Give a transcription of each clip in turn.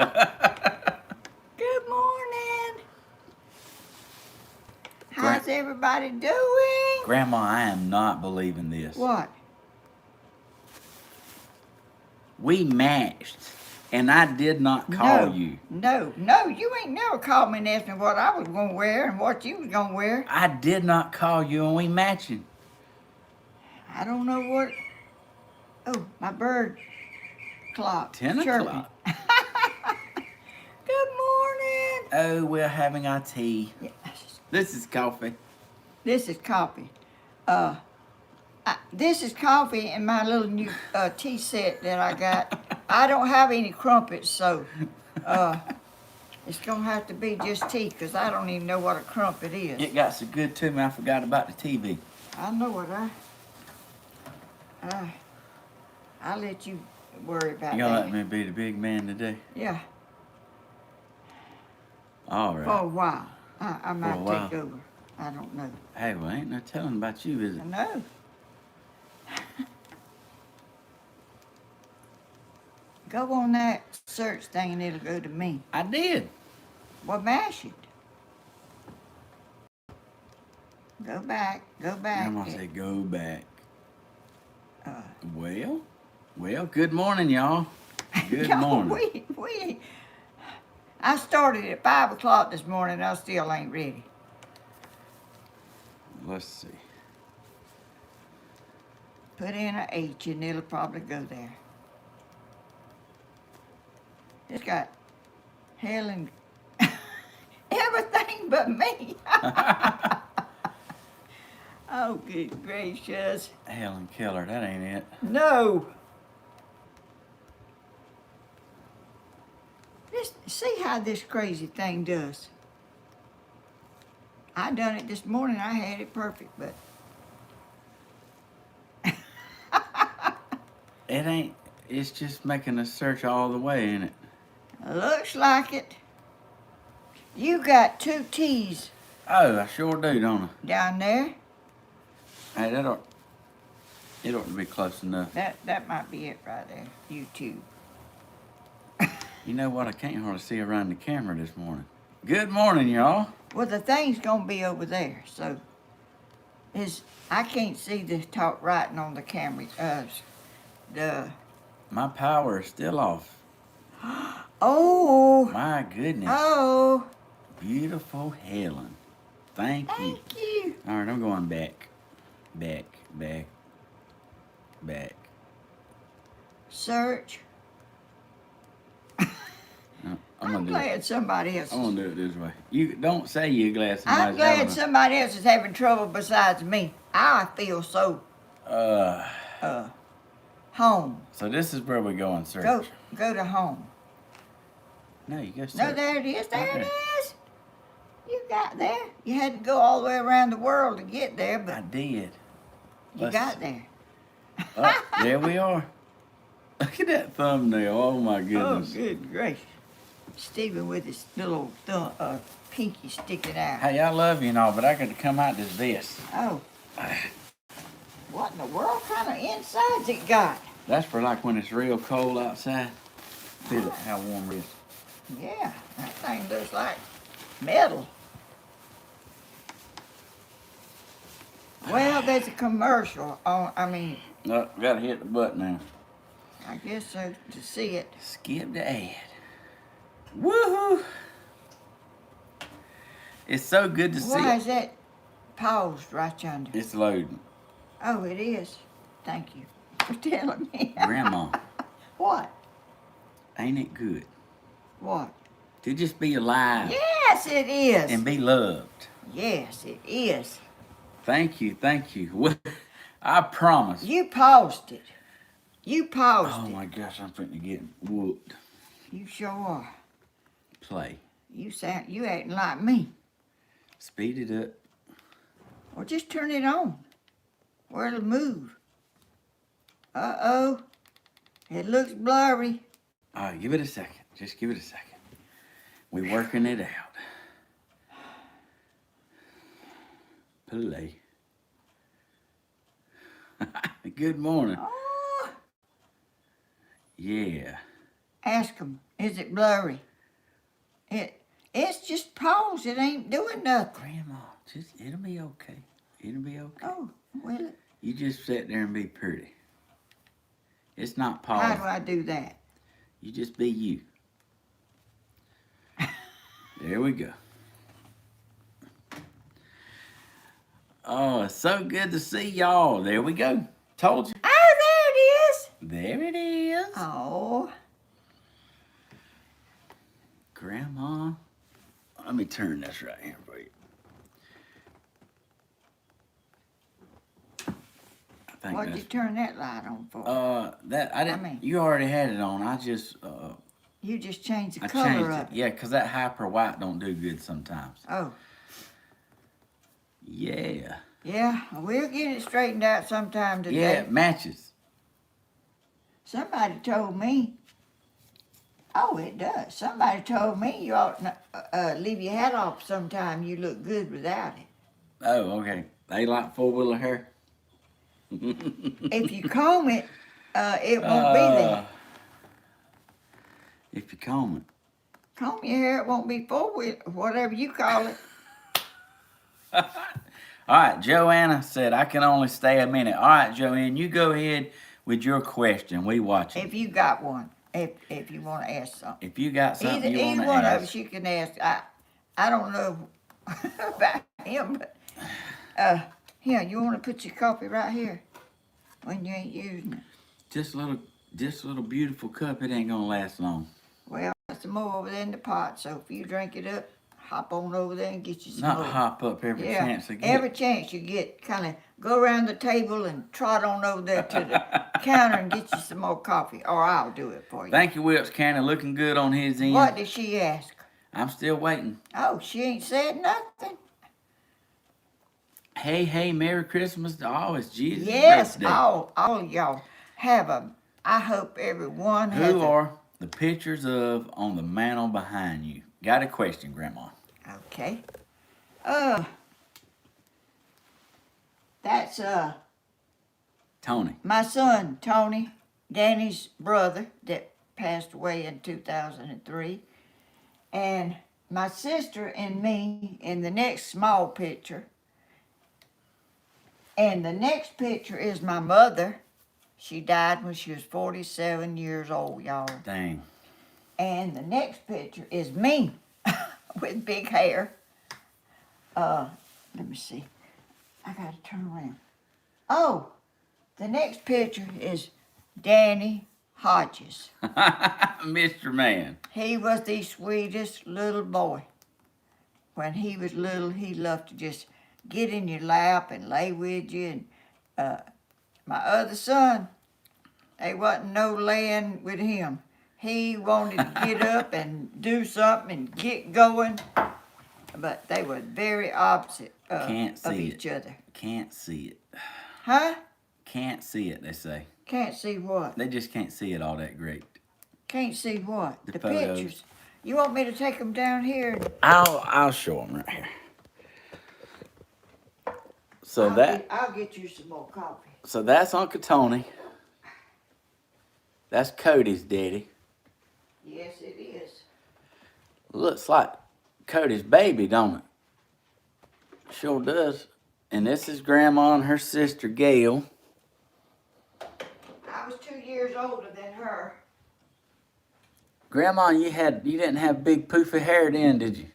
Good morning. Gra- How's everybody doing? Grandma, I am not believing this. What? We matched, and I did not call you. No, you ain't never called me and asked me what I was going to wear and what you was going to wear. I did not call you, and we matching. I don't know what... Oh, my bird clock. 10 chirping. o'clock. Good morning. Oh, we're having our tea. Yes. This is coffee. This is coffee. This is coffee in my little new tea set that I got. I don't have any crumpets, so it's going to have to be just tea because I don't even know what a crumpet is. It got so good to me, I forgot about the TV. I know what I'll let you worry about You gonna that. let me be the big man today? Yeah, All right. for a while. I might while. take over. I don't know. Hey, well, ain't no telling about you, is it? I know. Go on that search thing and it'll go to me. I did. Well, mash it. Go back. Grandma said go back. Uh, Well, good morning, y'all. Good morning. I started at 5 o'clock this morning. I still ain't ready. Let's see. Put in a H and it'll probably go there. It's got Helen, everything but me. Oh, good gracious. Helen Keller, that ain't it. No. See how this crazy thing does. I done it this morning. I had it perfect, but It ain't. It's just making a search all the way, ain't it? looks like it. You got 2 T's Oh, I sure do, don't down there. I? Hey, it ought to be close enough. That might be it right there. YouTube. You know what? I can't hardly see around the camera this morning. Good morning, y'all. Well, the thing's gonna be over there, so I can't see the top writing on the camera. My power is still off. Oh. My goodness. Oh. Beautiful Helen. Thank you. Thank you. All right, I'm going back. Search. No, I'm glad somebody else. I'm gonna do it this way. You don't say you're glad I'm somebody's glad having somebody else is having trouble besides me. I feel so home. So this is where we go and search. Go to home. No, you go search. No, there it is. There Okay. it is. You got there. You had to go all the way around the world to get there, but I did. you got there. Oh, there we are. Look at that thumbnail. Oh my Oh, goodness. good gracious. Stephen with his little pinky sticking out. Hey, I love you and all, but I got to come out as this. Oh. What in the world kind of insides it got? That's for like when it's real cold outside. Feel it, how warm it is. Yeah, that thing looks like metal. Well, there's a commercial on, No, gotta hit the button now. I guess so, to see it. Skip the ad. Woohoo! It's so good to see. Why is that paused right yonder? It's loading. Oh, it is. Thank you for telling me. Grandma, What? ain't it good What? to just be alive Yes, it is. and be loved? Yes, it is. Thank you. Well, I promise. You paused it. You paused Oh it. my gosh, I'm finna get whooped. You sure are. Play. You acting like me. Speed it up. Or just turn it on where it'll move. Uh-oh. It looks blurry. All right, give it a second. Just give it a second. We're working it out. Play. Good morning. Oh. Yeah. Ask them Is it blurry? It's just paused. It ain't doing nothing. Grandma, it'll be okay. It'll be okay. Oh, well. You just sit there and be pretty. It's not paused. How do I do that? You just be you. There we go. Oh, it's so good to see y'all. There we go. Told you. Oh, There it is. Oh. Grandma. Let me turn this right here for you. I think What'd you turn that light on for? that I didn't. You already had it on. I just You just changed the I color changed of it. it. Yeah, 'cause that hyper white don't do good sometimes. Oh. Yeah. Yeah, we'll get it straightened out sometime today. Yeah, it matches. Somebody told me. Oh, it does. Somebody told me you ought to leave your hat off sometime. You look good without it. Oh, okay. They like 4-wheeler hair. If you comb it, it won't be there. If you comb it. Comb your hair, it won't be four-wheel, whatever you call it. All right, Joanna said, I can only stay a minute. All right, Joanne, you go ahead with your question. We watching. If you got one, if you want to ask something. If you got something you want Either to one of ask. us you can ask. I don't know about him, but here, you want to put your coffee right here when you ain't using it. Just a little beautiful cup, it ain't gonna last long. Well, there's some more over there in the pot, so if you drink it up, hop on over there and get you some Not more. hop up every chance I get. Every chance you get, kind of go around the table and trot on over there to the counter and get you some more coffee, or I'll do it for you. Thank you, Whips County. Looking good on his end. What did she ask? I'm still waiting. Oh, she ain't said nothing. Hey, Merry Christmas to all. It's Jesus' Yes, birthday. all of y'all have I hope everyone has Who are the pictures of on the mantle behind you? Got a question, Grandma. Okay. That's Tony. my son, Tony, Danny's brother that passed away in 2003. And my sister and me in the next small picture. And the next picture is my mother. She died when she was 47 years old, y'all. Dang. And the next picture is me with big hair. Let me see. I gotta turn around. Oh, the next picture is Danny Hodges. Mr. Man. He was the sweetest little boy. When he was little, he loved to just get in your lap and lay with you. And my other son, they wasn't no laying with him. He wanted to get up and do something and get going. But they were very opposite of each other. Can't see it. Huh? Can't see it, they say. Can't see what? They just can't see it all that great. Can't see what? The pictures. photos. You want me to take them down here? I'll show them right here. So I'll get you some more coffee. So that's Uncle Tony. That's Cody's daddy. Yes, it is. Looks like Cody's baby, don't it? Sure does. And this is Grandma and her sister Gail. I was 2 years older than her. Grandma, you didn't have big poofy hair then, did you?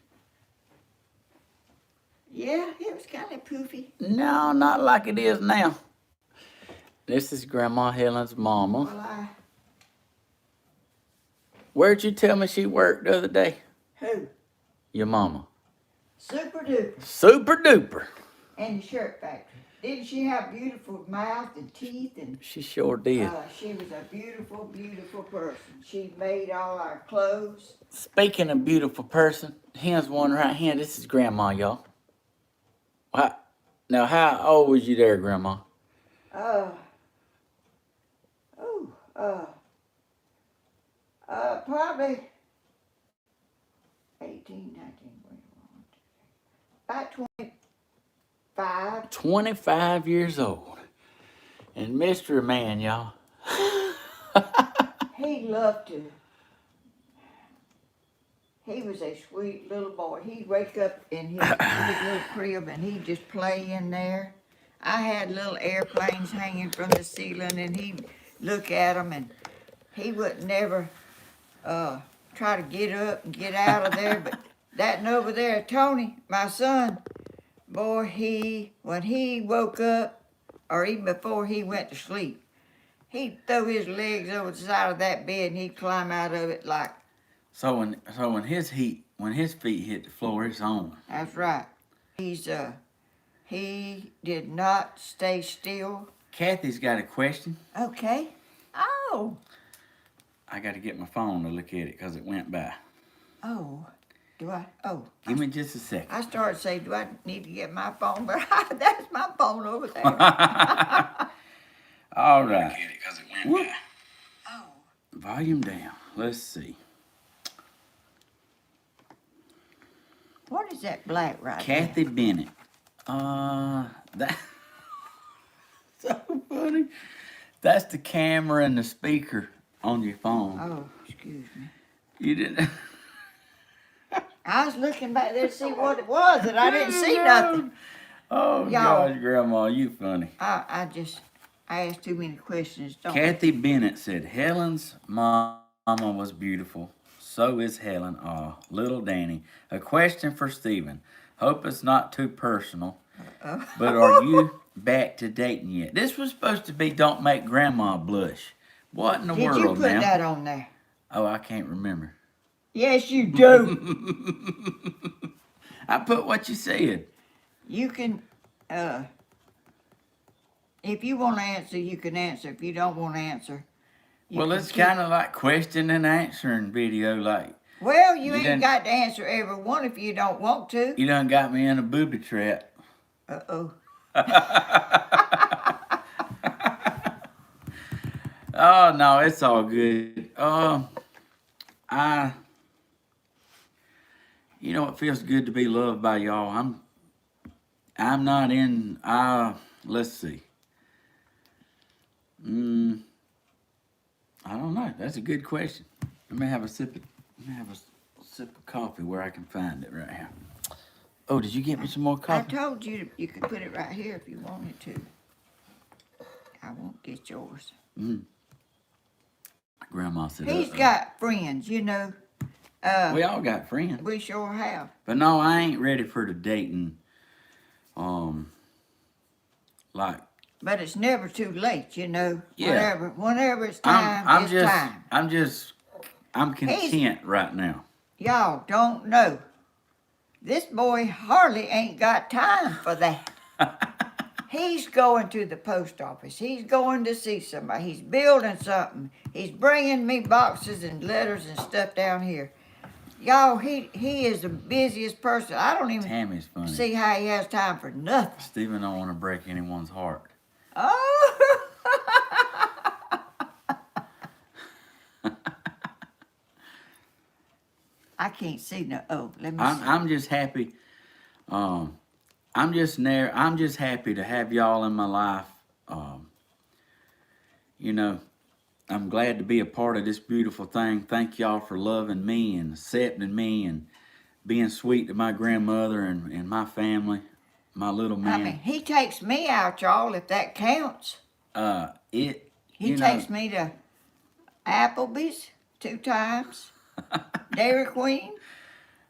Yeah, it was kind of poofy. No, not like it is now. This is Grandma Helen's mama. Well, Where'd you tell me she worked the other day? Who? Your mama. Super duper. Super duper. In the shirt factory. Didn't she have beautiful mouth and teeth? And She sure did. she was a beautiful, beautiful person. She made all our clothes. Speaking of beautiful person, here's one right here. This is Grandma, y'all. Now, how old was you there, Grandma? Probably 18, 19, 21, about 25. 25 years old. And Mr. Man, y'all. He loved to he was a sweet little boy. He'd wake up in his little crib and he'd just play in there. I had little airplanes hanging from the ceiling and he'd look at them and he would never try to get up and get out of there. But that and over there, Tony, my son, boy, when he woke up or even before he went to sleep, he'd throw his legs over the side of that bed and he'd climb out of it like. So when his feet hit the floor, it's on. That's right. He did not stay still. Kathy's got a question. Okay. Oh. I got to get my phone to look at it because it went by. Oh. Do I? Oh. Give me just a second. I started saying, do I need to get my phone? But that's my phone over there. All right. Get it because it went by. Oh. Volume down. Let's see. What is that black right Kathy Bennett. That so funny. That's the camera and the speaker on your phone. Oh, excuse me. You didn't. I was looking back there to see what it was, and I didn't see nothing. Oh, Y'all. gosh, Grandma, you funny. I asked too many questions, don't Kathy Bennett said, Helen's mama was beautiful. So is Helen. Little Danny. A question for Stephen. Hope it's not too personal. But are you back to dating yet? This was supposed to be Don't Make Grandma Blush. What in the world, Did you put now? that on there? Oh, I can't remember. Yes, you do. I put what you said. You can, if you want to answer, you can answer. If you don't want to answer, Well, it's kind of like question and answering video. Like, well, you You ain't done- got to answer every one if you don't want to. you done got me in a booby trap. Uh-oh. Oh, no, it's all good. You know, it feels good to be loved by y'all. I'm not in, let's see. I don't know. That's a good question. Let me have a sip of coffee where I can find it right here. Oh, did you get me some more I coffee? told you you could put it right here if you wanted to. I won't get yours. Grandma said, He's uh-oh. got friends, you know. We all got friends. We sure have. But no, I ain't ready for the dating. Like, But it's never too late, you know. Yeah. I'm Whenever it's time, it's time. I'm content right now. Y'all don't know. This boy hardly ain't got time for that. He's going to the post office. He's going to see somebody. He's building something. He's bringing me boxes and letters and stuff down here. Y'all, he is the busiest person. I don't even Tammy's funny. see how he has time for nothing. Stephen don't want to break anyone's heart. Oh! I can't see no. Oh, let me see. I'm just happy. I'm just happy to have y'all in my life. You know, I'm glad to be a part of this beautiful thing. Thank y'all for loving me and accepting me and being sweet to my grandmother and my family, my little man. I mean, he takes me out, y'all, if that counts. He takes me to Applebee's 2 times, Dairy Queen.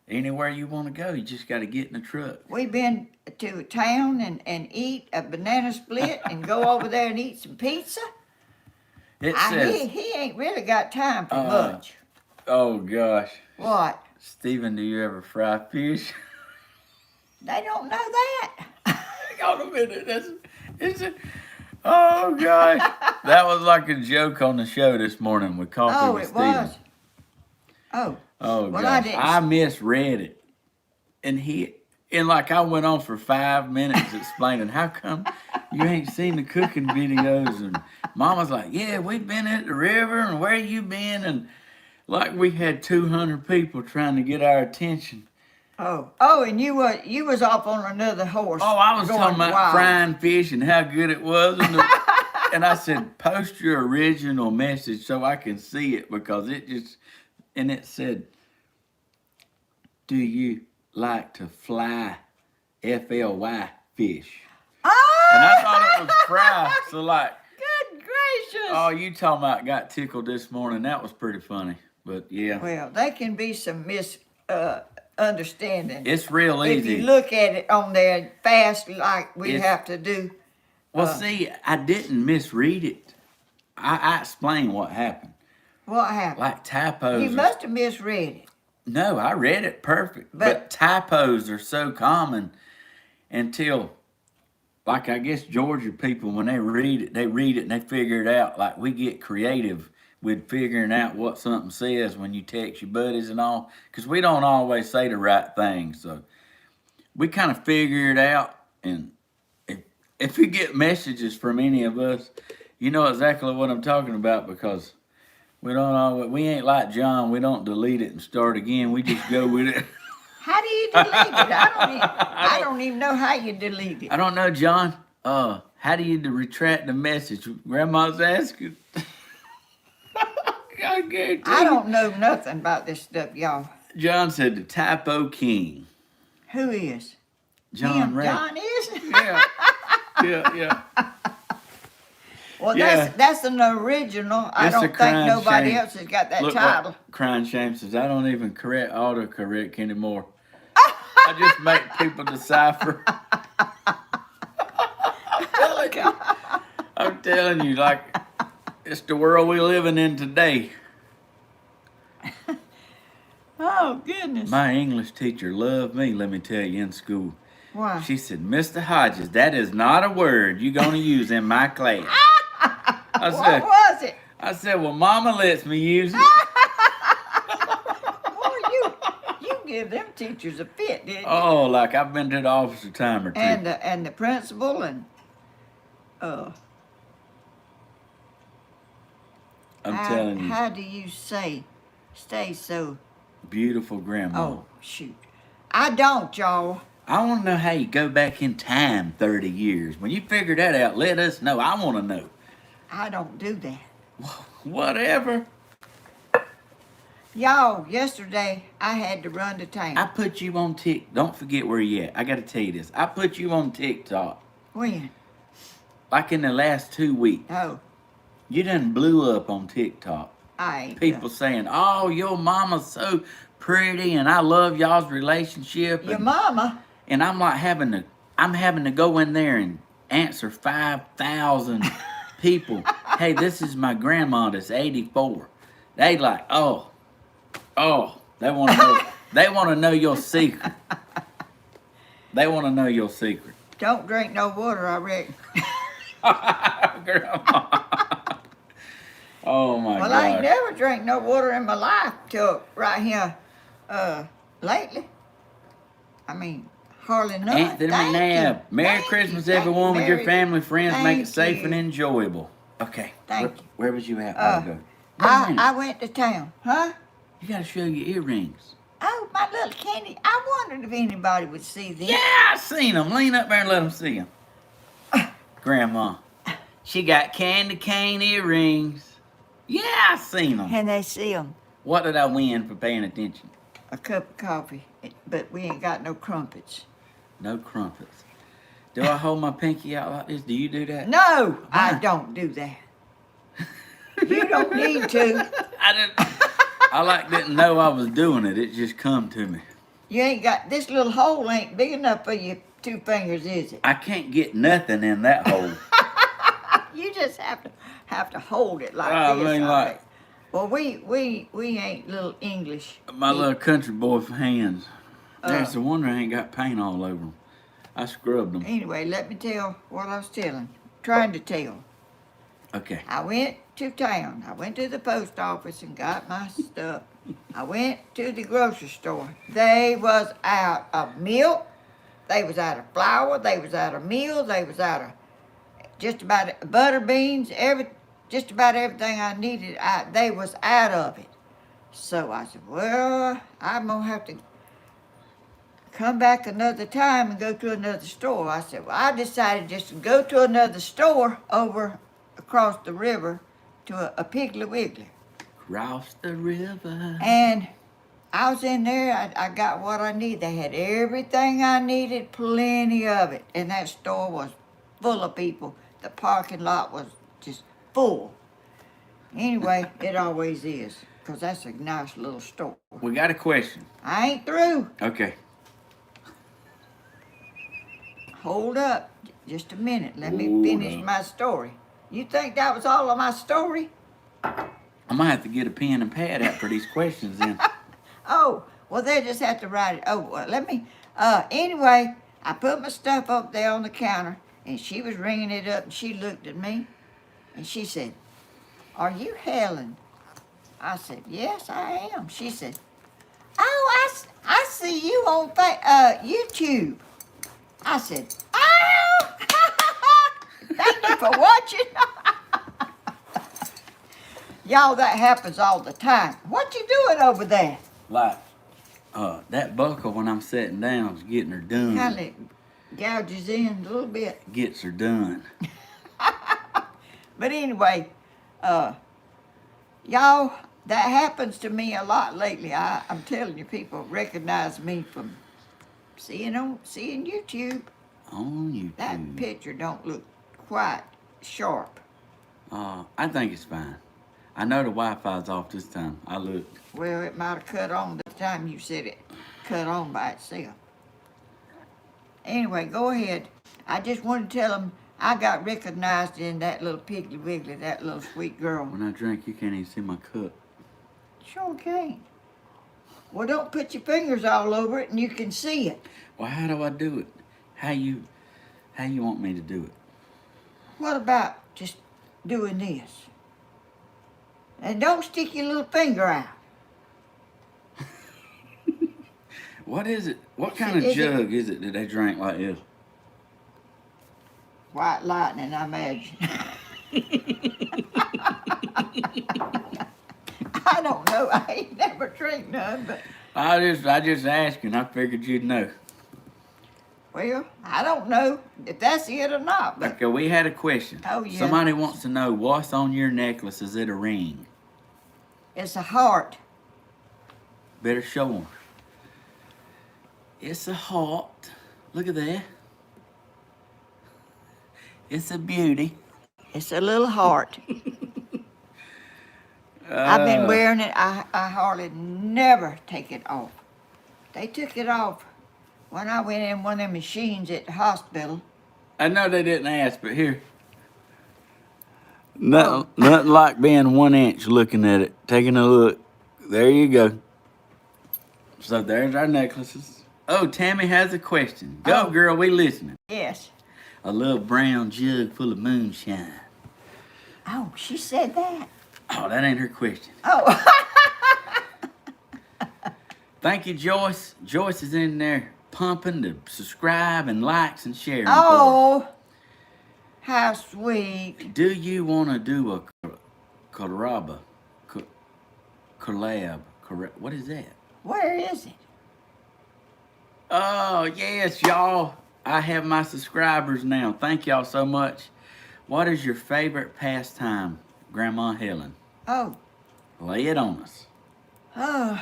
Anywhere you want to go, you just got to get in the truck. We've been to a town and eat a banana split and go over there and eat some pizza. It says, He ain't really got time for much. oh gosh. What? Stephen, do you ever fry fish? They don't know that. Hang on a minute. Oh gosh. That was like a joke on the show this morning with Coffee Oh, with it Stephen. was. Oh. Oh Well, gosh. I I didn't. misread it. And like I went on for 5 minutes explaining how come you ain't seen the cooking videos, and Mama's like, yeah, we've been at the river and where you been, and like we had 200 people trying to get our attention. Oh, and you was off on another horse. Oh, I was going talking about wild. frying fish and how good it was, and I said, post your original message so I can see it, because it said, do you like to fly? FLY fish. Oh! And I thought it was fry. So like, Good gracious. oh, you talking about got tickled this morning. That was pretty funny. But yeah. Well, there can be some misunderstanding. It's real If easy. you look at it on there fast like we It's- have to do. Well, see, I didn't misread it. I explained what happened. What happened? Like typos. You must have misread it. No, I read it perfect. But typos are so common until, like, I guess Georgia people, when they read it and they figure it out. Like, we get creative with figuring out what something says when you text your buddies and all. Because we don't always say the right thing. So we kind of figure it out. And if you get messages from any of us, you know exactly what I'm talking about, because we ain't like John. We don't delete it and start again. We just go with it. How do you delete it? I don't even know how you delete it. I don't know, John. How do you retract the message? Grandma's asking. I guarantee I don't know nothing about this stuff, y'all. John said the typo king. Who is? John Him? Ray. John is? Yeah. Well, Yeah. that's an original. I It's a don't think crying nobody shame. else has got that Look title. what Crying Shame says, I don't even autocorrect anymore. I just make people decipher. I'm telling you, like, it's the world we're living in today. Oh, goodness. My English teacher loved me, let me tell you, in school. Why? She said, Mr. Hodges, that is not a word you're going to use in my class. What was it? I said, well, Mama lets me use it. Boy, you give them teachers a fit, didn't you? Oh, like I've been to the office a time or two. And the principal and I'm telling you, how do you stay so? beautiful grandma. Oh, shoot. I don't, y'all. I want to know how you go back in time 30 years. When you figure that out, let us know. I want to know. I don't do that. Whatever. Y'all, yesterday I had to run to town. I put you on TikTok. Don't forget where you at. I got to tell you this. I put you on TikTok. When? Like in the last 2 weeks. Oh, You done blew up on TikTok. I ain't. People saying, oh, your mama's so pretty and I love y'all's relationship. Your And, mama. and I'm like I'm having to go in there and answer 5,000 people. Hey, this is my grandma that's 84. They like, oh, they want to know. They want to know your secret. They want to know your secret. Don't drink no water, I reckon. Grandma. Oh my Well, God. I ain't never drank no water in my life till right here, lately. I mean, hardly none. Anthony Thank McNabb. you. Merry Thank Christmas, you. Thank everyone, you, with your Merry- family, friends. Make it Thank safe you. and enjoyable. Okay. Thank you. Where was you at? a while ago? I went to town, huh? You got to show your earrings. Oh, my little candy. I wondered if anybody would see them. Yeah, I seen them. Lean up there and let them see them. Grandma. She got candy cane earrings. Yeah, I seen them. And they see them. What did I win for paying attention? A cup of coffee, but we ain't got no crumpets. No crumpets. Do I hold my pinky out like this? Do you do that? No, I Why? don't do that. You don't need to. I didn't know I was doing it. It just come to me. You ain't got, this little hole ain't big enough for your 2 fingers, is it? I can't get nothing in that hole. You just have to hold it like I this. mean, I like- think. Well, we ain't little English. My little country boy hands. There's Uh. a wonder I ain't got paint all over them. I scrubbed them. Anyway, let me tell what I was trying to tell. Okay. I went to town. I went to the post office and got my stuff. I went to the grocery store. They was out of milk. They was out of flour. They was out of meal. They was out of just about butter, beans, just about everything I needed. They was out of it. So I said, well, I'm going to have to come back another time and go to another store. I said, well, I decided just to go to another store over across the river to a Piggly Wiggly. Cross the river. And I was in there. I got what I needed. They had everything I needed, plenty of it. And that store was full of people. The parking lot was just full. Anyway, it always is, 'cause that's a nice little store. We got a question. I ain't through. Okay. Hold up just a minute. Let me Hold finish up. my story. You think that was all of my story? I might have to get a pen and pad out for these questions then. Oh, well, they just have to write it. Oh, well, let me. Anyway, I put my stuff up there on the counter, and she was ringing it up, and she looked at me, and she said, "Are you Helen?" I said, "Yes, I am." She said, "Oh, I see you on YouTube." I said, "Oh, thank you for watching." Y'all, that happens all the time. What you doing over there? Like, that buckle when I'm sitting down is getting her done. Kind of gouges in a little bit. Gets her done. But anyway, y'all, that happens to me a lot lately. I'm telling you, people recognize me from seeing YouTube. On YouTube. That picture don't look quite sharp. I think it's fine. I know the Wi-Fi's off this time. I looked. Well, it might have cut on the time you said it cut on by itself. Anyway, go ahead. I just want to tell them I got recognized in that little Piggly Wiggly, that little sweet girl. When I drink, you can't even see my cup. Sure can. Well, don't put your fingers all over it and you can see it. Well, how do I do it? How you want me to do it? What about just doing this? And don't stick your little finger out. What is it? What kind of jug is it that they drink like this? White lightning, I imagine. I don't know. I ain't never drank none, but I just asking. I figured you'd know. well, I don't know if that's it or not. But Okay, we had a question. Oh, yeah. Somebody wants to know what's on your necklace. Is it a ring? it's a heart. Better show them. It's a heart. Look at that. It's a beauty. It's a little heart. I've been wearing it. I hardly never take it off. They took it off when I went in one of them machines at the hospital. I know they didn't ask, but here. Nothing like being 1 inch looking at it, taking a look. There you go. So there's our necklaces. Oh, Tammy has a question. Go, Oh. girl, we listening. Yes. A little brown jug full of moonshine. Oh, she said that. Oh, that ain't her question. Oh. Thank you, Joyce. Joyce is in there pumping to subscribe and likes and sharing. Oh. How sweet. Do you want to do a collab? What is that? Where is it? Oh, yes, y'all. I have my subscribers now. Thank y'all so much. What is your favorite pastime, Grandma Helen? Oh. Lay it on us. Oh.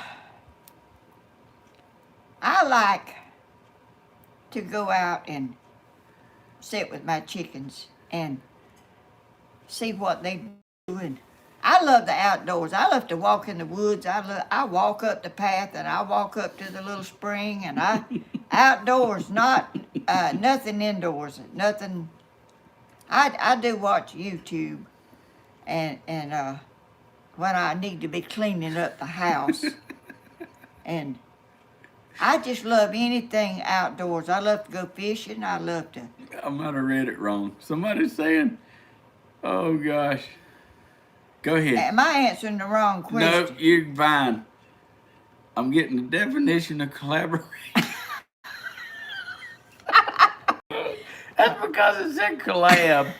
I like to go out and sit with my chickens and see what they doing. I love the outdoors. I love to walk in the woods. I walk up the path and I walk up to the little spring and I outdoors, not nothing indoors, nothing. I do watch YouTube and when I need to be cleaning up the house and I just love anything outdoors. I love to go fishing. I love to. I might have read it wrong. Somebody's saying, oh gosh. Go ahead. Am I answering the wrong No, question? you're fine. I'm getting the definition of collaboration. That's because it said collab.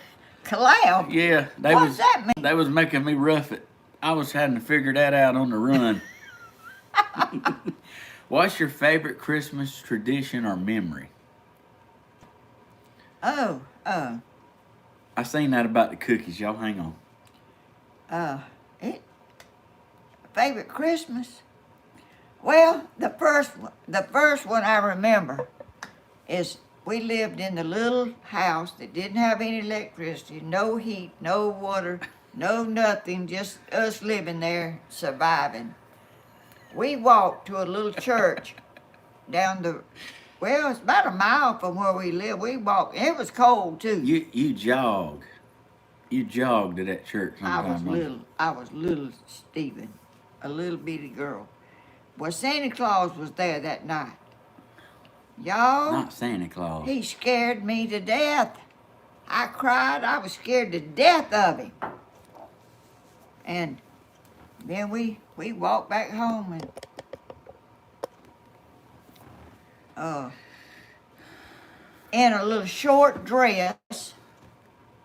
Collab? Yeah, What's that mean? They was making me rough it. I was having to figure that out on the run. What's your favorite Christmas tradition or memory? Oh, I seen that about the cookies. Y'all hang on. favorite Christmas? Well, the first one I remember is we lived in the little house that didn't have any electricity, no heat, no water, no nothing, just us living there surviving. We walked to a little church down well, it's about a mile from where we live. We walked. It was cold too. You jog. You jogged to that church sometime. I was little Stephen, a little bitty girl. Well, Santa Claus was there that night. Y'all, Not Santa Claus. he scared me to death. I cried. I was scared to death of him. And then we walked back home and in a little short dress.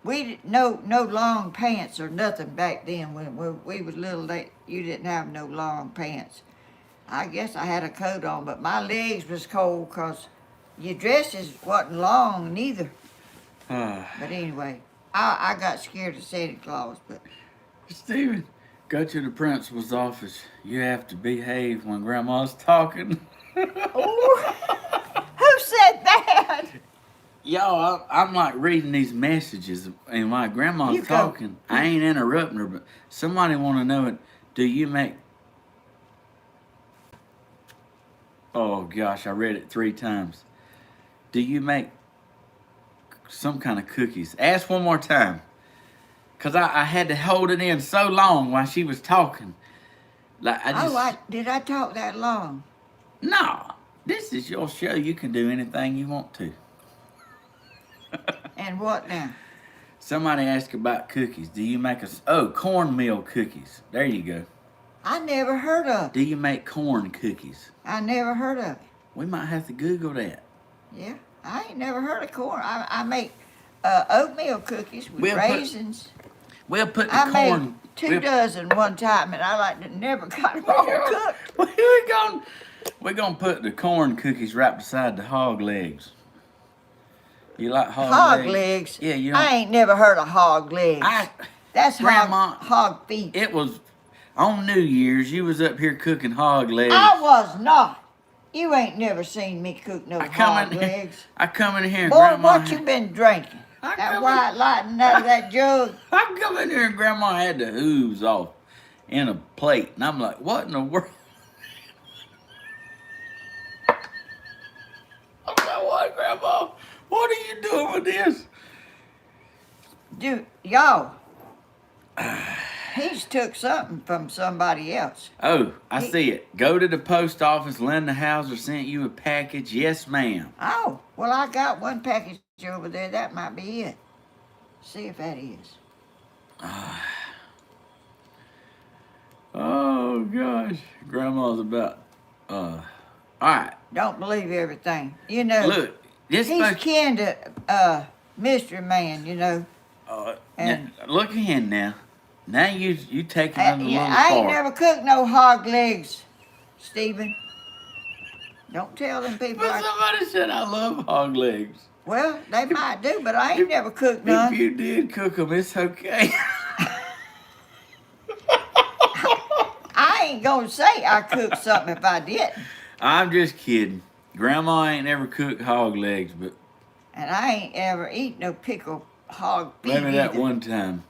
We didn't no long pants or nothing back then. When we was little, you didn't have no long pants. I guess I had a coat on, but my legs was cold because your dresses wasn't long neither. But anyway, I got scared of Santa Claus. But Stephen, go to the principal's office. You have to behave when Grandma's talking. oh, who said that? Y'all, I'm like reading these messages, and while Grandma's talking, I ain't interrupting her, but somebody want to know it. Do you make... Oh, gosh, I read it 3 times. Do you make some kind of cookies? Ask one more time. Because I had to hold it in so long while she was talking. Like Did I talk that long? No, this is your show. You can do anything you want to. And what now? Somebody asked about cookies. Do you make cornmeal cookies? There you go. I never heard of it. Do you make corn cookies? I never heard of it. We might have to Google that. Yeah, I ain't never heard of corn. I make oatmeal cookies with raisins. We'll put the I corn... made 2 dozen one time, and I never got them all cooked. We're gonna put the corn cookies right beside the hog legs. You like hog legs? Yeah, you. I ain't never heard of hog legs. That's Grandma, hog feet. It was on New Year's. You was up here cooking hog legs. I was not. You ain't never seen me cook no hog legs. I come in here, and Boy, Grandma. what you been drinking? That white lightning out of that jug. I come in here and Grandma had the hooves off in a plate, and I'm like, what in the world? I'm like, what, Grandma? What are you doing with this? Dude, y'all, he's took something from somebody else. Oh, I see it. Go to the post office. Linda Hauser sent you a package. Yes, ma'am. Oh, well, I got one package over there. That might be it. See if that is. Oh, gosh. Grandma's about... all right. Don't believe everything. You know, look, he's kin to Mystery Man, you know. And look in now. Now you taking them a little far. I ain't never cooked no hog legs, Stephen. Don't tell them people. But somebody said I love hog legs. Well, they might do, but I ain't never cooked none. If you did cook them, it's okay. I ain't gonna say I cooked something if I didn't. I'm just kidding. Grandma ain't never cooked hog legs, but... And I ain't ever eat no pickled hog feet maybe that either. one time.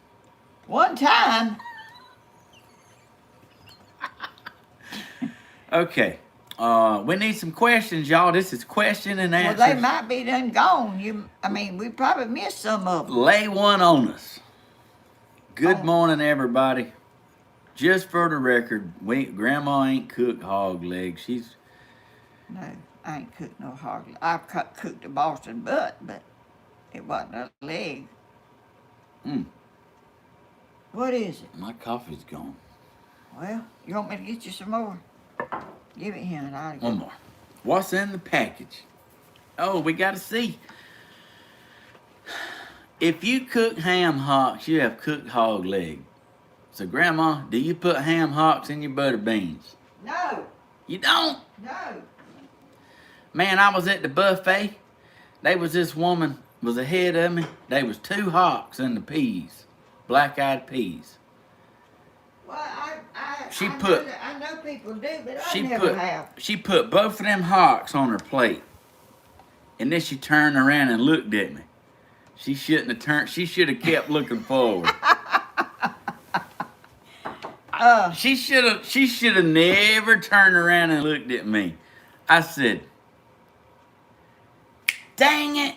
One time? Okay. We need some questions, y'all. This is question and answers. Well, they might be done gone. We probably missed some of them. Lay one on us. Good morning, everybody. Just for the record, Grandma ain't cooked hog legs. No, I ain't cooked no hog leg. I've cooked a Boston butt, but it wasn't a leg. What is it? My coffee's gone. Well, you want me to get you some more? Give it here and I'll One more. What's in the package? Oh, we got to see. If you cook ham hocks, you have cooked hog leg. So, Grandma, do you put ham hocks in your butter beans? No. You don't? No. Man, I was at the buffet. There was this woman was ahead of me. There was 2 hocks in the peas. Black-eyed peas. Well, I I know people do, but I never have. She put both of them hocks on her plate. And then she turned around and looked at me. She shouldn't have turned. She should have kept looking forward. She should have never turned around and looked at me. I said, "Dang it!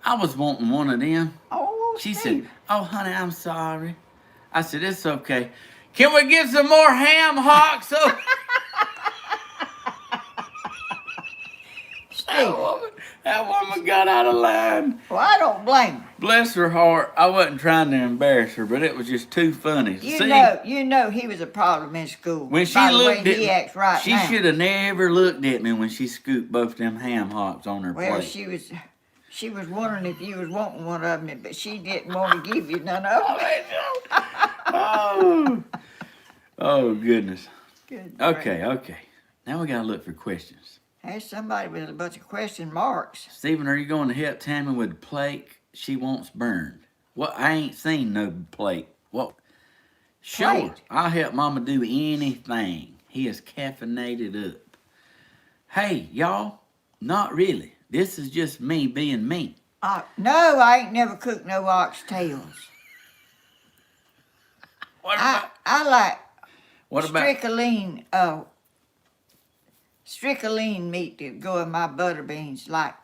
I was wanting one of them." Oh, She Steve. said, "Oh, honey, I'm sorry." I said, "It's okay. Can we get some more ham hocks?" That woman got out of line. Well, I don't blame her. Bless her heart. I wasn't trying to embarrass her, but it was just too funny. You know he was a problem in school. When she by the looked way at he me, acts right she now. should have never looked at me when she scooped both them ham hocks on her Well, plate. she was wondering if you was wanting one of them, but she didn't want to give you none of them. Oh goodness. Good Okay, grief. okay. Now we gotta look for questions. There's somebody with a bunch of question marks. Stephen, are you going to help Tammy with the plate she wants burned? What? I ain't seen no plate. What? Sure. Plate? I'll help Mama do anything. He is caffeinated up. Hey, y'all, not really. This is just me being me. No, I ain't never cooked no oxtails. What about? I like What about? Strickling meat to go in my butter beans, like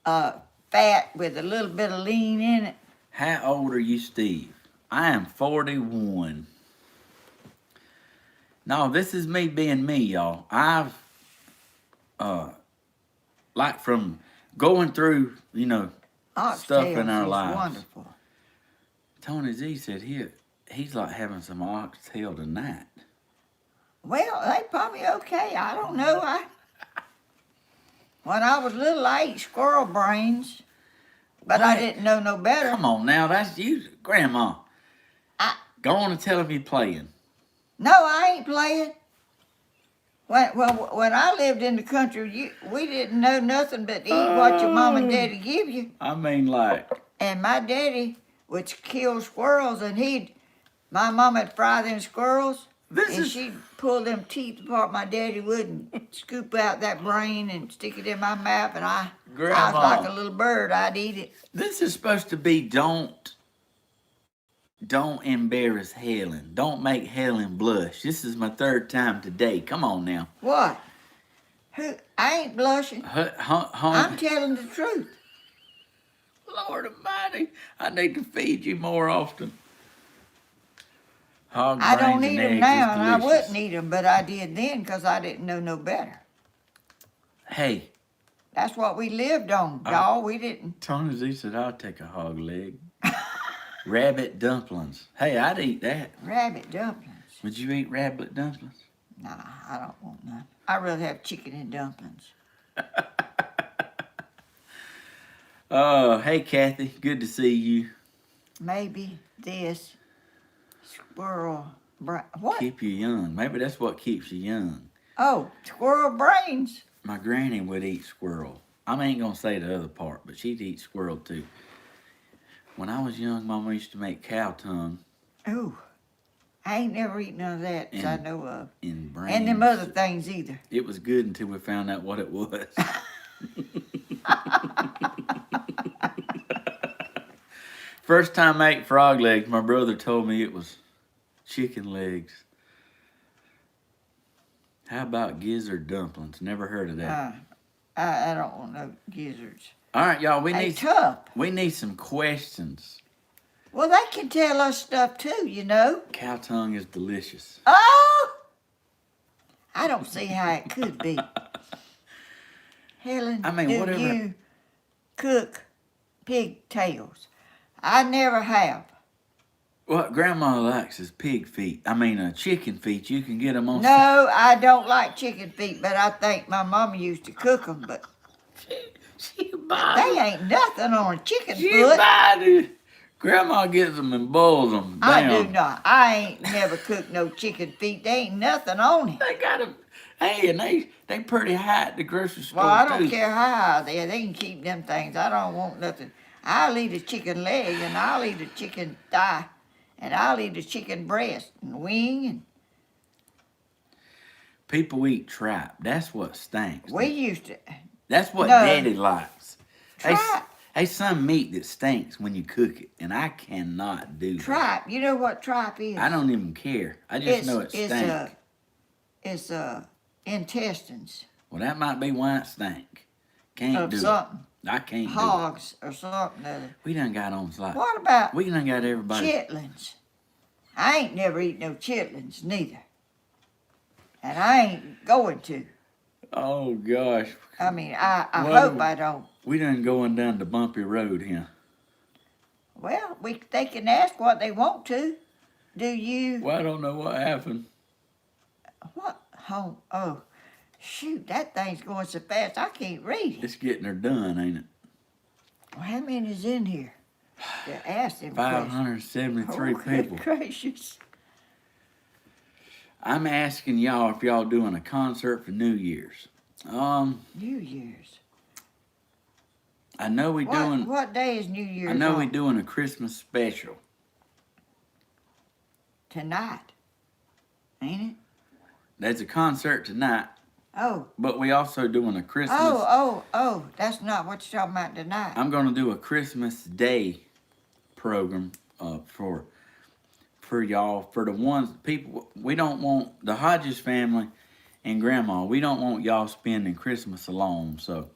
fat with a little bit of lean in it. How old are you, Steve? I am 41. No, this is me being me, y'all. I've, like from going through, stuff in our Oxtails is lives. wonderful. Tony Z said he's like having some oxtail tonight. Well, they probably okay. I don't know. When I was little, I ate squirrel brains, but I What? didn't know no better. Come on now, that's you, Grandma. Go on and tell him you're playing. No, I ain't playing. When I lived in the country, we didn't know nothing but eat what your mom and daddy give you. I mean, like, And my daddy would kill squirrels, and my mom would fry them squirrels, she'd pull them teeth apart. My daddy would and scoop out that brain and stick it in my mouth, and I was Grandma. like a little bird. I'd eat it. this is supposed to be don't embarrass Helen. Don't make Helen blush. This is my third time today. Come on now. What? I ain't blushing. I'm telling the truth. Lord Almighty, I need to feed you more often. Hog I don't brains eat and them eggs now, is and I delicious. wouldn't eat them, but I did then because I didn't know no better. Hey, That's what we lived on, y'all. We didn't. Tony Z said I'll take a hog leg. Rabbit dumplings. Hey, I'd eat that. Rabbit dumplings. Would you eat rabbit dumplings? Nah, I don't want none. I'd rather have chicken and dumplings. Oh, hey Kathy, good to see you. Maybe this squirrel brain. What? Keep you young. Maybe that's what keeps you young. Oh, squirrel brains. My granny would eat squirrel. I ain't gonna say the other part, but she'd eat squirrel too. When I was young, Mama used to make cow tongue Ooh, I ain't never eaten none of that that I know of. in brains. And them other things either. It was good until we found out what it was. First time I ate frog legs, my brother told me it was chicken legs. How about gizzard dumplings? Never heard of that. I don't want no gizzards. All right, y'all, we They need tough. some questions. Well, they can tell us stuff too, you know. Cow tongue is delicious. Oh! I don't see how it could be. Helen, I mean, do whatever- you cook pigtails? I never have. What Grandma likes is pig feet. Chicken feet. You can get them on. No, I don't like chicken feet, but I think my mama used to cook them, but She they ain't nothing on a chicken She foot. buys it. Grandma gets them and boils them down. I do not. I ain't never cooked no chicken feet. They ain't nothing on it. They got them. Hey, and they pretty high at the grocery store Well, I don't too. care how high they are. They can keep them things. I don't want nothing. I'll eat a chicken leg, and I'll eat a chicken thigh, and I'll eat a chicken breast and wing, and People eat tripe. That's what stinks. We used to. That's what No. Daddy likes. Tripe. Hey, some meat that stinks when you cook it, and I cannot do that. Tripe. You know what tripe is? I don't even care. I just know it stinks. It's intestines. Well, that might be why it stink. Can't Of do something. it. I can't Hogs or something other. We done got on like. What about We done got everybody. chitlins? I ain't never eat no chitlins neither. And I ain't going to. Oh gosh. I mean, I Well, hope I don't. We done going down the bumpy road here. Well, they can ask what they want to. Do you? Well, I don't know what happened. What? Oh, shoot, that thing's going so fast I can't read it. It's getting her done, ain't it? Well, how many is in here to ask them questions? 573 Oh, good people. gracious. I'm asking y'all if y'all doing a concert for New Year's. New Year's. I know we doing. What day is New Year's? I know we on? doing a Christmas special. Tonight. Ain't it? There's a concert tonight, Oh. but we also doing a Christmas. Oh. That's not what you're talking about tonight. I'm gonna do a Christmas Day program for y'all, for the ones people. We don't want the Hodges family and Grandma. We don't want y'all spending Christmas alone. So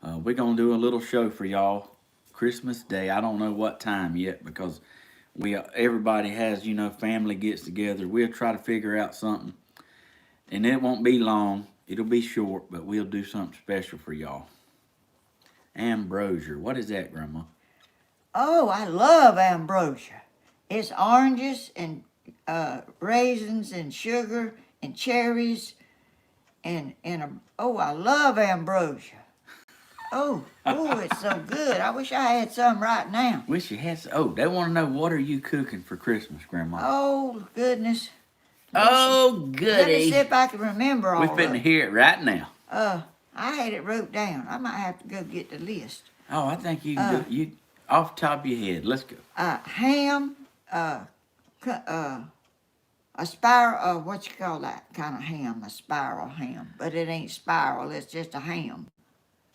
we're gonna do a little show for y'all Christmas Day. I don't know what time yet because everybody has family gets together. We'll try to figure out something, and it won't be long. It'll be short, but we'll do something special for y'all. Ambrosia. What is that, Grandma? Oh, I love ambrosia. It's oranges and raisins and sugar and cherries and I love ambrosia. Oh, it's so good. I wish I had some right now. Wish you had some. Oh, they want to know, what are you cooking for Christmas, Grandma? Oh, goodness. Oh, Let me goody. see if I can remember all We're of fitting to it. hear it right now. I had it wrote down. I might have to go get the list. Oh, I think you can do it. You, off the top of your head. Let's go. Ham, a spiral, what you call that kind of ham? A spiral ham. But it ain't spiral, it's just a ham.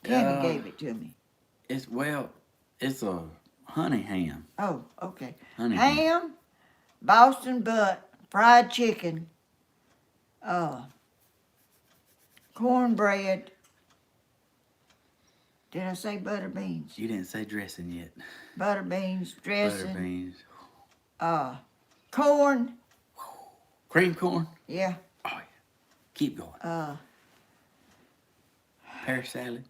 Tammy gave it to me. It's a honey ham. Oh, okay. Honey ham. Ham, Boston butt, fried chicken, cornbread. Did I say butter beans? You didn't say dressing yet. Butter beans, dressing. Butter beans. Corn. Cream corn. Yeah. Oh, yeah. Keep going. Pear salad.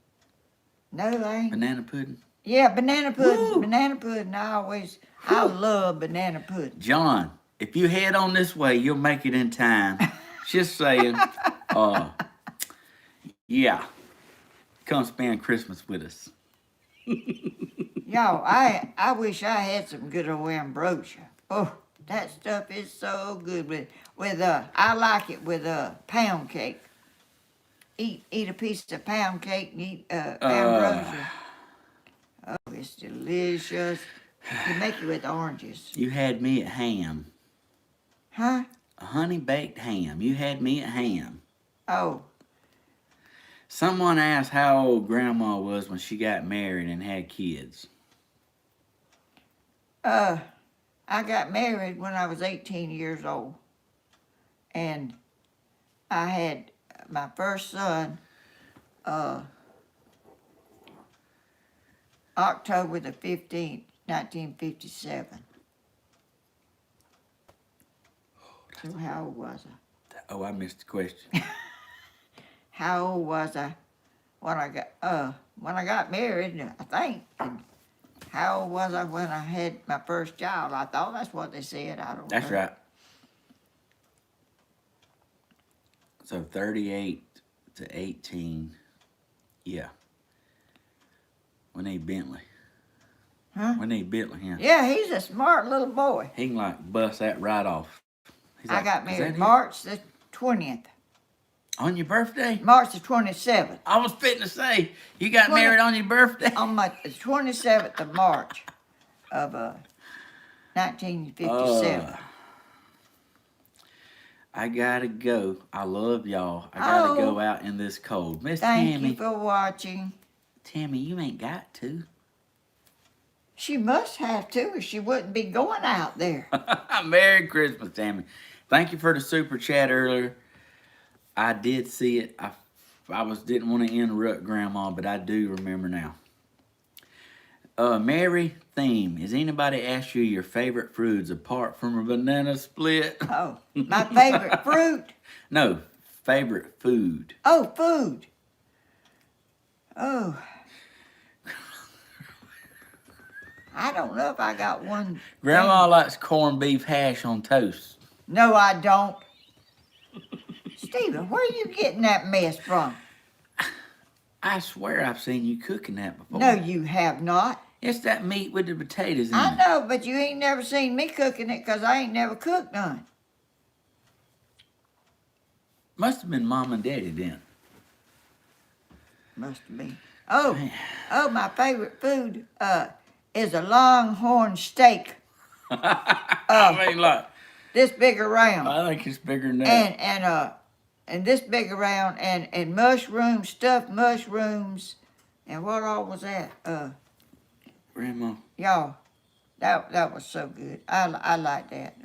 No, I ain't. Banana pudding. Yeah, banana pudding. Woo! Banana pudding. I love banana pudding. John, if you head on this way, you'll make it in time. Just saying. Yeah. Come spend Christmas with us. Y'all, I wish I had some good old ambrosia. Oh, that stuff is so good with I like it with pound cake. Eat a piece of pound cake and eat ambrosia. Oh, it's delicious. You make it with oranges. You had me at ham. Huh? A honey baked ham. You had me at ham. Oh. Someone asked how old Grandma was when she got married and had kids. I got married when I was 18 years old. And I had my first son, October the 15th, 1957. So how old was I? Oh, I missed the question. How old was I when I got married? I think. And how old was I when I had my first child? I thought that's what they said. I don't know. That's right. So 38 to 18. Yeah. We need Bentley. Huh? We need Bentley here. Yeah, he's a smart little boy. He can like bust that right off. He's I like, got "Is married that March the 20th. on your birthday?" March the 27th. I was fitting to say, you got 20 married on your birthday? On the 27th of March of 1957. I gotta go. I love y'all. I gotta go Oh, out in this cold. Miss thank you Tammy. for watching. Tammy, you ain't got to. She must have to, or she wouldn't be going out there. Merry Christmas, Tammy. Thank you for the super chat earlier. I did see it. I didn't want to interrupt Grandma, but I do remember now. Mary Theme. Has anybody asked you your favorite foods apart from a banana split? Oh, my favorite fruit. No, favorite food. Oh, food. Oh, I don't know if I got one. Grandma thing. likes corned beef hash on toast. No, I don't. Stephen, where are you getting that mess from? I swear I've seen you cooking that before. No, you have not. It's that meat with the potatoes in I it. know, but you ain't never seen me cooking it because I ain't never cooked none. Must have been Mom and Daddy then. Must have been. Oh, Man. my favorite food is a longhorn steak. I mean, like, This big around. I think it's bigger than that. And this big around and mushrooms, stuffed mushrooms, and what all was that? Grandma. Y'all, that was so good. I like that.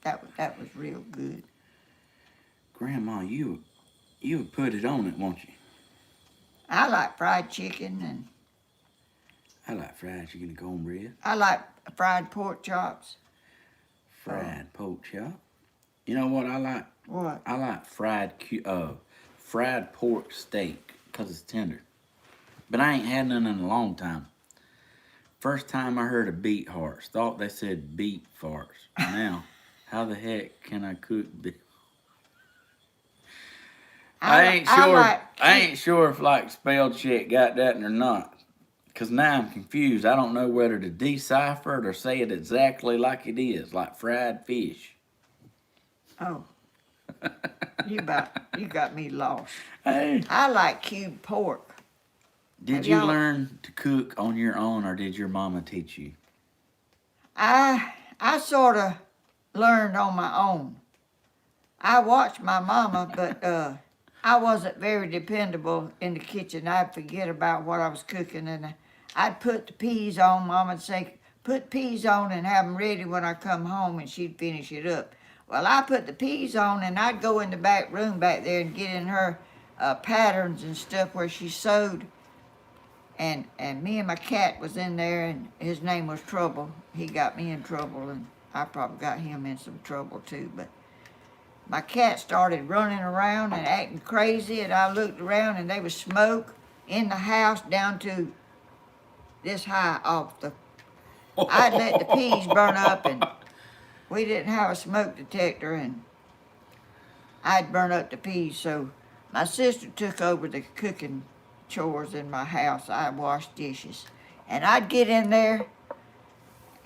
That was real good. Grandma, you would put it on it, won't you? I like fried chicken and I like fried chicken and cornbread. I like fried pork chops. Fried pork chop. You know what I like? What? I like fried pork steak because it's tender. But I ain't had none in a long time. First time I heard of beet hearts, thought they said beet farts. Now, how the heck can I cook beef? I ain't sure if like spell check got that or not. Cause now I'm confused. I don't know whether to decipher it or say it exactly like it is, like fried fish. Oh, you got me lost. Hey. I like cubed pork. Did you learn to cook on your own or did your mama teach you? I sort of learned on my own. I watched my mama, but I wasn't very dependable in the kitchen. I'd forget about what I was cooking, and I'd put the peas on. Mama'd say, put peas on and have them ready when I come home, and she'd finish it up. Well, I put the peas on, and I'd go in the back room back there and get in her patterns and stuff where she sewed. And me and my cat was in there, and his name was Trouble. He got me in trouble, and I probably got him in some trouble too. But my cat started running around and acting crazy, and I looked around, and there was smoke in the house down to this high off the. I'd let the peas burn up, and we didn't have a smoke detector, and I'd burn up the peas. So my sister took over the cooking chores in my house. I washed dishes, and I'd get in there,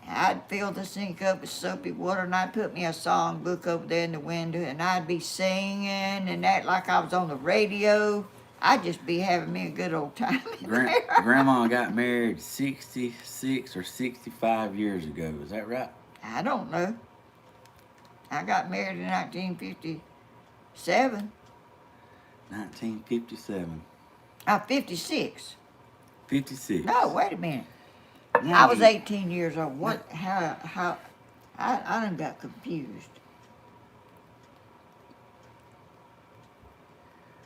I'd fill the sink up with soapy water, and I'd put me a songbook over there in the window, and I'd be singing and act like I was on the radio. I'd just be having me a good old time in there. Grandma got married 66 or 65 years ago. Is that right? I don't know. I got married in 1957. 1957. 56. 56. No, wait a minute. Now I was 18 years old. What? How? I done got confused.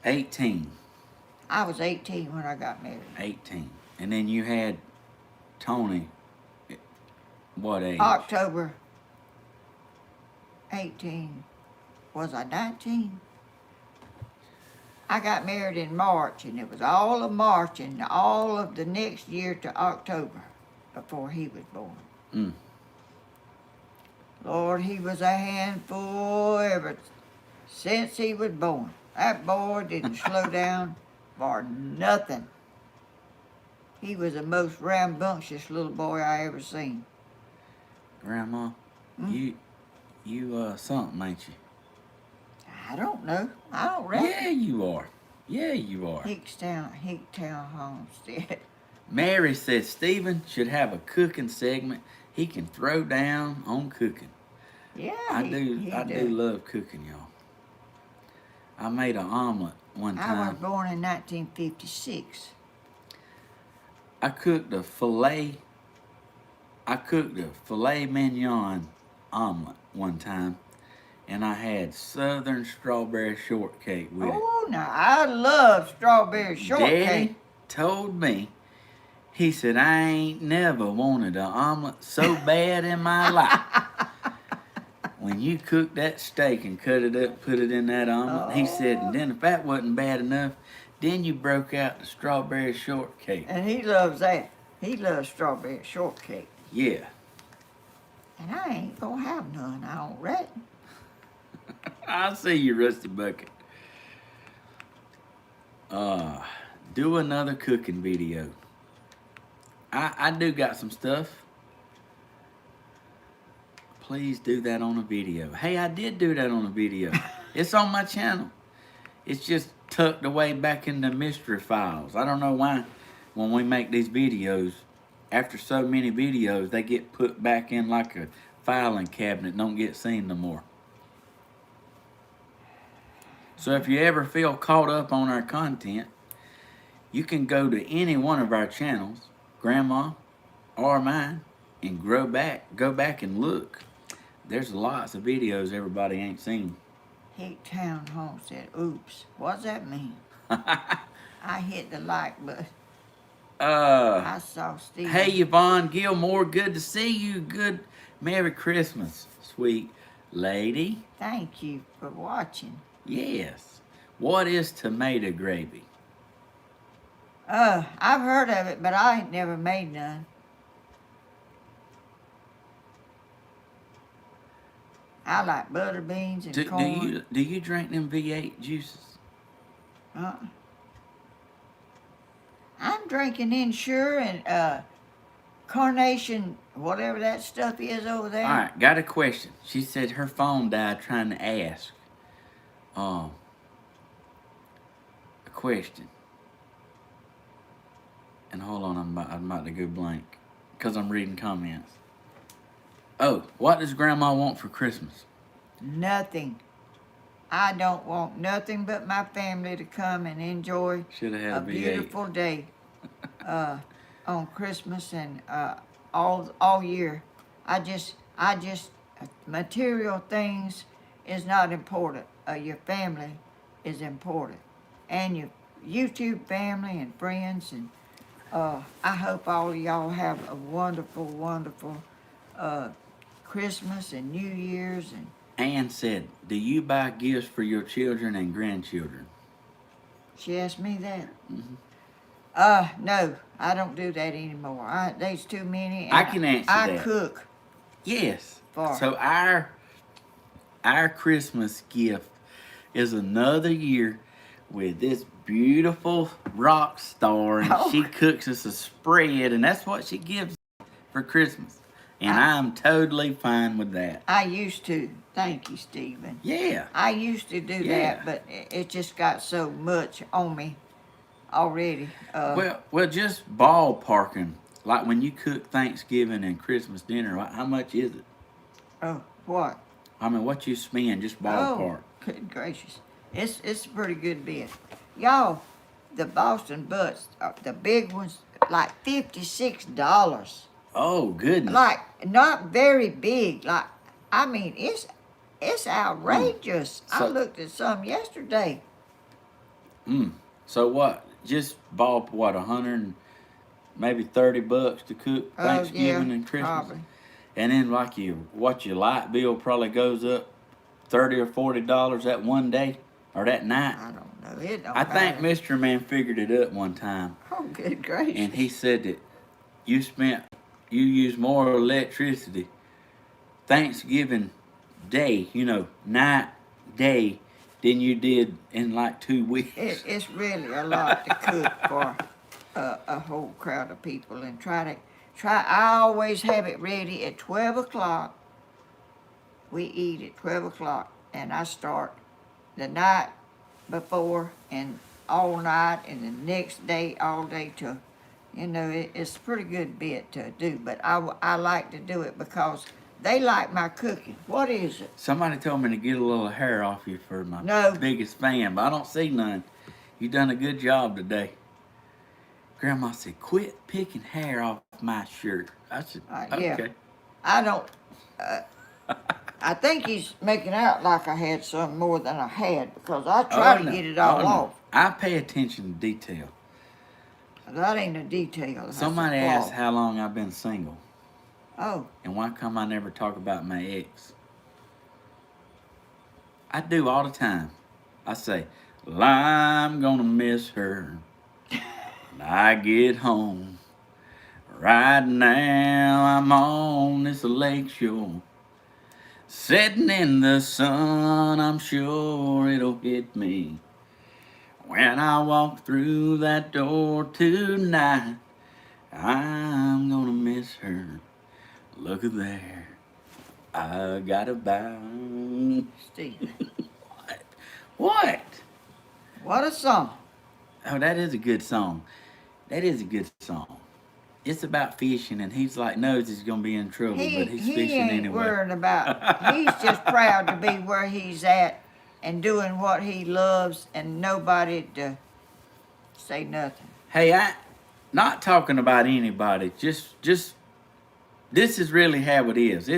18. I was 18 when I got married. 18. And then you had Tony. What age? October 18. Was I 19? I got married in March, and it was all of March and all of the next year to October before he was born. Mm. Lord, he was a handful ever since he was born. That boy didn't slow down for nothing. He was the most rambunctious little boy I ever seen. Grandma, you something, ain't you? I don't know. I don't reckon. Yeah, you are. Yeah, you are. Hickstown Homestead. Mary said Stephen should have a cooking segment. He can throw down on cooking. Yeah, I do love cooking, y'all. I made an omelet one I was time. born in 1956. I cooked a filet mignon omelet one time, and I had southern strawberry shortcake with it. Oh, now I love strawberry shortcake. Daddy told me, he said, I ain't never wanted an omelet so bad in my life. When you cook that steak and cut it up, put it in that omelet, he said, and then if that wasn't bad enough, then you broke out the strawberry shortcake. And he loves that. He loves strawberry shortcake. Yeah. And I ain't gonna have none, I don't reckon. I see you, Rusty Bucket. Do another cooking video. I do got some stuff. Please do that on a video. Hey, I did do that on a video. It's on my channel. It's just tucked away back in the mystery files. I don't know why when we make these videos, after so many videos, they get put back in like a filing cabinet, don't get seen no more. So if you ever feel caught up on our content, you can go to any one of our channels, Grandma or mine, and go back and look. There's lots of videos everybody ain't seen. Hate Town Home said, oops, what's that mean? I hit the like button. I saw Steve. Hey, Yvonne Gilmore, good to see you. Good Merry Christmas, sweet lady. Thank you for watching. Yes. What is tomato gravy? I've heard of it, but I ain't never made none. I like butter beans and corn. Do you drink them V8 juices? I'm drinking Ensure and Carnation, whatever that stuff is over there. All right, got a question. She said her phone died trying to ask a question. And hold on, I'm about to go blank because I'm reading comments. Oh, what does Grandma want for Christmas? Nothing. I don't want nothing but my family to come and enjoy Should have had a V8. Beautiful day on Christmas and all year. I just material things is not important. Your family is important, and your YouTube family and friends. And I hope all of y'all have a wonderful, wonderful Christmas and New Year's. And Ann said, do you buy gifts for your children and grandchildren? she asked me that. Mm-hmm. No, I don't do that anymore. There's too many. And I can answer that. I cook. Yes. For. So our Christmas gift is another year with this beautiful rock star, and she cooks us a spread, and that's what she gives for Christmas. And I'm totally fine with that. I used to. Thank you, Stephen. Yeah. I used to do that, but it just got so much on me already. Well, just ballparking. Like when you cook Thanksgiving and Christmas dinner, how much is it? Oh, what? I mean, what you spend, just ballpark. Oh, good gracious. It's a pretty good bit. Y'all, the Boston butts, the big ones, like $56. Oh, goodness. Like, not very big. Like, I mean, it's outrageous. I looked at some yesterday. So what? Just what, 100, maybe $30 to cook Thanksgiving and Christmas? Probably. And then like your light bill probably goes up $30 or $40 that one day or that night. I don't know. It don't I think matter. Mr. Man figured it up one time. Oh, good gracious. And he said that you use more electricity Thanksgiving day, night, day, than you did in like 2 weeks. It's really a lot to cook for a whole crowd of people, and I always have it ready at 12 o'clock. We eat at 12 o'clock, and I start the night before and all night, and the next day, all day till, it's a pretty good bit to do, but I like to do it because They like my cooking. What is it? Somebody told me to get a little hair off you for my No. biggest fan, but I don't see none. You done a good job today. Grandma said, quit picking hair off my shirt. I said, Yeah. okay. I don't. I think he's making out like I had some more than I had because I try to get it all off. I pay attention to detail. That ain't a detail. That's Somebody a flaw. asked how long I've been single. Oh. And why come I never talk about my ex? I do all the time. I say, well, I'm gonna miss her when I get home. Right now I'm on this lake shore. Sitting in the sun, I'm sure it'll hit me. When I walk through that door tonight, I'm gonna miss her. Look at there. I got a bow. Steve. What? What a song. Oh, that is a good song. That is a good song. It's about fishing, and he's like knows he's gonna be in trouble, but he's He fishing ain't anyway. worried about. He's just proud to be where he's at and doing what he loves, and nobody to say nothing. Hey, I not talking about anybody. Just this is really how it is.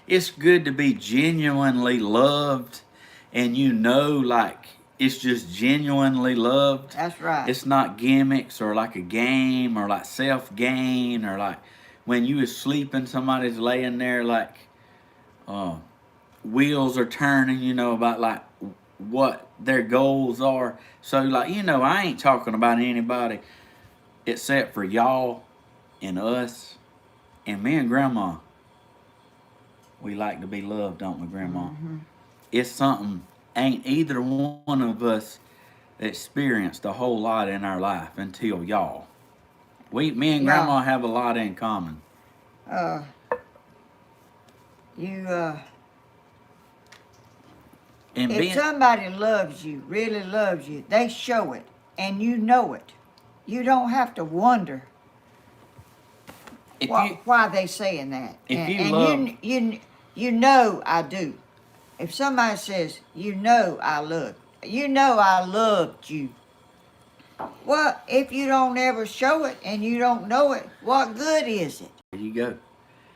It's good to be genuinely loved, and like it's just genuinely loved. That's right. It's not gimmicks or like a game or like self-gain or like when you was sleeping, somebody's laying there like wheels are turning, about like what their goals are. So like, I ain't talking about anybody except for y'all and us and me and Grandma. We like to be loved, don't we, Grandma? Mm-hmm. It's something ain't either one of us experienced a whole lot in our life until y'all. Me and Grandma have a lot in common. If somebody loves you, really loves you, they show it, and you know it. You don't have to wonder why they saying that. You know I do. If somebody says, I loved you. Well, if you don't ever show it and you don't know it, what good is it? There you go.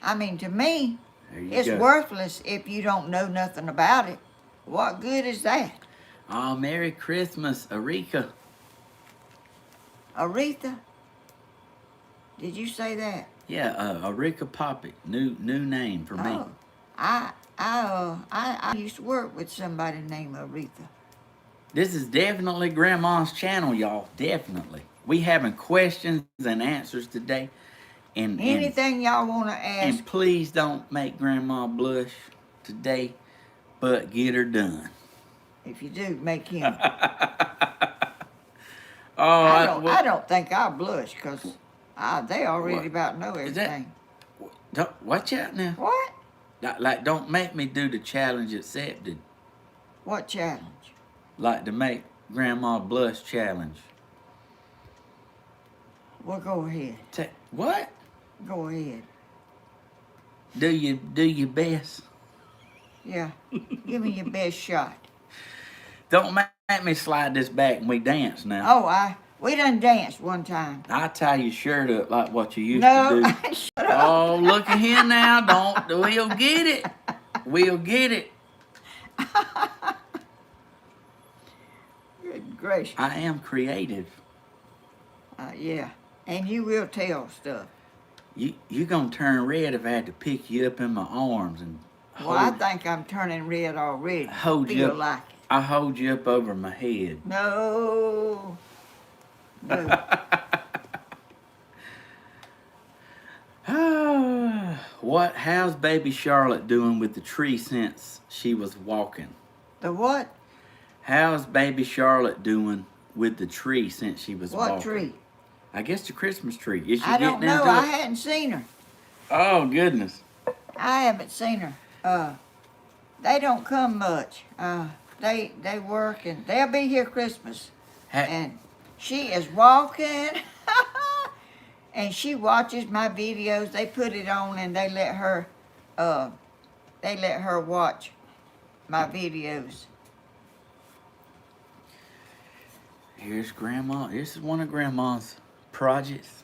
I mean, to me, it's go. worthless if you don't know nothing about it. What good is that? Oh, Merry Christmas, Aretha. Aretha? Did you say that? Yeah, Aretha Poppy, new name for me. Oh, I used to work with somebody named Aretha. This is definitely Grandma's channel, y'all. Definitely. We having questions and answers today. And anything y'all want to ask. And please don't make Grandma blush today, but get her done. If you do, make him. I don't think I'll blush because they already about know everything. Watch out now. What? Like, don't make me do the challenge accepted. What challenge? Like the make Grandma blush challenge. Well, go ahead. What? Go ahead. Do your best. Yeah. Give me your best shot. Don't make me slide this back and we dance now. Oh, we done danced one time. I tie your shirt up like what you used to do. No, shut up. Oh, look at here now. We'll get it. We'll get it. Good gracious. I am creative. Yeah. And you will tell stuff. You gonna turn red if I had to pick you up in my arms and I think I'm turning red already. Hold you up. Like it. I hold you up over my head. No. How's baby Charlotte doing with the tree since she was walking? The what? How's baby Charlotte doing with the tree since she was walking? What tree? I guess the Christmas tree. Is she I don't getting know. into I it? hadn't seen her. Oh, goodness. I haven't seen her. They don't come much. They work and they'll be here Christmas. And she is walking. And she watches my videos. They put it on and they let her they let her watch my videos. Here's Grandma. This is one of Grandma's projects.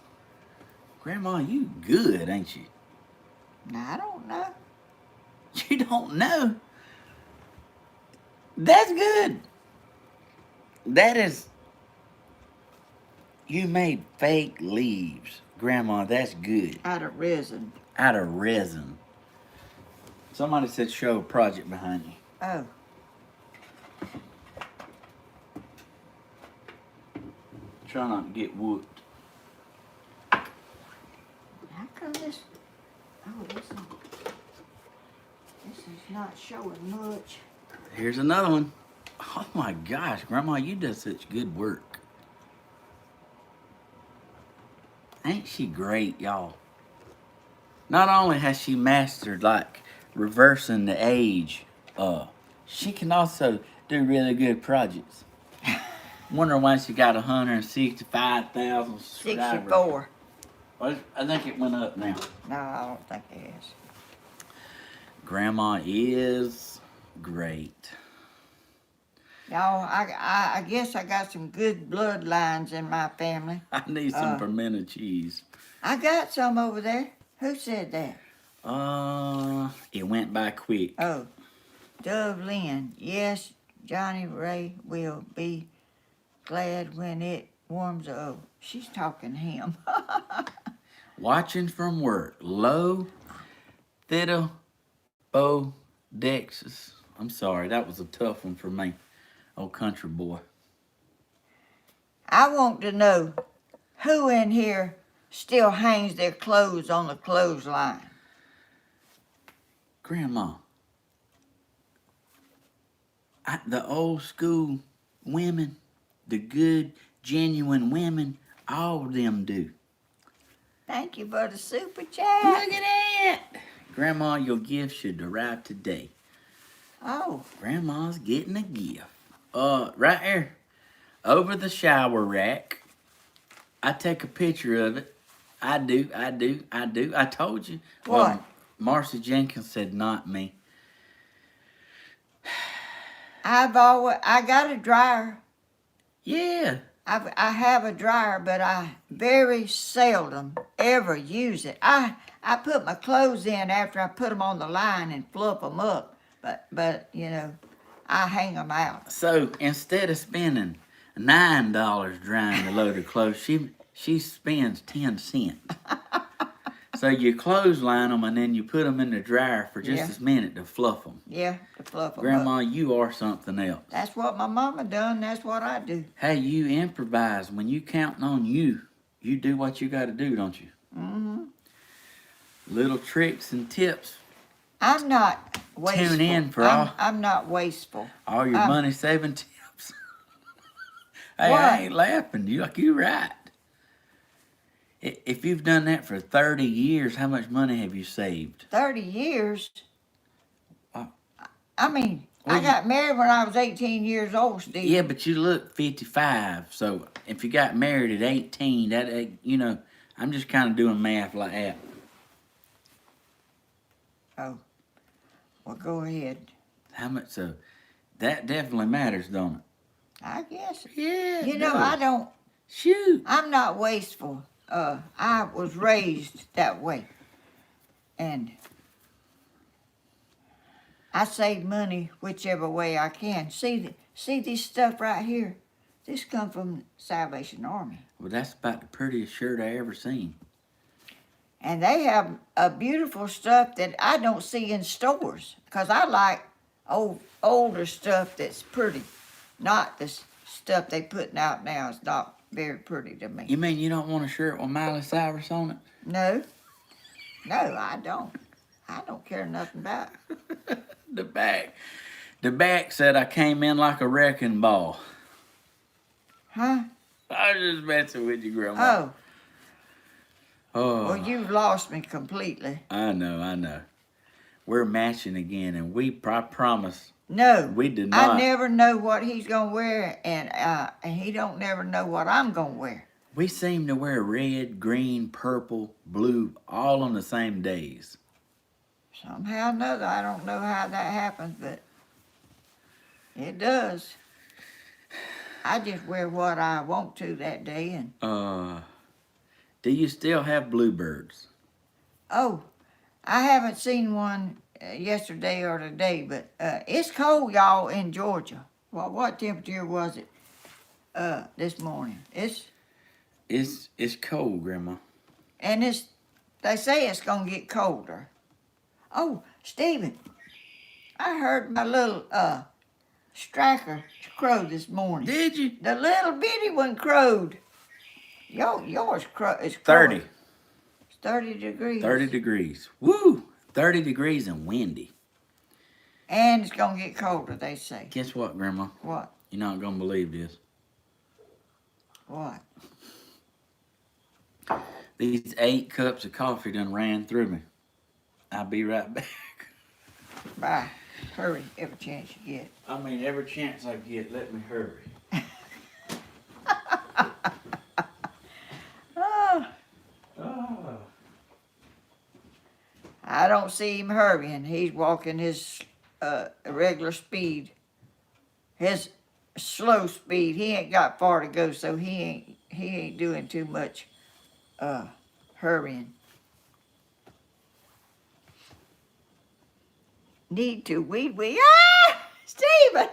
Grandma, you good, ain't you? Now, I don't know. You don't know? That's good. That is... You made fake leaves. Grandma, that's good. Out of resin. Out of resin. Somebody said show a project behind you. Oh. Try not to get whooped. How come this? Oh, this is not showing much. Here's another one. Oh my gosh, Grandma, you do such good work. Ain't she great, y'all? Not only has she mastered, like, reversing the age, she can also do really good projects. Wonder why she got 165,000 subscribers. 64. Well, I think it went up now. No, I don't think it is. Grandma is great. Y'all, I guess I got some good bloodlines in my family. I need some pimento cheese. I got some over there. Who said that? It went by quick. Oh, Dublin. Yes, Johnny Ray will be glad when it warms up. Oh, she's talking to him. Watching from work. Low Theta Bo Dexus. I'm sorry, that was a tough one for me. Old country boy. I want to know who in here still hangs their clothes on the clothesline. Grandma. The old school women, the good, genuine women, all of them do. Thank you for the super chat. Look at that. Grandma, your gift should arrive today. Oh, Grandma's getting a gift. Right here, over the shower rack. I take a picture of it. I do. I told you. What? Well, Marcy Jenkins said not me. I got a dryer. Yeah. I have a dryer, but I very seldom ever use it. I put my clothes in after I put them on the line and fluff them up, but you know, I hang them out. So instead of spending $9 drying a load of clothes, she spends 10 cents. So you clothesline them and then you put them in the dryer for just a minute to fluff them. Yeah, to fluff them Grandma, up. you are something else. That's what my mama done. That's what I do. Hey, you improvise. When you counting on you do what you got to do, don't you? Mm-hmm. Little tricks and tips. I'm not wasteful. Tune in for I'm not wasteful. all your money saving tips. Hey, What? I ain't laughing. You're right. If you've done that for 30 years, how much money have you saved? 30 years? Uh, I mean, well, I got married when I was 18 years old, Steve. Yeah, but you look 55. So if you got married at 18, that you know, I'm just kind of doing math like that. Oh, well, go ahead. How much? So that definitely matters, don't it? I guess. Yeah. You know, I don't. Shoot. I'm not wasteful. I was raised that way, and I save money whichever way I can. See this stuff right here. This come from Salvation Army, Well, that's about the prettiest shirt I ever seen. and they have a beautiful stuff that I don't see in stores. Cause I like older stuff that's pretty, not the stuff they putting out now. It's not very pretty to me. You mean you don't want a shirt with Miley Cyrus on it? No, I don't. I don't care nothing about it. The back said I came in like a wrecking ball. Huh? I was just messing with you, Grandma. Oh. Well, you've lost me completely. I know. We're matching again, and I promise. No, We did not. I never know what he's gonna wear, and he don't never know what I'm gonna wear. We seem to wear red, green, purple, blue, all on the same days. Somehow or another, I don't know how that happens, but it does. I just wear what I want to that day, and Do you still have bluebirds? oh, I haven't seen one yesterday or today, but it's cold, y'all, in Georgia. Well, what temperature was it this morning? It's cold, Grandma. And they say it's gonna get colder. Oh, Stephen, I heard my little striker crow this morning. Did you? The little bitty one crowed. Yours is 30. crowing. It's 30 degrees. 30 degrees. Woo! 30 degrees and windy. And it's gonna get colder, they say. Guess what, Grandma? What? You're not gonna believe this. What? These 8 cups of coffee done ran through me. I'll be right back. Bye. Hurry, every chance you get. I mean, every chance I get, let me hurry. Oh, Oh. I don't see him hurrying. He's walking his regular speed. His slow speed. He ain't got far to go, so he ain't doing too much hurrying. Need to weed. Ah! Stephen!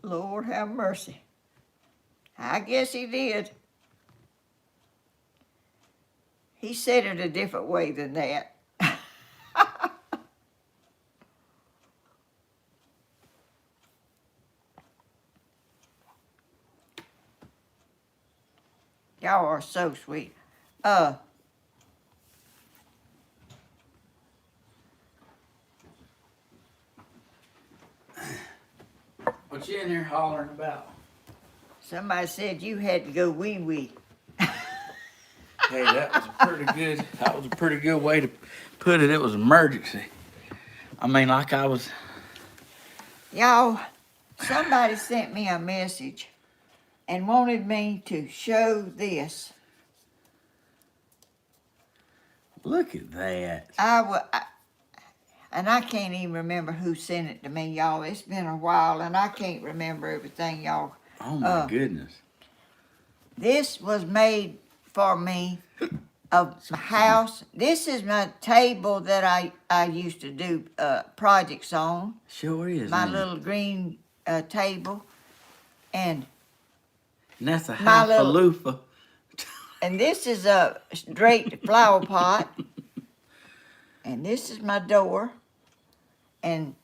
Lord have mercy. I guess he did. He said it a different way than that. Y'all are so sweet. What you in here hollering about? Somebody said you had to go wee-wee. Hey, that was a pretty good way to put it. It was emergency. I mean, like I was. Y'all, somebody sent me a message and wanted me to show this. Look at that. And I can't even remember who sent it to me, y'all. It's been a while, and I can't remember everything, y'all. Oh my goodness. This was made for me of my house. This is my table that I used to do projects on. Sure is. My ain't it? little green table. And that's a my little- highfalutin. And this is a straight flower pot. And this is my door. And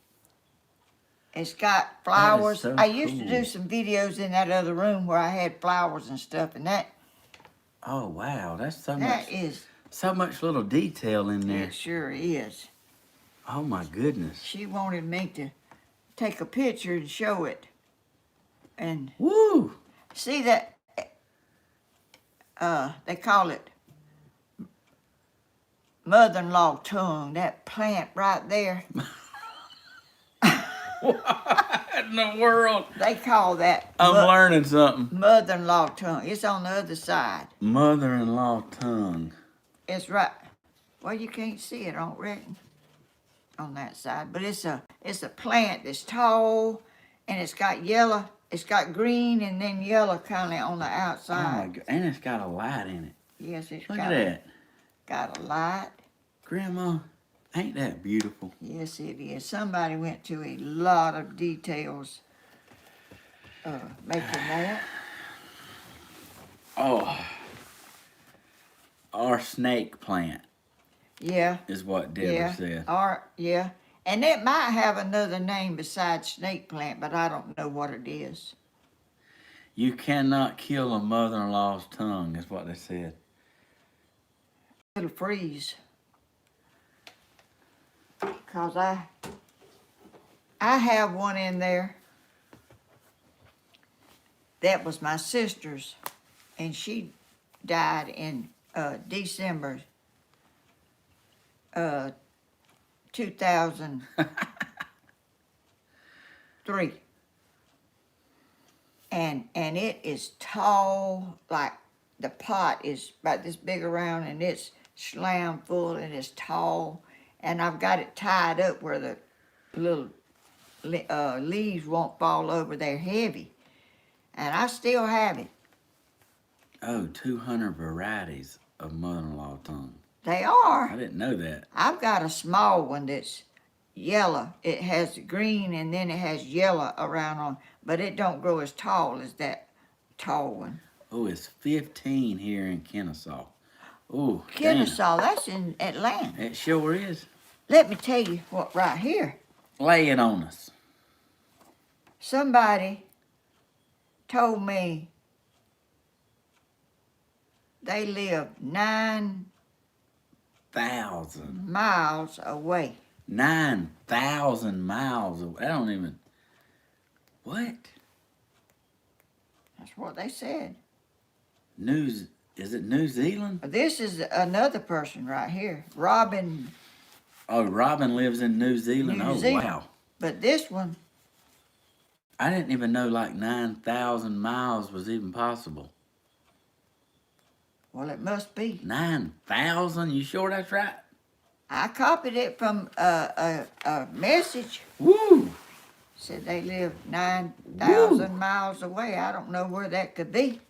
it's got flowers. so I used to cool. do some videos in that other room where I had flowers and stuff. And that Oh wow, that's so that much. is, So much little detail in there. it sure is. Oh my goodness. She wanted me to take a picture and show it. And Woo! see that, they call it mother-in-law tongue, that plant right there. What in the world? They call that I'm learning something. mother-in-law tongue. It's on the other side. Mother-in-law tongue. It's right. Well, you can't see it, I don't reckon, on that side. But it's a plant that's tall, and it's got yellow. It's got green and then yellow kind of on the Oh my outside. god. And it's got a light in it. Yes, it's Look got at that. got a light. Grandma, ain't that beautiful? Yes, it is. Somebody went to a lot of details making that. Oh. Our snake plant Yeah, is what Deborah yeah. said. Yeah. And it might have another name besides snake plant, but I don't know what it is. You cannot kill a mother-in-law's tongue, is what they said. It'll freeze. Cause I have one in there that was my sister's, and she died in December 2003. and it is tall, like the pot is about this big around, and it's slammed full, and it's tall, and I've got it tied up where the little leaves won't fall over. They're heavy, and I still have it. Oh, 200 varieties of mother-in-law tongue. They are. I didn't know that. I've got a small one that's yellow. It has green and then it has yellow around on, but it don't grow as tall as that tall one. Oh, it's 15 here in Kennesaw. Oh, Kennesaw, that's in Atlanta. It sure is. Let me tell you what right here. Lay it on us. Somebody told me they live 9,000 miles away. 9,000 miles away. I don't even. What? That's what they said. Is it New Zealand? This is another person right here, Robin. Oh, Robin lives in New Zealand. New Zealand. Wow. But this one, I didn't even know like 9,000 miles was even possible. well, it must be. 9,000? You sure that's right? I copied it from a message. Woo! Said they live 9,000 miles away. I don't know where that could be.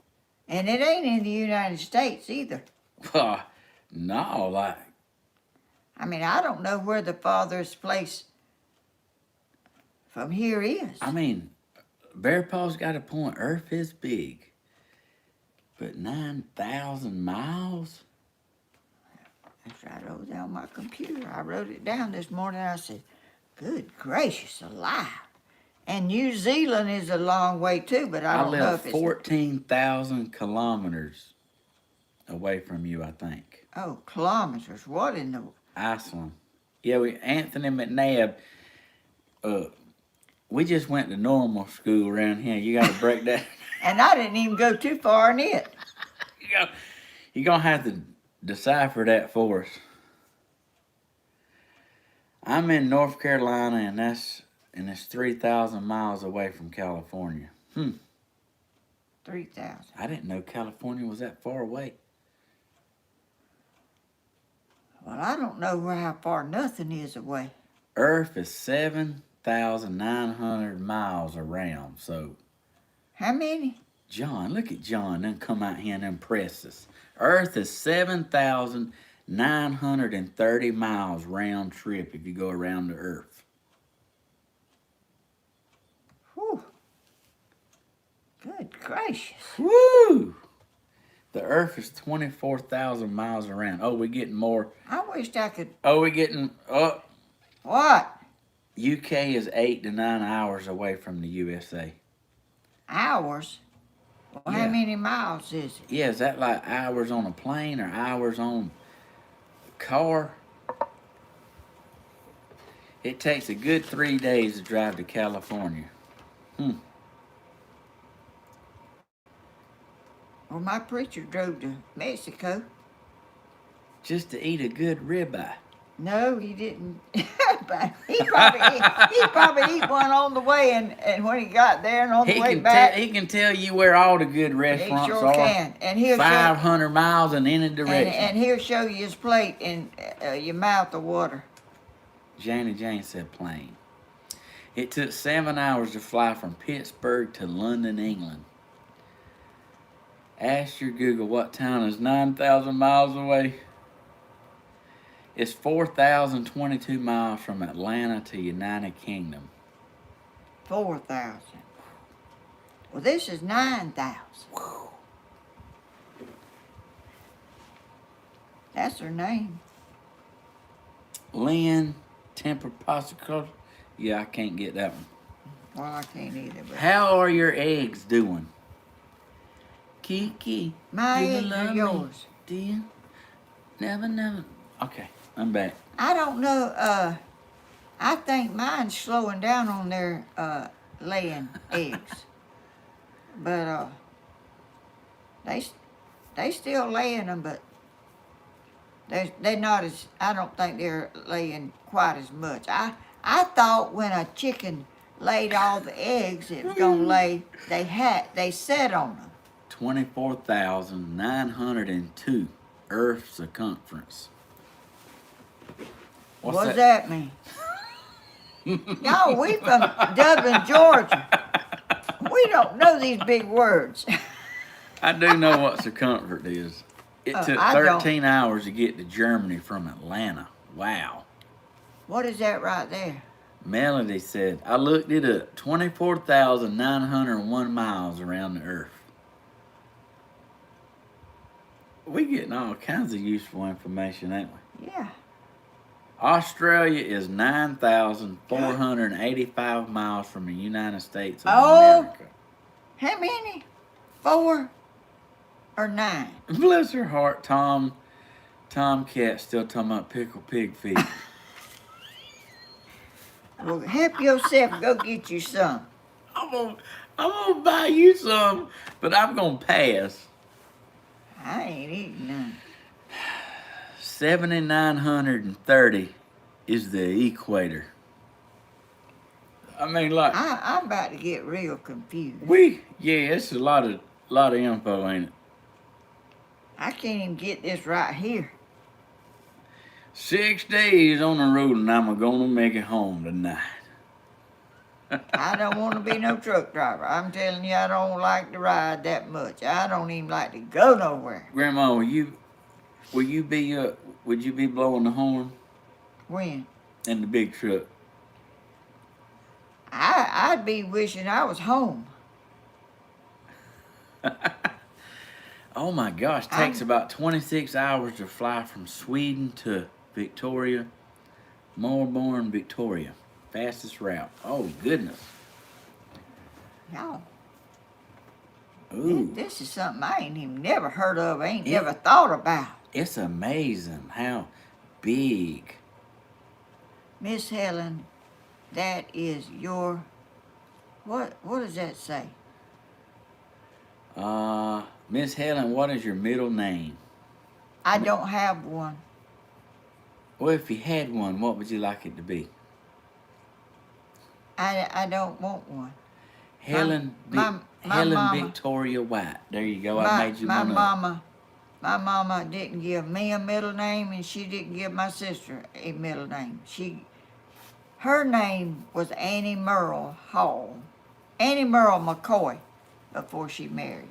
And it ain't in the United States either. No, like. I mean, I don't know where the farthest place from here is. I mean, Bear Paw's got a point. Earth is big. But 9,000 miles? That's right over there on my computer. I wrote it down this morning. I said, good gracious alive. And New Zealand is a long way too, but I don't know live if it's... 14,000 kilometers away from you, I think. Oh, kilometers. What in the... Iceland. Yeah, Anthony McNabb, we just went to normal school around here. You got to break that. And I didn't even go too far in it. You're going to have to decipher that for us. I'm in North Carolina, and it's 3,000 miles away from California. 3,000. I didn't know California was that far away. Well, I don't know how far nothing is away. Earth is 7,900 miles around, so... How many? John, look at John, then come out here and impress us. Earth is 7,930 miles round trip if you go around the Earth. Whew. Good gracious. Woo! The Earth is 24,000 miles around. Oh, we're getting more. I wished I could... Oh, we're getting... Oh. What? UK is 8 to 9 hours away from the USA. Hours? Well, Yeah. How many miles is it? Yeah, is that like hours on a plane or hours on a car? It takes a good 3 days to drive to California. Well, my preacher drove to Mexico. Just to eat a good ribeye. No, he didn't. But he probably eat one on the way, and when he got there and on the way back. He can tell you where all the good restaurants he sure are. Can. And he'll 500 miles in any direction. And he'll show you his plate, and your mouth will water. Jane said plain. It took 7 hours to fly from Pittsburgh to London, England. Ask your Google what town is 9,000 miles away. It's 4,022 miles from Atlanta to United Kingdom. 4,000. Well, this is 9,000. That's her name. Lynn Temper Popsicle. Yeah, I can't get that one. Well, I can't either. But How are your eggs doing? Kiki. my do you eggs love are me? yours. Do you? Never. Okay, I'm back. I don't know. I think mine's slowing down on their laying eggs, but they still laying them, but they're not as. I don't think they're laying quite as much. I thought when a chicken laid all the eggs it was gonna lay, they set on them. 24,902 Earth circumference. What does that mean? No, we from Dublin, Georgia. We don't know these big words. I do know what circumference is. It took I don't. 13 hours to get to Germany from Atlanta. Wow. What is that right there? Melody said, I looked it up. 24,901 miles around the Earth. We getting all kinds of useful information, ain't we? Yeah. Australia is 9,485 miles from the United States of Oh. America. How many? 4 or 9? Bless her heart, Tomcat still talking about pickled pig feet. Well, help yourself and go get you some. I'm gonna buy you some, but I'm gonna pass. I ain't eating none. 7,930 is the equator. I mean, like I'm about to get real confused. it's a lot of info, ain't it? I can't even get this right here. 6 days on the road, and I'm gonna make it home tonight. I don't want to be no truck driver. I'm telling you, I don't like to ride that much. I don't even like to go nowhere. Grandma, would you be blowing the horn When? in the big truck? I'd be wishing I was home. Oh my gosh, takes about 26 hours to fly from Sweden to Victoria, Melbourne, Victoria. Fastest route. Oh goodness. Y'all, Ooh, this is something I ain't even never heard of, ain't never thought about. it's amazing how big. Miss Helen, that is your, what does that say? Miss Helen, what is your middle name? I don't have one. Well, if you had one, what would you like it to be? I don't want one. Helen my Helen mama- Victoria White. There you go. I made you my one up. mama didn't give me a middle name, and she didn't give my sister a middle name. Her name was Annie Merle McCoy, before she married.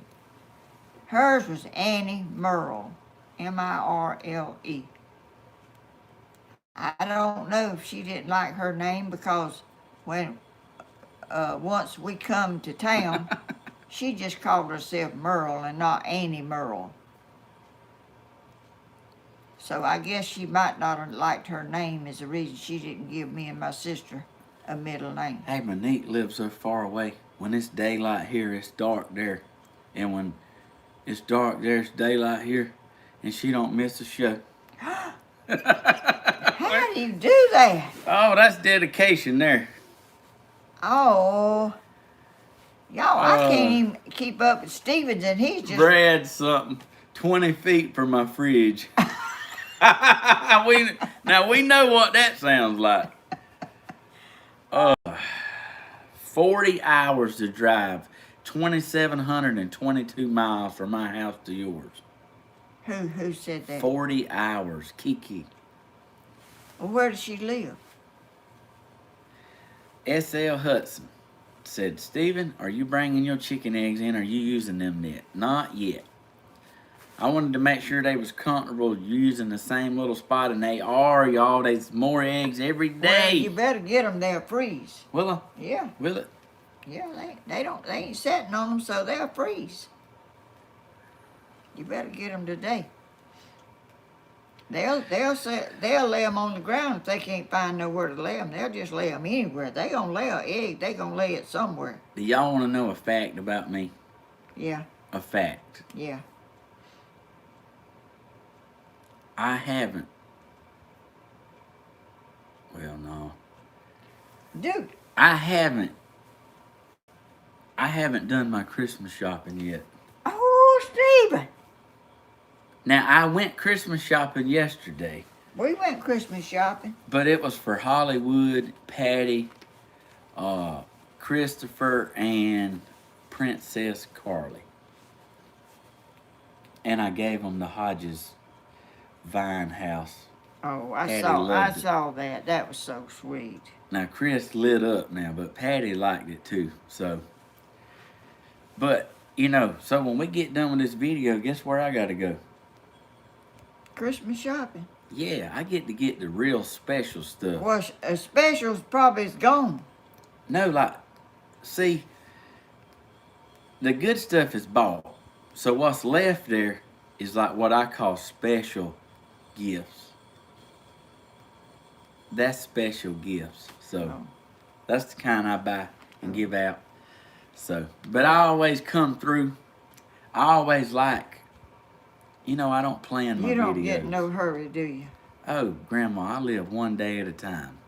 Hers was Annie Merle, Mirle. I don't know if she didn't like her name, because when once we come to town, she just called herself Merle and not Annie Merle. So I guess she might not have liked her name as the reason she didn't give me and my sister a middle name. Hey, Monique lives so far away. When it's daylight here, it's dark there. And when it's dark there, it's daylight here. And she don't miss a show. How do you do that? Oh, that's dedication there. Oh, y'all, I can't even keep up with Stevens, and he's just... Brad's something 20 feet from my fridge. Now we know what that sounds like. 40 hours to drive, 2,722 miles from my house to yours. Who said that? 40 hours, Kiki. Well, where does she live? S.L. Hudson said, Stephen, are you bringing your chicken eggs in, or are you using them yet? Not yet. I wanted to make sure they was comfortable using the same little spot, and they are, y'all. There's more eggs every day. Well, you better get them. They'll freeze. Will I? Yeah, Will it? yeah. They ain't sitting on them, so they'll freeze. You better get them today. They'll lay them on the ground if they can't find nowhere to lay them. They'll just lay them anywhere. They gonna lay an egg. They gonna lay it somewhere. Do y'all want to know a fact about me? Yeah, A fact. yeah. I haven't. Well, no. Dude. I haven't done my Christmas shopping yet. Oh, Stephen. Now, I went Christmas shopping yesterday, We went Christmas shopping. but it was for Hollywood, Patty, Christopher and Princess Carly. And I gave them the Hodges Vine House. Oh, Patty I loved it. saw that. That was so sweet. Now Chris lit up now, but Patty liked it too. So, but you know, so when we get done with this video, guess where I gotta go? Christmas shopping. Yeah, I get to get the real special stuff. Well, specials probably is gone. No, like, see, the good stuff is bought. So what's left there is like what I call special gifts. That's special gifts. So Oh. that's the kind I buy and give out. So, but I always come through. I always like, you know, I don't plan my You don't videos. get in no hurry, do you? Oh, Grandma, I live one day at a time.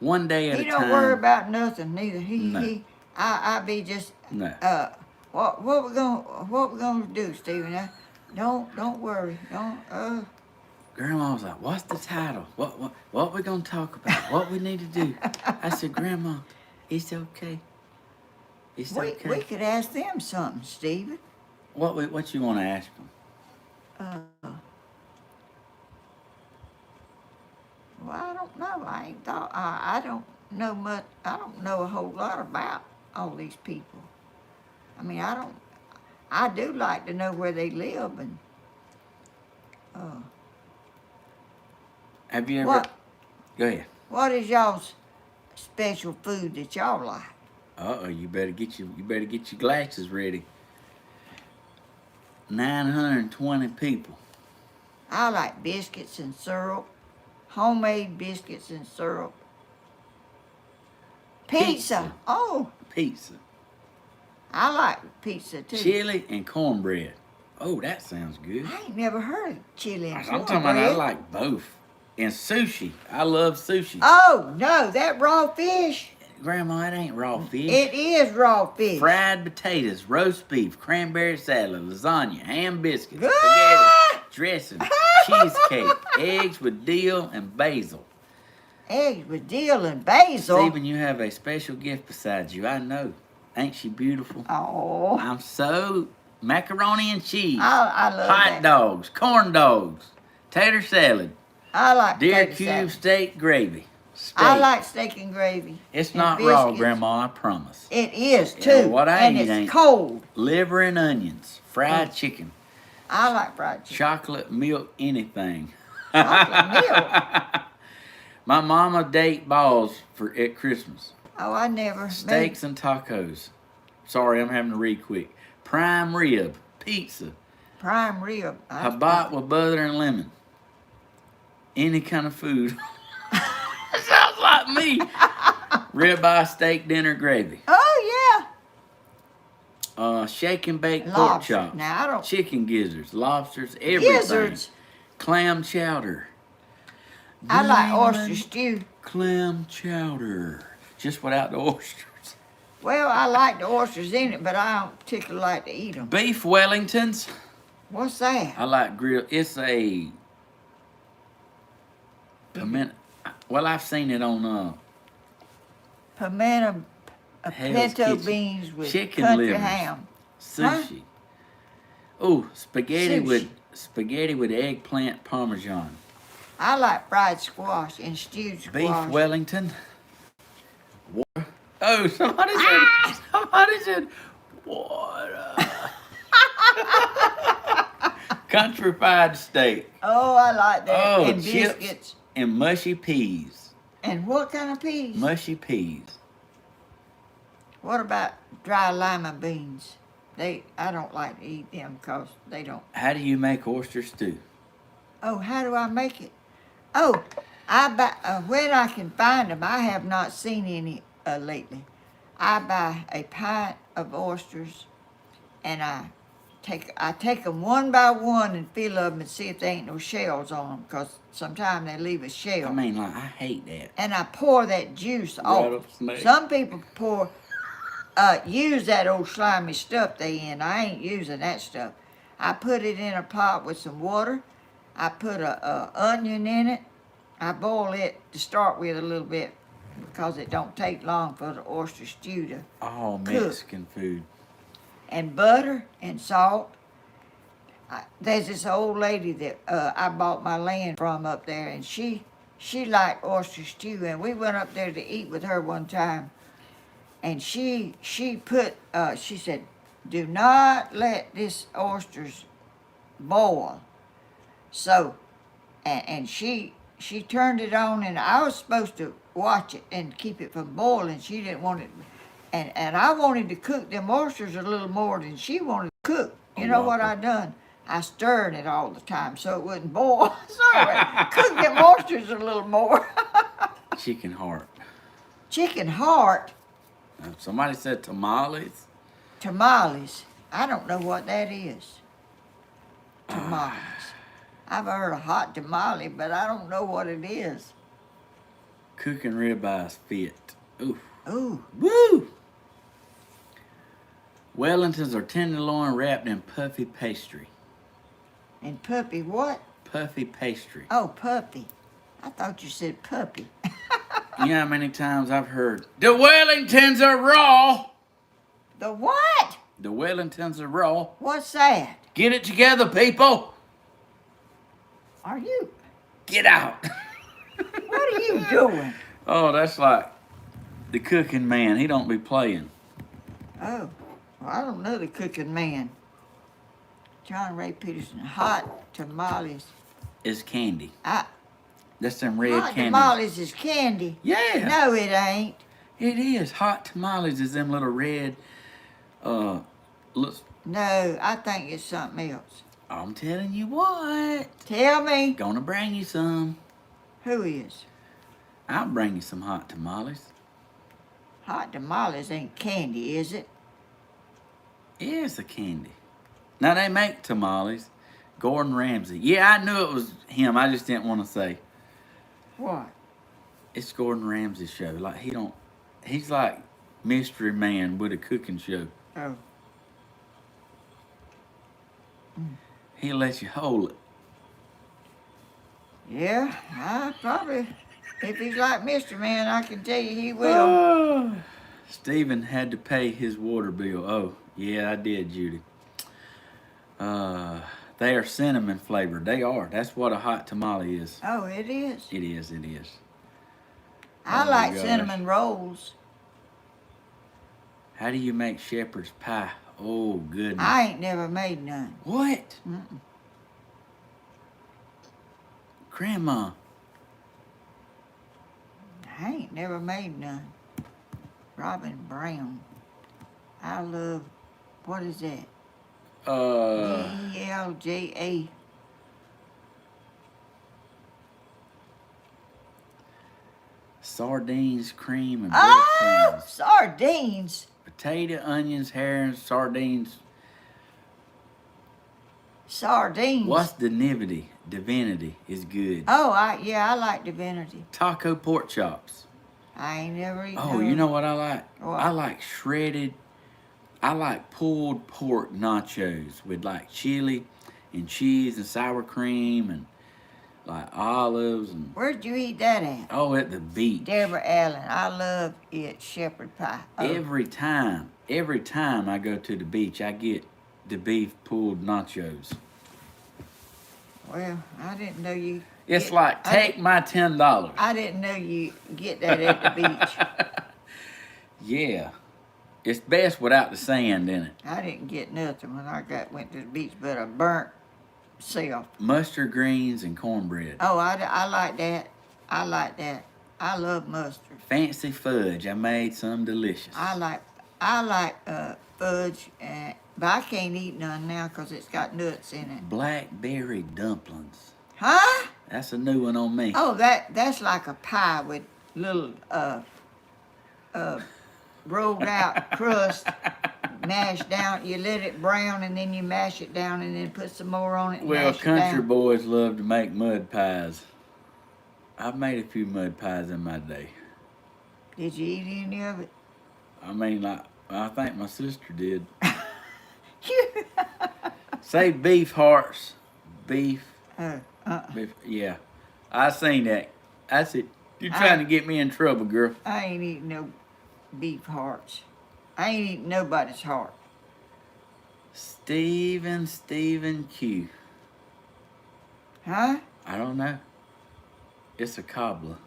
One day at a He time. don't worry about nothing neither. No. I be just No. what we gonna do, Stephen? Don't worry. Don't Grandma was like, "What's the title? What we gonna talk about? What we need to do?" I said, "Grandma, it's okay. It's okay." we could ask them something, Stephen. What you want to ask them? Well, I don't know. I ain't thought. I don't know much. I don't know a whole lot about all these people. I mean, I don't. I do like to know where they live and. Have you ever? What Go ahead. What is y'all's special food that y'all like? You better get your glasses ready. 920 people. I like biscuits and syrup, homemade biscuits and syrup. Pizza. Oh, Pizza. I like pizza too. Chili and cornbread. Oh, that sounds good. I ain't never heard of chili and I'm talking about cornbread. I like both. And sushi. I love sushi. Oh no, that raw fish. Grandma, it ain't raw fish. It is raw fish. Fried potatoes, roast beef, cranberry salad, lasagna, ham biscuits, Ah! spaghetti, dressing, cheesecake, eggs with dill and basil. Eggs with dill and basil. Stephen, you have a special gift beside you. I know. Ain't she beautiful? Oh, I'm so macaroni and cheese, I love hot that. dogs, corn dogs, tater salad, I like deer potato cube salad. steak gravy. Steak. I like steak and gravy. It's and not raw, biscuits. Grandma. I promise. It is too, Yeah, what I and eat it's ain't- cold. Liver and onions, fried chicken, I like fried chicken. chocolate milk, anything. Chocolate milk. My mama date balls at Christmas. Oh, I never. Steaks and tacos. Sorry, I'm having to read quick. Prime rib, pizza, Prime rib. habat with butter and lemon. Any kind of food. Sounds like me. Ribeye, steak, dinner, gravy. Oh Shake and bake yeah. pork Lobster. chops. Now I don't. Chicken gizzards, lobsters, everything. Gizzards. Clam chowder. I like oyster Lemon stew. Clam chowder. Just without the oysters. Well, I like the oysters in it, but I don't particularly like to eat them. Beef Wellingtons. What's that? I like grilled. It's a pimento. Well, I've seen it on Pimento, Hell's pinto Kitchen. beans with Chicken country livers. ham. Sushi. Oh, spaghetti Sushi. with eggplant parmesan. I like fried squash and stewed squash. Beef Wellington. Oh, somebody said water. Country fried steak. Oh, I like that. Oh, and chips. biscuits. And mushy peas. And what kind of peas? Mushy peas. What about dry lima beans? I don't like to eat them because they don't. How do you make oyster stew? Oh, how do I make it? Oh, I buy when I can find them. I have not seen any lately. I buy a pint of oysters, and I take them one by one and feel of them and see if there ain't no shells on them, because sometimes they leave a shell. I mean, like, I hate that. And I pour that juice Right off. up snake. Some people use that old slimy stuff they in. I ain't using that stuff. I put it in a pot with some water. I put a onion in it. I boil it to start with a little bit because it don't take long for the oyster stew to All cook. Mexican food. And butter and salt. There's this old lady that I bought my land from up there, and she liked oyster stew, and we went up there to eat with her one time, and she said, do not let this oysters boil. So, and she turned it on, and I was supposed to watch it and keep it from boiling. She didn't want it, and I wanted to cook them oysters a little more than she wanted to cook. You know what I done? I stirred it all the time so it wouldn't boil. So I cooked them oysters a little more. Chicken heart. Chicken heart. Somebody said tamales. Tamales. I don't know what that is. Tamales. I've heard a hot tamale, but I don't know what it is. Cooking ribeyes fit. Ooh. Ooh. Woo! Wellingtons are tenderloin wrapped in puffy pastry. And puppy what? Puffy pastry. Oh, puppy. I thought you said puppy. You know how many times I've heard, the Wellingtons are raw. The what? The Wellingtons are raw. What's that? Get it together, people. Are you? Get out. What are you doing? Oh, that's like the cooking man. He don't be playing. Oh, well, I don't know the cooking man. John Ray Peterson, hot tamales. It's candy. I, That's them red hot candies. tamales is candy. Yeah. No, it ain't. It is. Hot tamales is them little red, look. No, I think it's something else. I'm telling you what. Tell me. Gonna bring you some. Who is? I'll bring you some hot tamales. Hot tamales ain't candy, is it? It's a candy. Now they make tamales. Gordon Ramsay. Yeah, I knew it was him. I just didn't want to say. What? It's Gordon Ramsay's show. Like he's like mystery man with a cooking show. Oh. He'll let you hold it. Yeah, I probably, if he's like Mr. Man, I can tell you he will. Oh, Stephen had to pay his water bill. Oh, yeah, I did, Judy. They are cinnamon flavored. They are. That's what a hot tamale is. Oh, it is? It is, it is. I Oh, like gosh. cinnamon rolls. How do you make shepherd's pie? Oh, goodness. I ain't never made none. What? Mm-mm. Grandma. I ain't never made none. Robin Brown. I love, what is that? Delja. Sardines, cream, and Oh, breadcrumbs. sardines. Potato, onions, herrings, sardines. Sardines. What's divinity? Divinity is good. Oh, I like divinity. Taco pork chops. I ain't never eaten. Oh, you know what I like? What? I like shredded. I like pulled pork nachos with like chili and cheese and sour cream and like olives and. Where'd you eat that at? Oh, at the beach. Deborah Allen. I love it shepherd pie. Oh, Every time I go to the beach, I get the beef pulled nachos. well, I didn't know you. It's like take my $10. I didn't know you get that at the beach. Yeah, it's best without the sand in it. I didn't get nothing when I went to the beach, but a burnt self. Mustard greens and cornbread. Oh, I like that. I like that. I love mustard. Fancy fudge. I made some delicious. I like fudge, but I can't eat none now 'cause it's got nuts in it. Blackberry dumplings. Huh? That's a new one on me. Oh, that's like a pie with little rolled out crust mashed down. You let it brown and then you mash it down and then put some more on it. And Well, mash it country down. boys love to make mud pies. I've made a few mud pies in my day. Did you eat any of it? I mean, I think my sister did. Say beef hearts. Beef. Uh-uh. Beef. Yeah. I seen that. That's it. You're trying to get me in trouble, girl. I ain't eating no beef hearts. I ain't eating nobody's heart. Stephen Q. Huh? I don't know. It's a cobbler.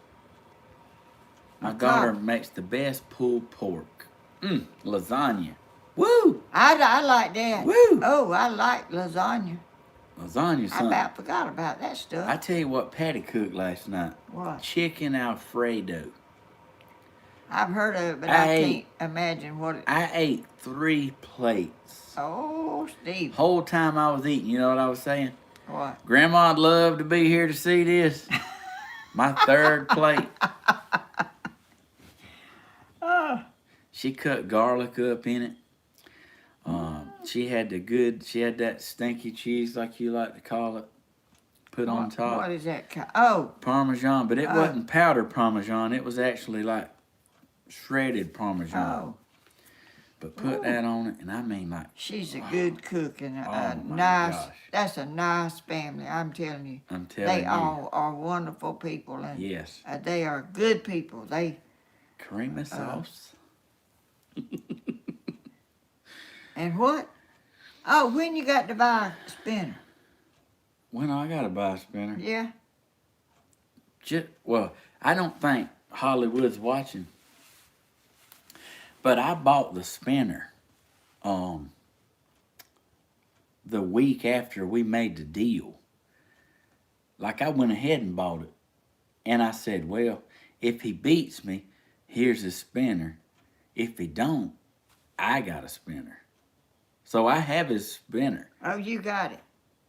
My A daughter cobbler. makes the best pulled pork. Lasagna. Woo! I like that. Woo! Oh, I like lasagna. Lasagna, I son. about forgot about that I stuff. tell you what Patty cooked last night. What? Chicken Alfredo. I've heard of it, but I I ate- can't imagine what it. I ate 3 plates. Oh, Steve. Whole time I was eating, you know what I was saying? What? Grandma'd love to be here to see this. My 3rd plate. Oh, She cut garlic up in it. She had that stinky cheese, like you like to call it, put on top. What is that? Oh, Parmesan, but it Oh. wasn't powdered Parmesan. It was actually like shredded Parmesan. oh. But put that on it, and I mean like, She's a good cook and a Oh, my nice. gosh. That's a nice family. I'm telling you. I'm telling They you. all are wonderful people, and Yes. they are good people. Creamy sauce. And what? Oh, when you got to buy a spinner? When I gotta buy a spinner. Yeah. Well, I don't think Hollywood's watching. But I bought the spinner the week after we made the deal. Like, I went ahead and bought it. And I said, well, if he beats me, here's his spinner. If he don't, I got a spinner. So I have his spinner. Oh, you got it.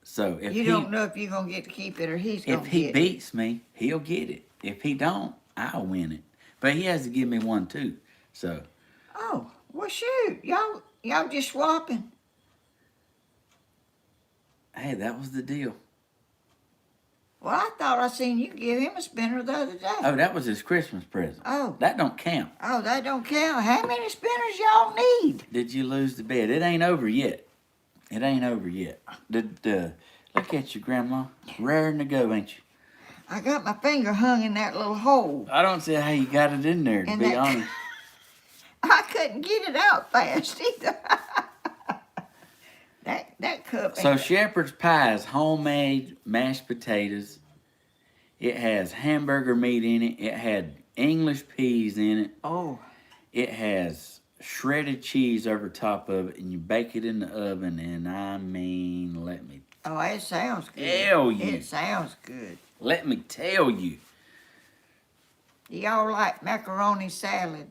So if You don't know if you're gonna get to keep it or he's gonna if he get it. beats me, he'll get it. If he don't, I'll win it. But he has to give me one too. So Oh, well, shoot, y'all just swapping. hey, that was the deal. Well, I thought I seen you give him a spinner the other day. Oh, that was his Christmas present. Oh, That don't count. that don't count. How many spinners y'all need? Did you lose the bet? It ain't over yet. It ain't over yet. Look at you, Grandma. Raring to go, ain't you? I got my finger hung in that little hole. I don't see how you got it in there, to And be that- honest. I couldn't get it out fast either. that cup. So ain't- shepherd's pie is homemade mashed potatoes. It has hamburger meat in it. It had English peas in it. Oh, It has shredded cheese over top of it, and you bake it in the oven. And I mean, let me it sounds good. tell you. It sounds good. Let me tell you. Y'all like macaroni salad?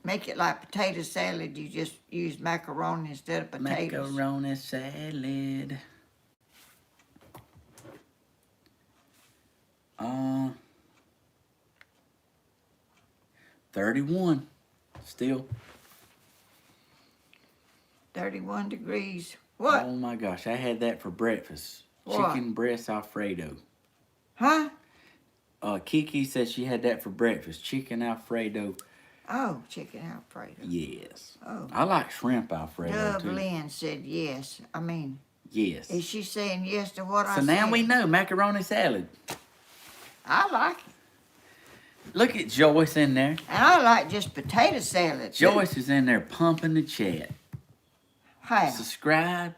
Make it like potato salad. You just use macaroni instead of potatoes. Macaroni salad. 31 still. 31 degrees. What? Oh my gosh, I had that for breakfast. What? Chicken breast Alfredo. Huh? Kiki said she had that for breakfast. Chicken Alfredo. Oh, chicken Alfredo. Yes. Oh. I like shrimp Alfredo too. Dublin said yes. I mean, Yes. is she saying yes to what I So said? now we know macaroni salad. I like it. Look at Joyce in there. And I like just potato salad. too. Joyce is in there pumping the chat. How? Subscribe,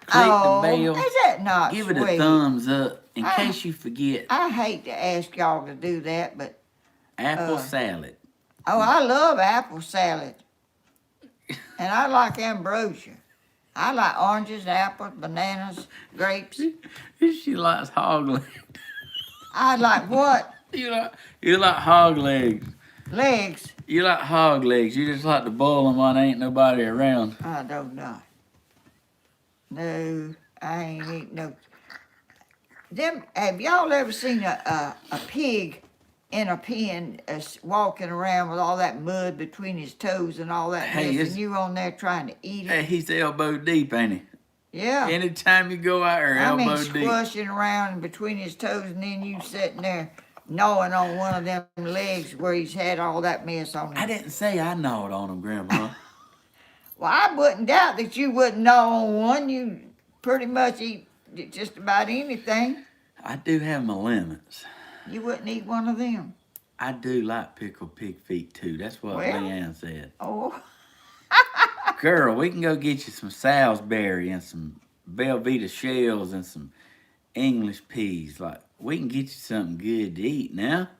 click Oh, the bell, is that not give sweet? it a thumbs up in Ah. case you forget. I hate to ask y'all to do that, but Apple salad. I love apple salad. And I like ambrosia. I like oranges, apples, bananas, grapes. She likes hog legs. I like what? You like hog legs. Legs? You like hog legs. You just like to boil them when ain't nobody around. I don't know. No, I ain't eating no. Have y'all ever seen a pig in a pen walking around with all that mud between his toes and all that Hey, mess, it's- and you on there trying to eat it? Hey, he's elbow deep, ain't he? Yeah. Anytime you go out there, I mean, elbow deep. squashing around between his toes, and then you sitting there gnawing on one of them legs where he's had all that mess on I him. didn't say I gnawed on him, Grandma. Well, I wouldn't doubt that you wouldn't gnaw on one. You pretty much eat just about anything. I do have my limits. You wouldn't eat one of them. I do like pickled pig feet too. That's what Well. Leanne said. Oh, Girl, we can go get you some Salisbury and some Velveeta shells and some English peas. Like, we can get you something good to eat now.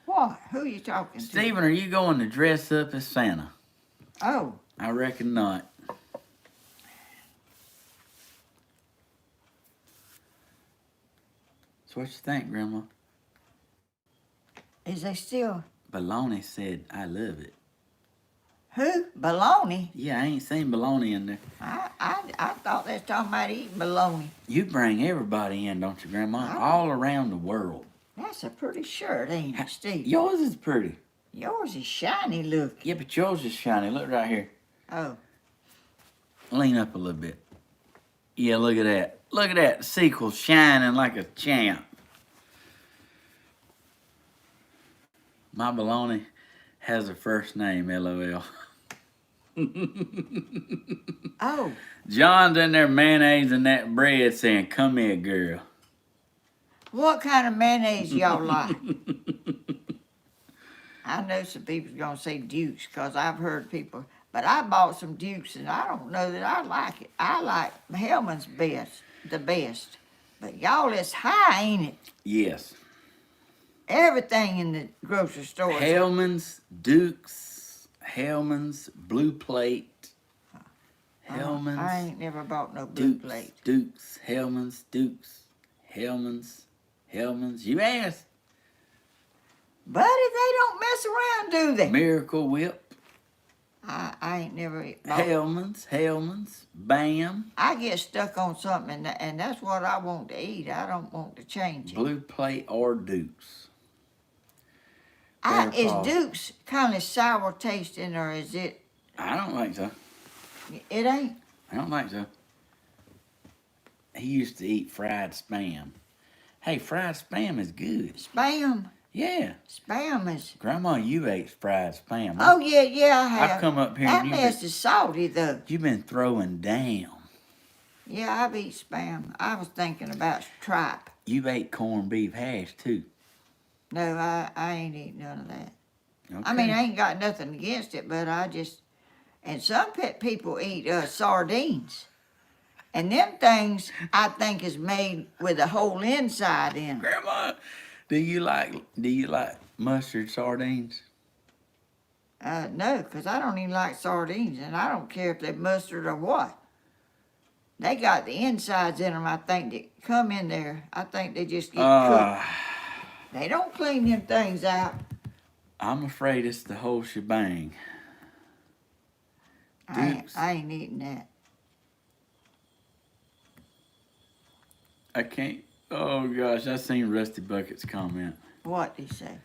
what? Who you talking to? Stephen, are you going to dress up as Santa? Oh, I reckon not. So what you think, Grandma? is they still Baloney said, I love it. who? Baloney? Yeah, I ain't seen baloney in there. I thought they was talking about eating baloney. You bring everybody in, don't you, Grandma? Oh. All around the world. That's a pretty shirt, ain't it, Steve? Yours is pretty. Yours is shiny looking. Yeah, but yours is shiny. Look right here. Oh, Lean up a little bit. Yeah, look at that. Look at that. The sequel's shining like a champ. My baloney has a first name, LOL. oh, John's in there mayonnaise and that bread saying, come here, girl. what kind of mayonnaise y'all like? I know some people's gonna say Duke's, cause I've heard people, but I bought some Duke's and I don't know that I like it. I like Hellman's the best. But y'all, it's high, ain't it? Yes. Everything in the grocery store. Hellman's, Duke's, Hellman's, Blue Plate. Hellman's. I ain't never bought no blue Dukes, plate. Dukes, Hellman's, Dukes, Hellman's, Hellman's. You asked. Buddy, they don't mess around, do they? Miracle Whip, I ain't never bought. Hellman's, Bam, I get stuck on something, and that's what I want to eat. I don't want to change it. Blue Plate, or Dukes. Is Paul. Duke's kind of sour tasting, or is it? I don't think so. It ain't. I don't think so. He used to eat fried spam. Hey, fried spam is good. Spam. Yeah. Spam is. Grandma, you ate fried spam. Oh yeah, I have. I've come up here That and mess is salty though. you've been throwing down. Yeah, I've eat spam. I was thinking about tripe. You've ate corned beef hash too. No, I ain't eat none of that. Okay. I mean, I ain't got nothing against it, but I just, and some people eat sardines. And them things, I think, is made with a whole inside in 'em. Grandma, do you like mustard sardines? No, because I don't even like sardines, and I don't care if they're mustard or what. They got the insides in them, I think, that come in there. I think they just get cooked. They don't clean them things out. I'm afraid it's the whole shebang. I ain't eating that. I can't. Oh gosh, I seen Rusty Bucket's comment. What did he say?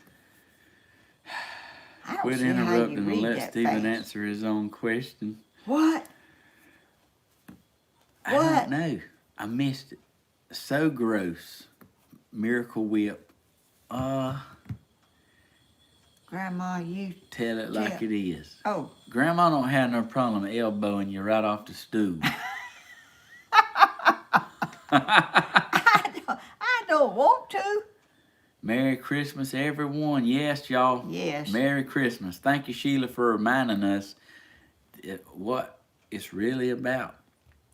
I don't Quit see how you interrupting and read let that Stephen fast. answer his own question. What? I What? don't know. I missed it. So gross. Miracle Whip. Grandma, you... Tell it like it is. Oh, Grandma don't have no problem elbowing you right off the stool. I don't want to. Merry Christmas, everyone. Yes, y'all. Yes. Merry Christmas. Thank you, Sheila, for reminding us what it's really about.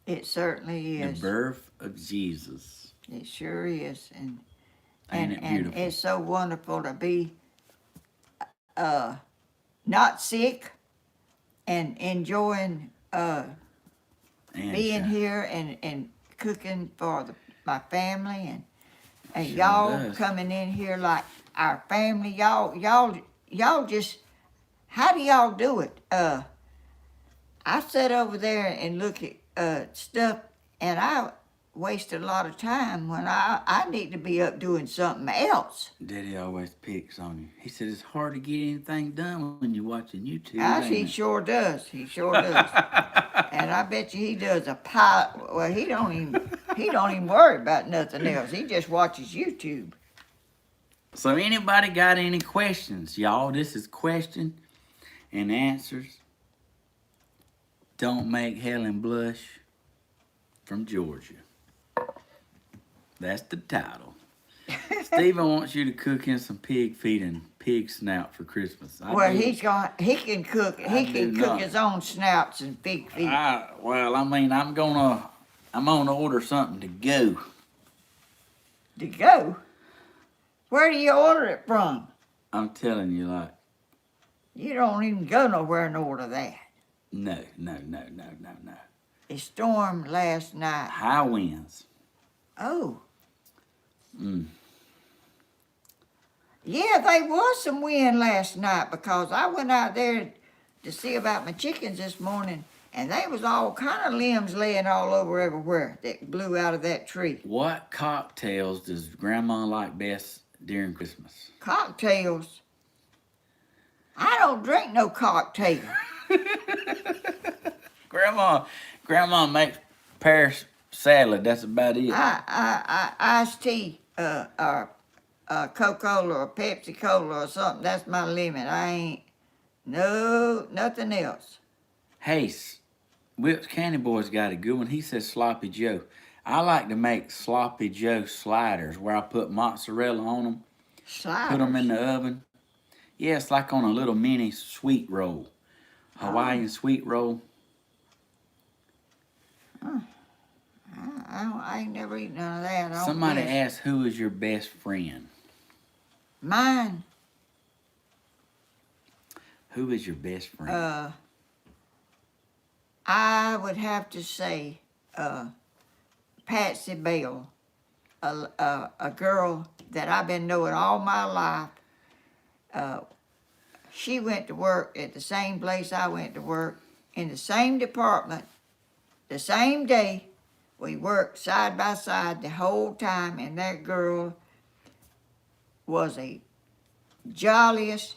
It certainly is. The birth of Jesus. It sure is. Ain't it beautiful? And it's so wonderful to be not sick and enjoying being here and cooking for my family and Sure y'all does. coming in here like our family. Y'all just, how do y'all do it? I sit over there and look at stuff, and I waste a lot of time when I need to be up doing something else. Daddy always picks on you. He said it's hard to get anything done when you're watching YouTube. He ain't it? sure does. He sure does. And I bet you he does a pile. Well, he don't even worry about nothing else. He just watches YouTube. So anybody got any questions, y'all? This is question and answers. Don't make Helen blush from Georgia. That's the title. Stephen wants you to cook him some pig feet and pig snout for Christmas. Well, he can cook. He can cook his own snouts and pig feet. I'm gonna order something to go. To go? Where do you order it from? I'm telling you, like, You don't even go nowhere and order that. no. It stormed last night. High winds. Oh. Mm. Yeah, there was some wind last night because I went out there to see about my chickens this morning, and they was all kind of limbs laying all over everywhere that blew out of that tree. What cocktails does Grandma like best during Christmas? Cocktails? I don't drink no cocktail. Grandma makes pear salad. That's about it. Iced tea, or Coca-Cola or Pepsi-Cola or something. That's my limit. I ain't nothing else. Hey, Whip's Candy Boy's got a good one. He says Sloppy Joe. I like to make Sloppy Joe sliders where I put mozzarella on them. Sliders? Put them in the oven. Yeah, it's like on a little mini sweet roll. Hawaiian sweet roll. I ain't never eaten none of that. Somebody asked, who is your best friend? Mine? Who is your best friend? I would have to say Patsy Bell, a girl that I've been knowing all my life. She went to work at the same place I went to work, in the same department, the same day. We worked side by side the whole time, and that girl was a jolliest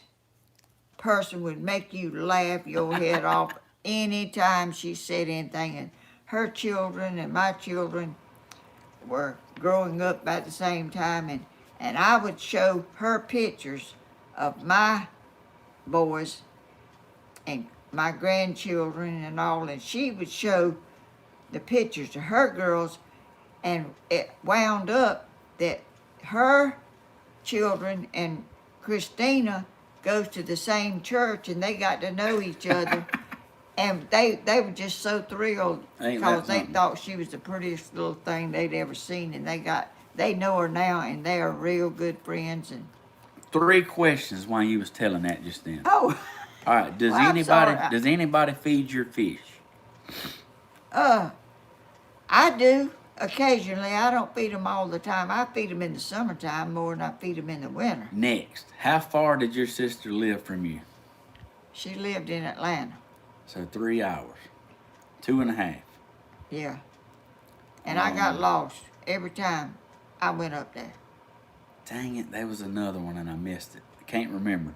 person, would make you laugh your head off anytime she said anything. And her children and my children were growing up at the same time, and I would show her pictures of my boys and my grandchildren and all, and she would show the pictures to her girls, and it wound up that her children and Christina goes to the same church, and they got to know each other. And they were just so thrilled because they thought she was the prettiest little thing they'd ever seen, and they know her now, and they are real good friends. And 3 questions while you was telling that just then. oh, All right. Does anybody feed your fish? I do occasionally. I don't feed them all the time. I feed them in the summertime more than I feed them in the winter. Next, how far did your sister live from you? She lived in Atlanta. So 3 hours. 2.5. Yeah. And I got lost every time I went up there. Dang it, there was another one and I missed it. I can't remember.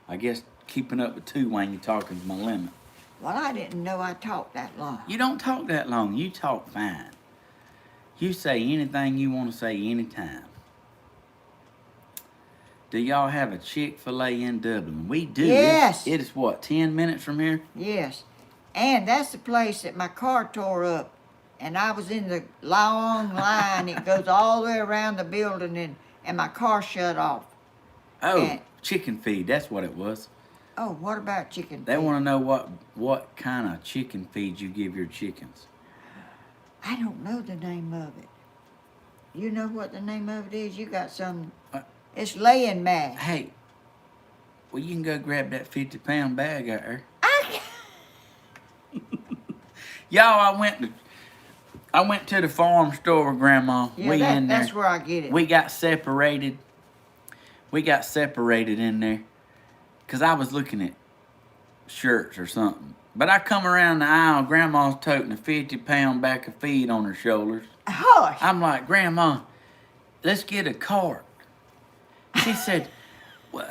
I guess keeping up with 2 while you're talking is my limit. Well, I didn't know I talked that long. You don't talk that long. You talk fine. You say anything you want to say anytime. Do y'all have a Chick-fil-A in Dublin? We do. Yes. It is what, 10 minutes from here? Yes. And that's the place that my car tore up. And I was in the long line. It goes all the way around the building, and my car shut off. Oh, chicken feed. That's what it was. Oh, what about chicken feed? They want to know what kind of chicken feed you give your chickens. I don't know the name of it. You know what the name of it is? You got some... It's laying mash. Hey, well, you can go grab that 50-pound bag out there. Y'all, I went to the farm store with Grandma. Yeah, that's where I get it. We got separated. In there. Because I was looking at shirts or something. But I come around the aisle, Grandma's toting a 50-pound bag of feed on her shoulders. Hush! I'm like, Grandma, let's get a cart. She said, well,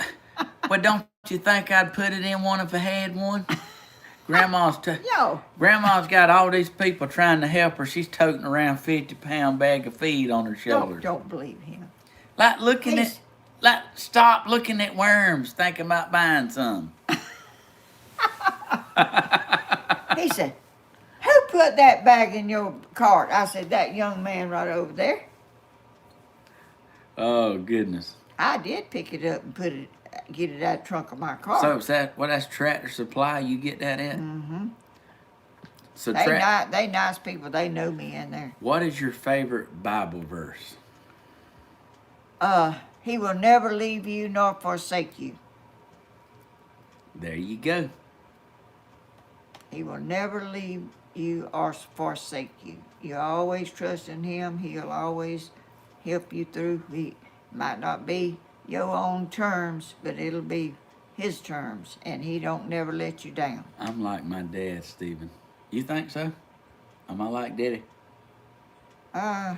don't you think I'd put it in one if I had one? Grandma's got all these people trying to help her. She's toting around 50-pound bag of feed on her shoulders. Don't believe him. Stop looking at worms, thinking about buying some. He said, who put that bag in your cart? I said, that young man right over there. Oh goodness. I did pick it up and get it out the trunk of my car. So is that that's Tractor Supply? You get that at? Mm-hmm. So They nice people. They know me in there. What is your favorite Bible verse? He will never leave you nor forsake you. There you go. He will never leave you or forsake you. You always trust in him. He'll always help you through. He might not be your own terms, but it'll be his terms, and he don't never let you down. I'm like my dad, Stephen. You think so? Am I like Daddy? I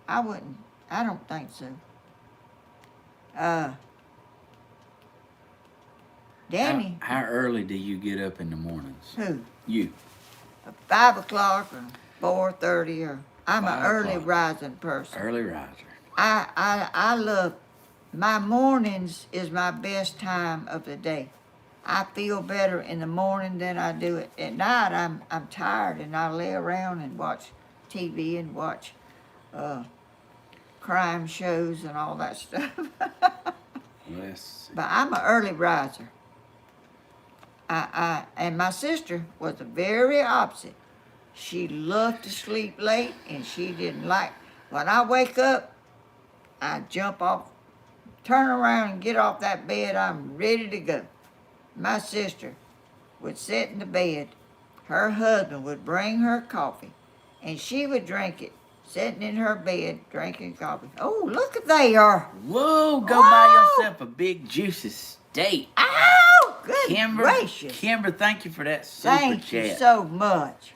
wouldn't. I don't think so. Danny. How early do you get up in the mornings? Who? You. 5 o'clock or 4:30 or I'm an 5 early o'clock. rising person. Early riser. I love my mornings is my best time of the day. I feel better in the morning than I do it at night. I'm tired and I lay around and watch TV and watch crime shows and all that stuff. Yes. But I'm an early riser. And my sister was the very opposite. She loved to sleep late and she didn't like. When I wake up, I jump off, turn around and get off that bed. I'm ready to go. My sister would sit in the bed. Her husband would bring her coffee and she would drink it, sitting in her bed drinking coffee. Oh, look at they are. Whoa, go buy yourself a big juicy steak. Ow, good gracious. Kimber, thank you for that super Thank chat. you so much.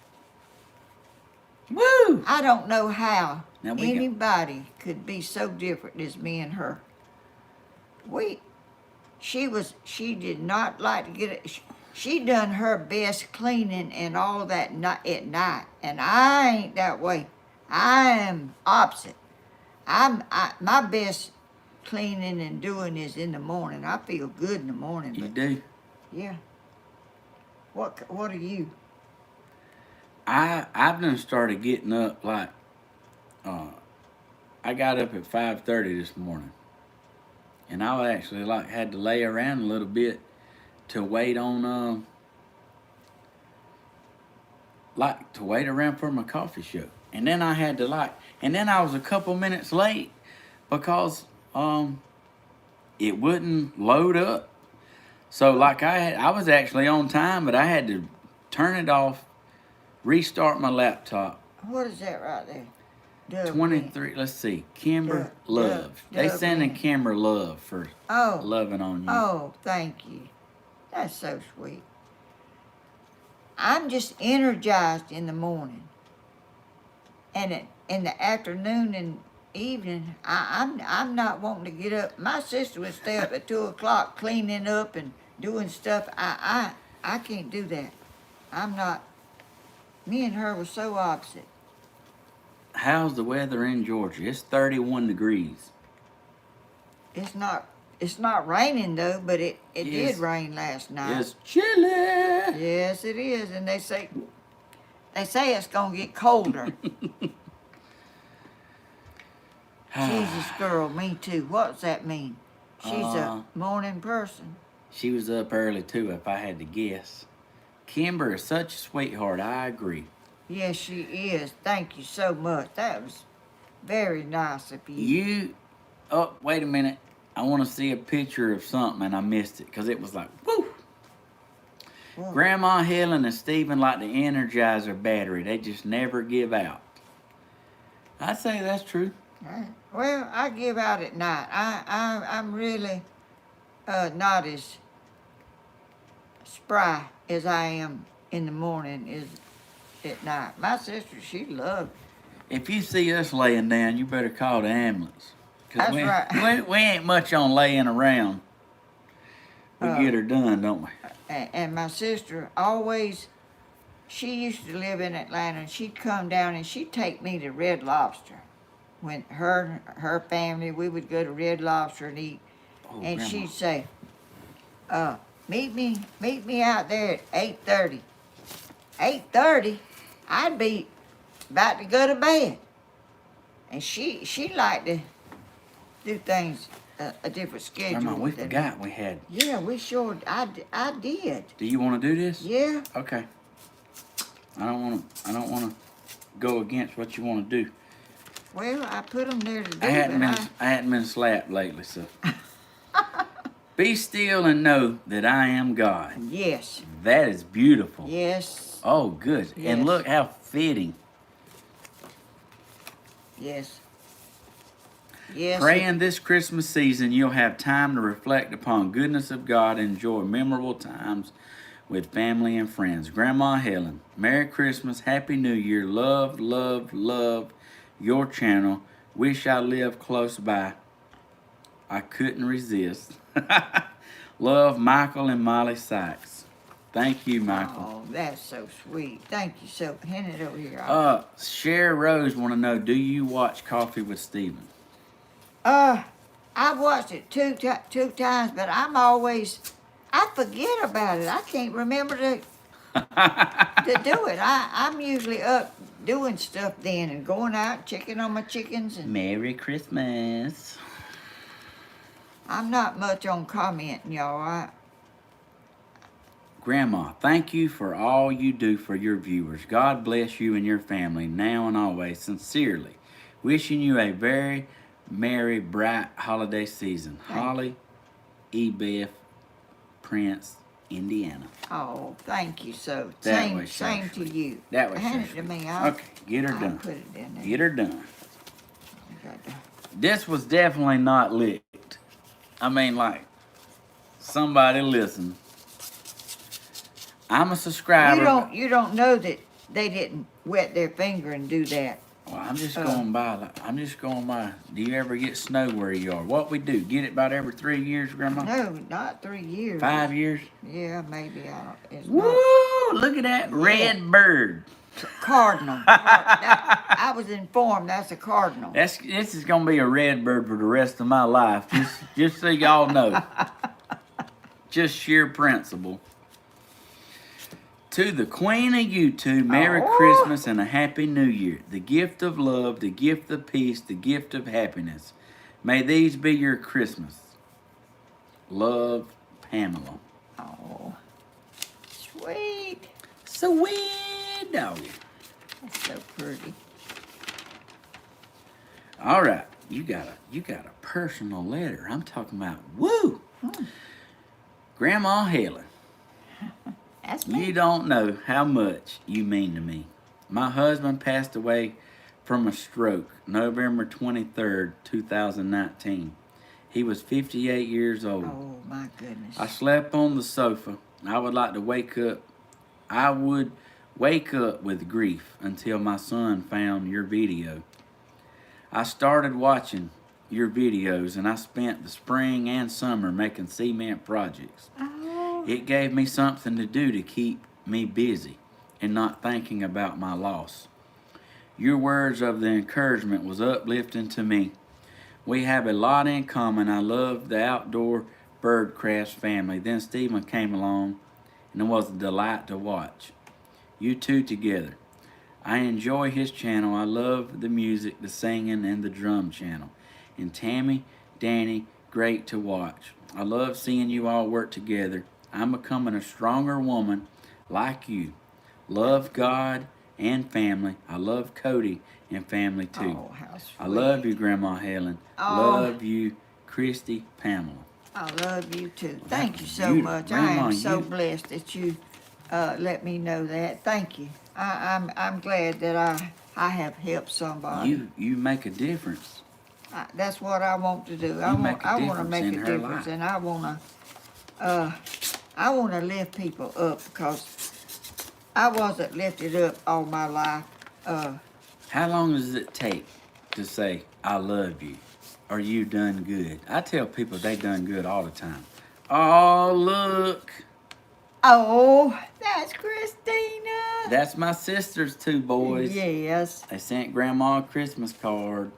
Woo! I don't know how Now we anybody could be so different as me and her. She did not like to get it. She done her best cleaning and all that at night, and I ain't that way. I am opposite. My best cleaning and doing is in the morning. I feel good in the morning. You But do? yeah. What are you? I've done started getting up like I got up at 5:30 this morning. And I actually had to lay around a little bit to wait on to wait around for my coffee show. And then I had to and then I was a couple minutes late because it wouldn't load up. So I was actually on time, but I had to turn it off, restart my laptop. What is that right there? Dublin. 23, let's see, Kimber Love. They Dublin. sending Kimber Love for loving on you. Oh, thank you. That's so sweet. I'm just energized in the morning. And in the afternoon and evening, I'm not wanting to get up. My sister would stay up at 2 o'clock cleaning up and doing stuff. I can't do that. I'm not. Me and her were so opposite. How's the weather in Georgia? It's 31 degrees. It's not raining though, but it Yes. did rain last night. It's chilly. Yes, it is, and they say it's gonna get colder. Jesus, girl, me too. What's that mean? She's a morning person. She was up early too, if I had to guess. Kimber is such a sweetheart. I agree. Yes, she is. Thank you so much. That was very nice of you. Oh, wait a minute. I want to see a picture of something, and I missed it because it was like, woo. Well, Grandma Helen and Stephen like to energize their battery. They just never give out. I'd say that's true. well, I give out at night. I'm really not as spry as I am in the morning is at night. My sister, she loved it. If you see us laying down, you better call the ambulance. That's right. We ain't much on laying around. We get her done, don't we? And my sister always, she used to live in Atlanta, and she'd come down and she'd take me to Red Lobster. When her family, we would go to Red Lobster and eat. Oh, And Grandma. she'd say, meet me out there at 8:30. 8:30, I'd be about to go to bed. And she liked to do things a different schedule. Grandma, we than- forgot we had. Yeah, we sure. I did. Do you want to do this? Yeah. Okay. I don't want to go against what you want to do. Well, I put them there to do. I hadn't been slapped lately, so. Be still and know that I am God. Yes. That is beautiful. Yes. Oh, good. Yes. And look how fitting. Yes. Yes. Praying this Christmas season, you'll have time to reflect upon goodness of God and enjoy memorable times with family and friends. Grandma Helen, Merry Christmas, Happy New Year, love, love, love your channel. Wish I lived close by. I couldn't resist. Love, Michael and Molly Sykes. Thank you, Michael. Oh, that's so sweet. Thank you so. Hand it over here. Cher Rose want to know, do you watch Coffee with Stephen? I watched it two times, but I forget about it. I can't remember to do it. I'm usually up doing stuff then and going out checking on my chickens, and Merry Christmas. I'm not much on commenting, y'all. Grandma, thank you for all you do for your viewers. God bless you and your family now and always. Sincerely, wishing you a very merry, bright holiday season. Holly E. Beth, Prince, Indiana. Oh, thank you so. That was Same so to you. That was Hand so it to sweet. me. Okay, get her I'll done. put it in there. Get her done. Got to- This was definitely not licked. I mean, like, somebody listen. I'm a subscriber. You don't know that they didn't wet their finger and do that. Well, I'm just going by. Do you ever get snow where you are? What we do? Get it about every 3 years, Grandma? No, not 3 years. 5 years? Yeah, maybe. It's Woo! not. Look at that red bird. Cardinal. I was informed that's a cardinal. This is gonna be a red bird for the rest of my life. Just so y'all know. Just sheer principle. To the Queen of YouTube, Merry Christmas and a Happy New Year. The gift of love, the gift of peace, the gift of happiness. May these be your Christmas. Love, Pamela. Oh, sweet. Sweet doggy. That's so pretty. All right, you got a personal letter. I'm talking about woo. Grandma Helen. That's me. You don't know how much you mean to me. My husband passed away from a stroke November 23rd, 2019. He was 58 years old. Oh, my goodness. I slept on the sofa. I would wake up with grief until my son found your video. I started watching your videos and I spent the spring and summer making cement projects. Oh. It gave me something to do to keep me busy and not thinking about my loss. Your words of the encouragement was uplifting to me. We have a lot in common. I love the outdoor birdcraft family. Then Stephen came along and it was a delight to watch. You two together. I enjoy his channel. I love the music, the singing, and the drum channel. And Tammy, Danny, great to watch. I love seeing you all work together. I'm becoming a stronger woman like you. Love God and family. I love Cody and family too. Oh, how sweet. I love you, Grandma Helen. Oh. Love you, Christy Pamela. I love you too. Thank you so beautiful. much. Grandma, I am so you- blessed that you let me know that. Thank you. I'm glad that I have helped somebody. You make a difference. That's what I want to do. I make a want to difference make in a her difference, life. and I want to lift people up because I wasn't lifted up all my life. How long does it take to say, I love you, or you done good? I tell people they done good all the time. Oh, look. Oh, that's Christina. That's my sister's two boys. Yes, They sent Grandma a Christmas card.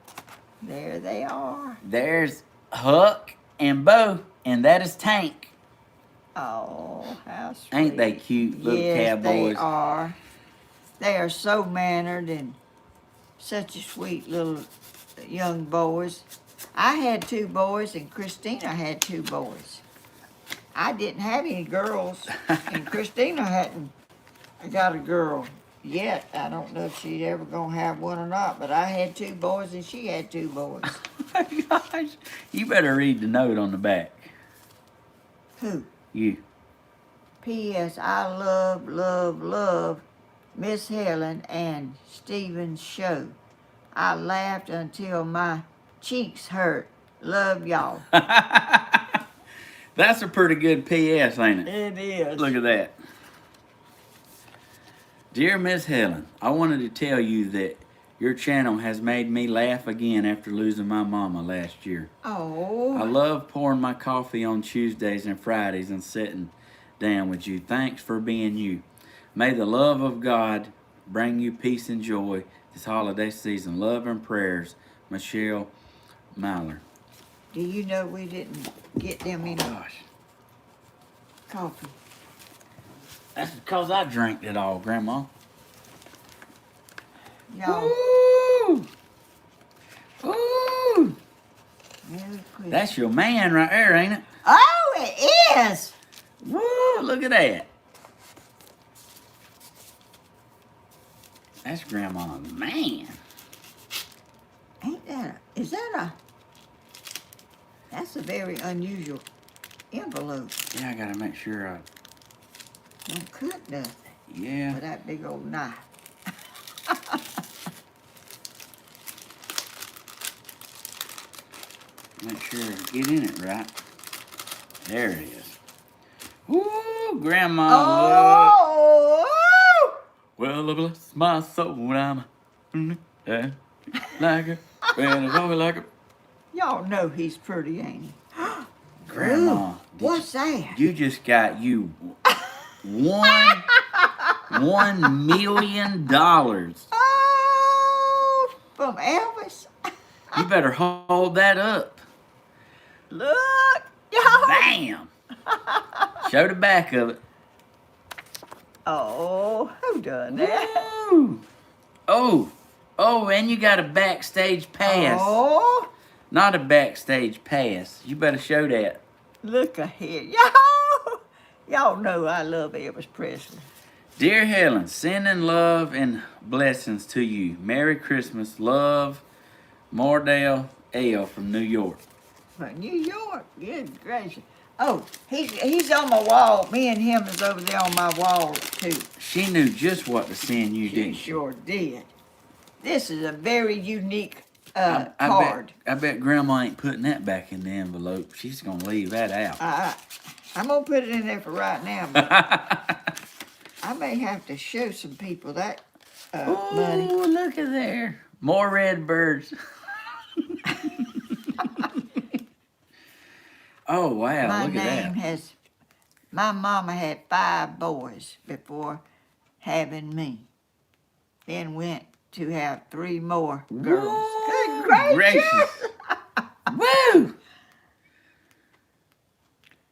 there they are. There's Huck and Bo, and that is Tank. Oh, how sweet. Ain't they cute little Yes, cowboys? they are. They are so mannered and such a sweet little young boys. I had 2 boys, and Christina had 2 boys. I didn't have any girls, and Christina hadn't got a girl yet. I don't know if she's ever gonna have one or not, but I had 2 boys, and she had 2 boys. Oh my gosh. You better read the note on the back. Who? You. P.S. I love Miss Helen and Stephen's show. I laughed until my cheeks hurt. Love y'all. That's a pretty good P.S., ain't it? It is. Look at that. Dear Miss Helen, I wanted to tell you that your channel has made me laugh again after losing my mama last year. Oh. I love pouring my coffee on Tuesdays and Fridays and sitting down with you. Thanks for being you. May the love of God bring you peace and joy this holiday season. Love and prayers, Michelle Myler. Do you know we didn't get them any Gosh, coffee? that's because I drank it all, Grandma. Y'all, Ooh! Ooh! Merry Christmas. That's your man right there, ain't it? Oh, it is. Woo! Look at that. That's Grandma's man. Ain't that that's a very unusual envelope. Yeah, I gotta make sure I. Don't cut nothing Yeah. with that big old knife. Make sure I get in it right. There it is. Woo! Grandma. Oh! Well, bless my soul, I'm like a, well, it's only like a. Y'all know he's pretty, ain't he? Grandma, Ooh, what's that? you just got you $1 million. Oh, from Elvis. You better hold that up. Look, y'all. Bam! Show the back of it. Oh, who done that? Woo! Oh, and you got a backstage pass. Oh, Not a backstage pass. You better show that. look ahead. Y'all know I love Elvis Presley. Dear Helen, sending love and blessings to you. Merry Christmas. Love, Mordell L. from New York. From New York, good gracious. Oh, he's on my wall. Me and him is over there on my wall, too. She knew just what to send you, She didn't she? sure did. This is a very unique card. I bet Grandma ain't putting that back in the envelope. She's going to leave that out. I'm going to put it in there for right now, but I may have to show some people that money. Oh, look at there. More red birds. Oh, wow. My Look at name that. my mama had 5 boys before having me. Then went to have 3 more girls. Woo, Good gracious. Woo!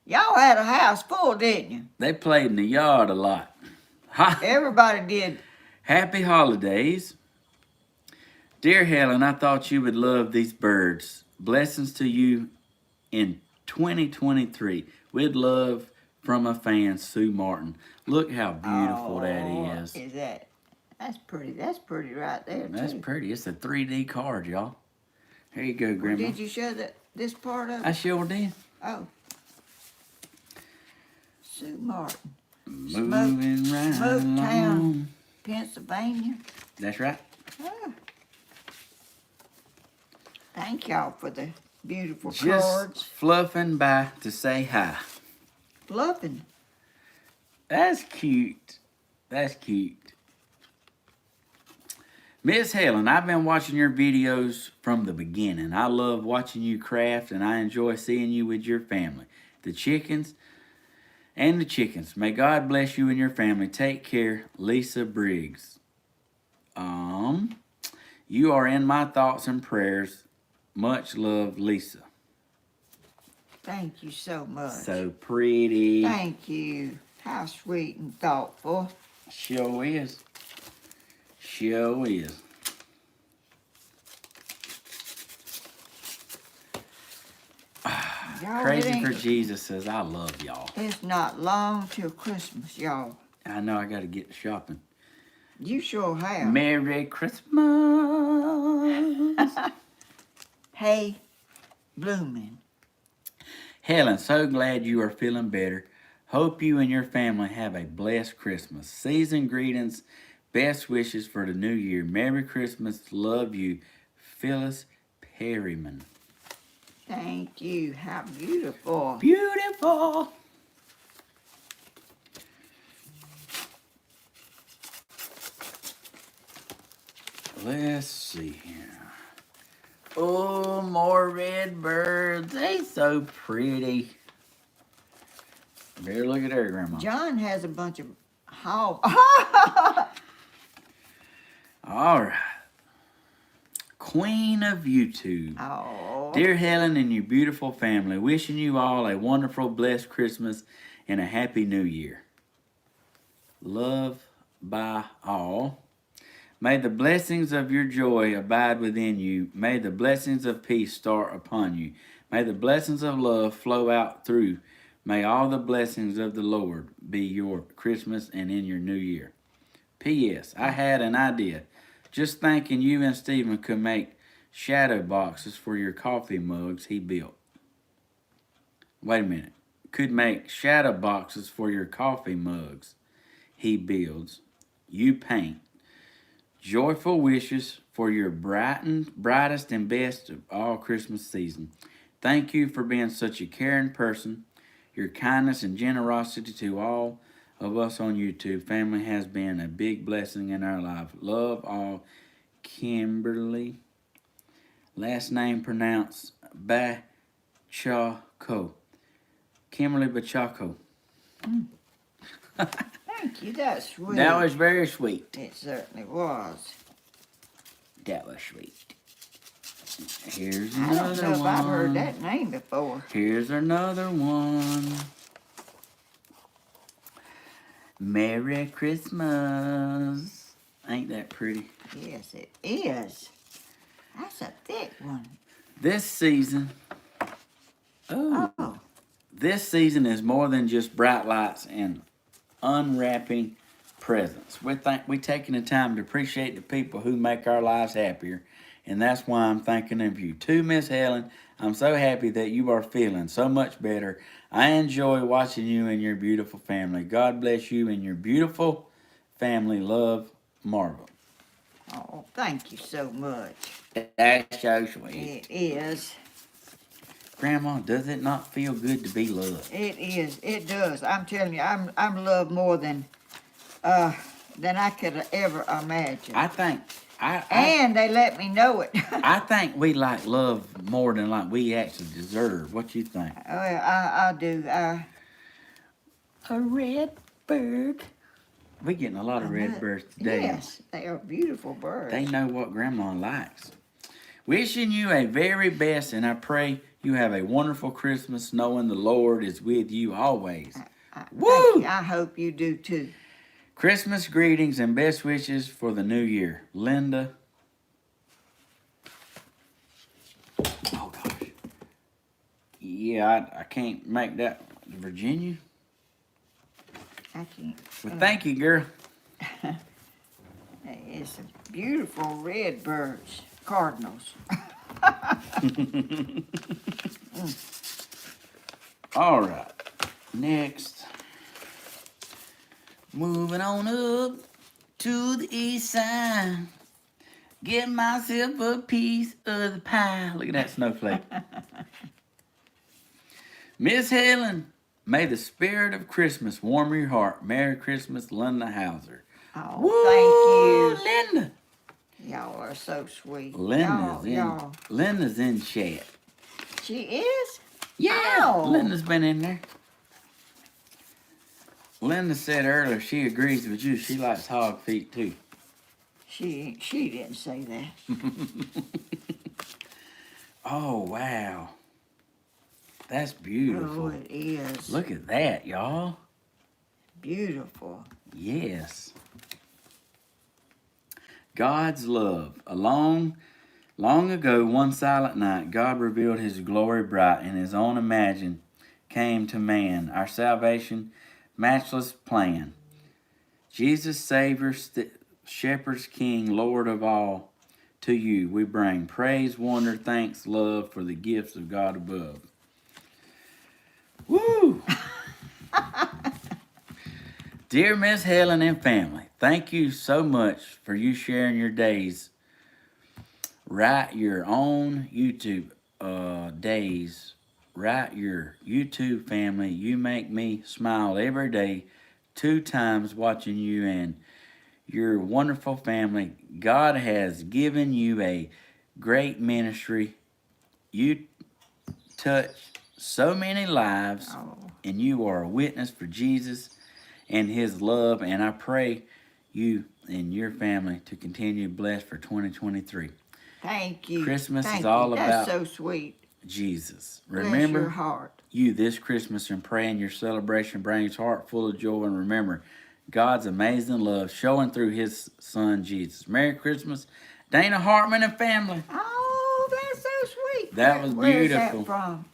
Y'all had a house full, didn't you? They played in the yard a lot. Everybody did. Happy holidays. Dear Helen, I thought you would love these birds. Blessings to you in 2023. With love from a fan, Sue Martin. Look how beautiful that is. Is that? That's pretty. That's pretty right there, That's too. pretty. It's a 3D card, y'all. Here you go, Grandma. Did you show this part of I it? sure did. Oh. Sue Martin. Moving right Smoketown, along. Pennsylvania. That's right. Oh. Thank y'all for the beautiful Just cards. fluffing by to say hi. Fluffing. That's cute. That's cute. Miss Helen, I've been watching your videos from the beginning. I love watching you craft, and I enjoy seeing you with your family. The chickens. May God bless you and your family. Take care, Lisa Briggs. You are in my thoughts and prayers. Much love, Lisa. Thank you so much. So pretty. Thank you. How sweet and thoughtful. Sure is. Sure is. Y'all, Crazy for Jesus says, I love y'all. It's not long till Christmas, y'all. I know I got to get shopping. You sure have. Merry Christmas. Hey, blooming. Helen, so glad you are feeling better. Hope you and your family have a blessed Christmas. Season greetings. Best wishes for the new year. Merry Christmas. Love you. Phyllis Perryman. Thank you. How beautiful. Beautiful. Let's see here. Oh, more red birds. They so pretty. Better look at her, Grandma. John has a bunch of hogs. All right. Queen of YouTube. Oh. Dear Helen and your beautiful family, wishing you all a wonderful, blessed Christmas and a happy new year. Love by all. May the blessings of your joy abide within you. May the blessings of peace start upon you. May the blessings of love flow out through. May all the blessings of the Lord be your Christmas and in your new year. P.S. I had an idea. Just thinking you and Stephen could make shadow boxes for your coffee mugs he built. Wait a minute. Could make shadow boxes for your coffee mugs he builds. You paint. Joyful wishes for your brightest and best of all Christmas season. Thank you for being such a caring person. Your kindness and generosity to all of us on YouTube family has been a big blessing in our life. Love all, Kimberly. Last name pronounced Bachaco. Kimberly Bachaco. Thank you. That's sweet. That was very sweet. It certainly was. That was sweet. Here's I another don't know if one. I've heard that name before. Here's another one. Merry Christmas. Ain't that pretty? Yes, it is. That's a thick one. This season, Oh. this season is more than just bright lights and unwrapping presents. We taking the time to appreciate the people who make our lives happier, and that's why I'm thinking of you. To Miss Helen, I'm so happy that you are feeling so much better. I enjoy watching you and your beautiful family. God bless you and your beautiful family. Love, Marvel. Oh, thank you so much. That's so sweet. It is. Grandma, does it not feel good to be loved? It is. It does. I'm telling you, I'm loved more than I could ever imagine. I think and they let me know it. I think we like love more than like we actually deserve. What you think? Oh, I do. A red bird. We getting a lot of red birds today. Yes, they are beautiful birds. They know what Grandma likes. Wishing you a very best, and I pray you have a wonderful Christmas, knowing the Lord is with you always. Woo! I hope you do too. Christmas greetings and best wishes for the new year. Linda. Oh, gosh. Yeah, I can't make that. Virginia? I can't. Well, thank you, girl. It's some beautiful red birds. Cardinals. All right. Next. Moving on up to the east side. Get myself a piece of the pie. Look at that snowflake. Miss Helen, may the spirit of Christmas warm your heart. Merry Christmas, Linda Hauser. Oh, Woo, thank you. Linda. Y'all are so sweet. Linda's in chat. She is? Yeah, Oh. Linda's been in there. Linda said earlier she agrees with you. She likes hog feet too. She didn't say that. Oh, wow. That's beautiful. Oh, it is. Look at that, y'all. Beautiful. Yes. God's love. A long Long ago, one silent night, God revealed his glory bright, and his own imagine came to man, our salvation, matchless plan. Jesus, Savior, Shepherd's King, Lord of all, to you we bring praise, wonder, thanks, love for the gifts of God above. Woo! Dear Miss Helen and family, thank you so much for you sharing your days. Write your own YouTube days. Write your YouTube family. You make me smile every day, 2 times watching you and your wonderful family. God has given you a great ministry. You touch so many lives, Oh, and you are a witness for Jesus and his love. And I pray you and your family to continue blessed for 2023. thank you. Christmas Thank is all you. about That's so sweet. Jesus. Bless your Remember heart. you this Christmas and praying your celebration brings heart full of joy. And remember God's amazing love showing through his son Jesus. Merry Christmas, Dana Hartman and family. Oh, that's so sweet. That was Where is beautiful. that from?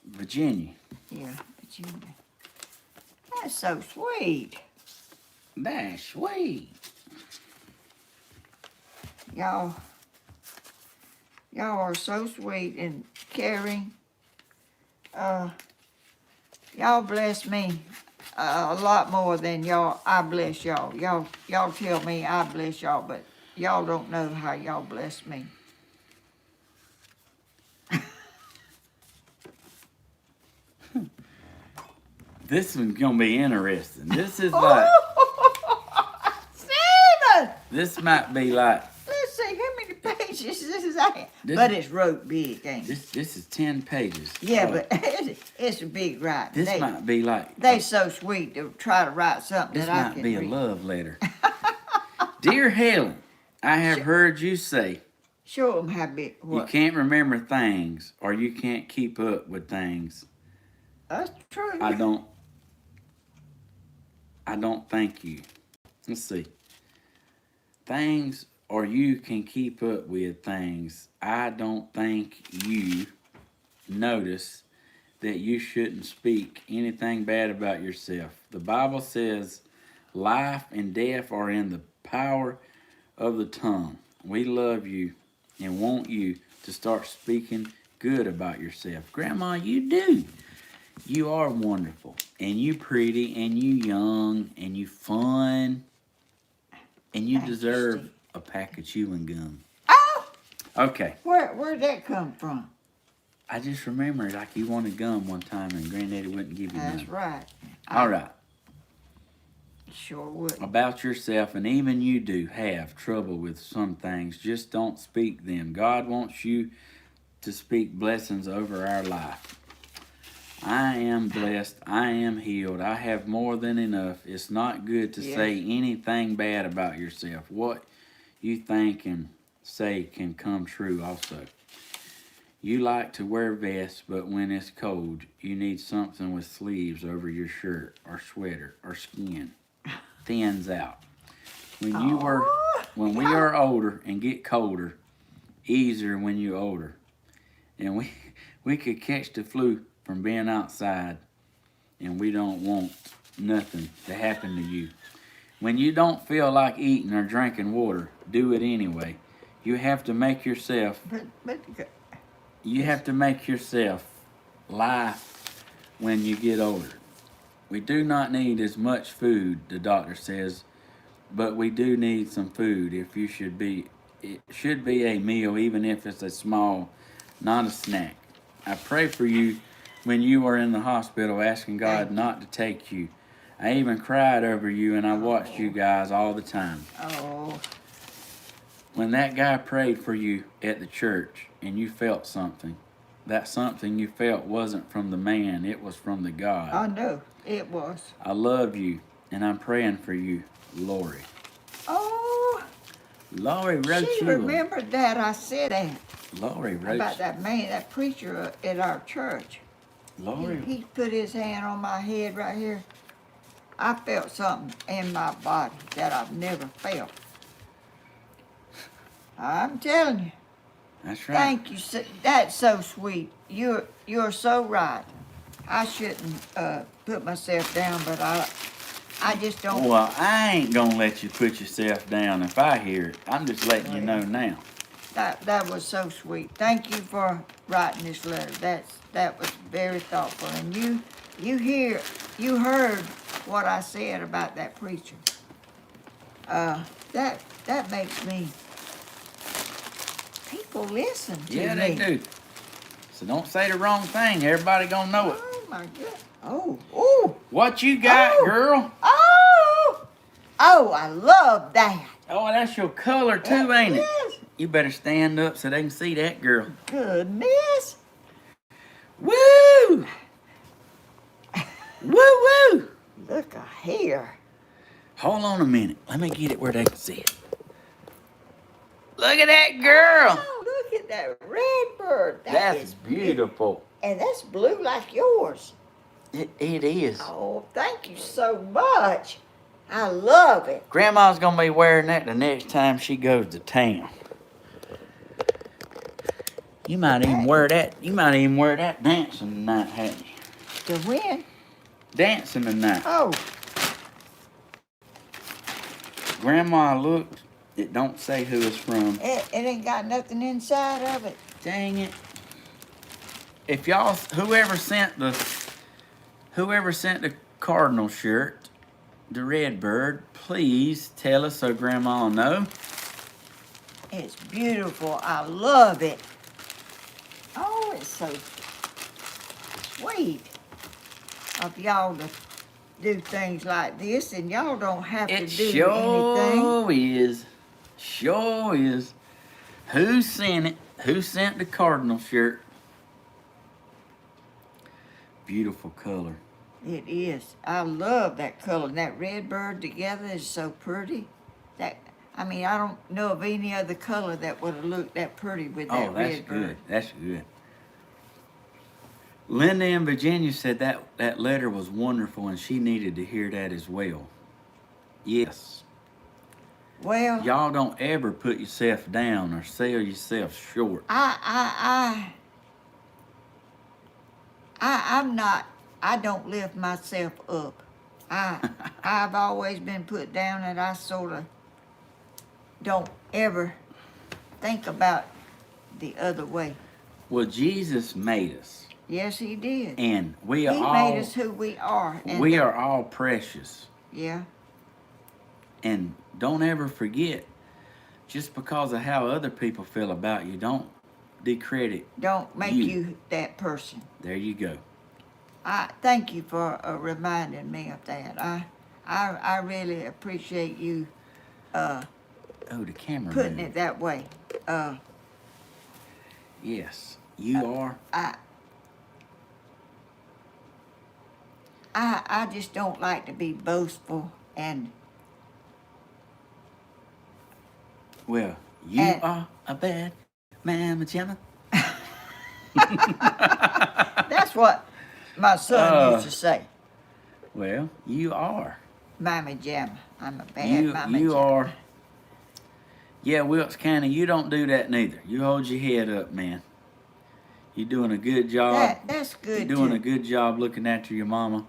Virginia. Yeah, Virginia. That's so sweet. That's sweet. Y'all are so sweet and caring. Y'all bless me a lot more than I bless y'all. Y'all tell me I bless y'all, but y'all don't know how y'all bless me. This one's gonna be interesting. This is like Stephen! this might be like Let's see how many pages this is that. But it's wrote big, ain't it? this is 10 pages. Yeah, Oh, but it's a big writing. this might be like They so sweet to try to write something this that I might can be a read. love letter. Dear Helen, I have heard you say Show them how big. you What? can't remember things or you can't keep up with things. That's true. I don't thank you. Let's see. Things or you can keep up with things. I don't think you notice that you shouldn't speak anything bad about yourself. The Bible says life and death are in the power of the tongue. We love you and want you to start speaking good about yourself. Grandma, you do. You are wonderful, and you pretty, and you young, and you fun, and you Thank you, deserve Steve. a pack of chewing gum. Oh, Okay, where'd that come from? I just remembered like you wanted gum one time, and Granddaddy wouldn't give you That's none. right. All right, Sure would. about yourself, and even you do have trouble with some things. Just don't speak them. God wants you to speak blessings over our life. I am blessed. I am healed. I have more than enough. It's not good to say anything bad about yourself. What you think and say can come true also. You like to wear vests, but when it's cold, you need something with sleeves over your shirt or sweater or skin. Thins out. When we are older and get colder, easier when you're older. And we could catch the flu from being outside, and we don't want nothing to happen to you. When you don't feel like eating or drinking water, do it anyway. You have to make yourself life when you get older. We do not need as much food, the doctor says, but we do need some food. It should be a meal, even if it's a small, not a snack. I pray for you when you were in the hospital asking God not to take you. I even cried over you, and I watched you guys all the time. Oh, When that guy prayed for you at the church and you felt something, that something you felt wasn't from the man, it was from the God. I know it was. I love you, and I'm praying for you, Lori. Oh, Lori wrote she you. remembered that I said that Lori wrote about that man, that preacher at our church. Lori. He put his hand on my head right here. I felt something in my body that I've never felt. I'm telling you. That's right. Thank you. That's so sweet. You're so right. I shouldn't put myself down, but I just don't. Well, I ain't gonna let you put yourself down if I hear it. I'm just letting you know now. That was so sweet. Thank you for writing this letter. That was very thoughtful. And you heard what I said about that preacher. That makes me. People listen to me. Yeah, they do. So don't say the wrong thing. Everybody gonna know it. Oh my God. Oh. What you got, girl? Oh, I love that. Oh, that's your color too, ain't it? Yes. You better stand up so they can see that, girl. Goodness. Woo! Woo! Look here. Hold on a minute. Let me get it where they can see it. Look at that girl. Oh, look at that red bird. That's beautiful. And that's blue like yours. It is. Oh, thank you so much. I love it. Grandma's gonna be wearing that the next time she goes to town. You might even wear that. You might even wear that dancing tonight, hadn't you? To win? Dancing tonight. Oh. Grandma looked. It don't say who it's from. It ain't got nothing inside of it. Dang it. If y'all, whoever sent the cardinal shirt, the red bird, please tell us so Grandma will know. It's beautiful. I love it. Oh, it's so sweet of y'all to do things like this, and y'all don't have to do anything. Sure is. Who sent it? Who sent the cardinal shirt? Beautiful color. It is. I love that color. And that red bird together is so pretty. I don't know of any other color that would have looked that pretty with that red bird. That's good. Linda in Virginia said that letter was wonderful and she needed to hear that as well. Yes. Well, y'all don't ever put yourself down or sell yourself short. I'm not. I don't lift myself up. I've always been put down, and I sort of don't ever think about the other way. Well, Jesus made us. Yes, he did. And we He made us who we are. We are all precious. Yeah. And don't ever forget, just because of how other people feel about you, don't decredit. Don't make you that person. There you go. I thank you for reminding me of that. I really appreciate you the camera putting moved. it that way. Yes, you are. I just don't like to be boastful and. Well, you are a bad mama jamma. That's what my son used to say. Well, you are. Mama jamma. I'm a bad mama You jamma. are. Yeah, Wilkes County, you don't do that neither. You hold your head up, man. You're doing a good job. That's good. You're doing a good job looking after your mama.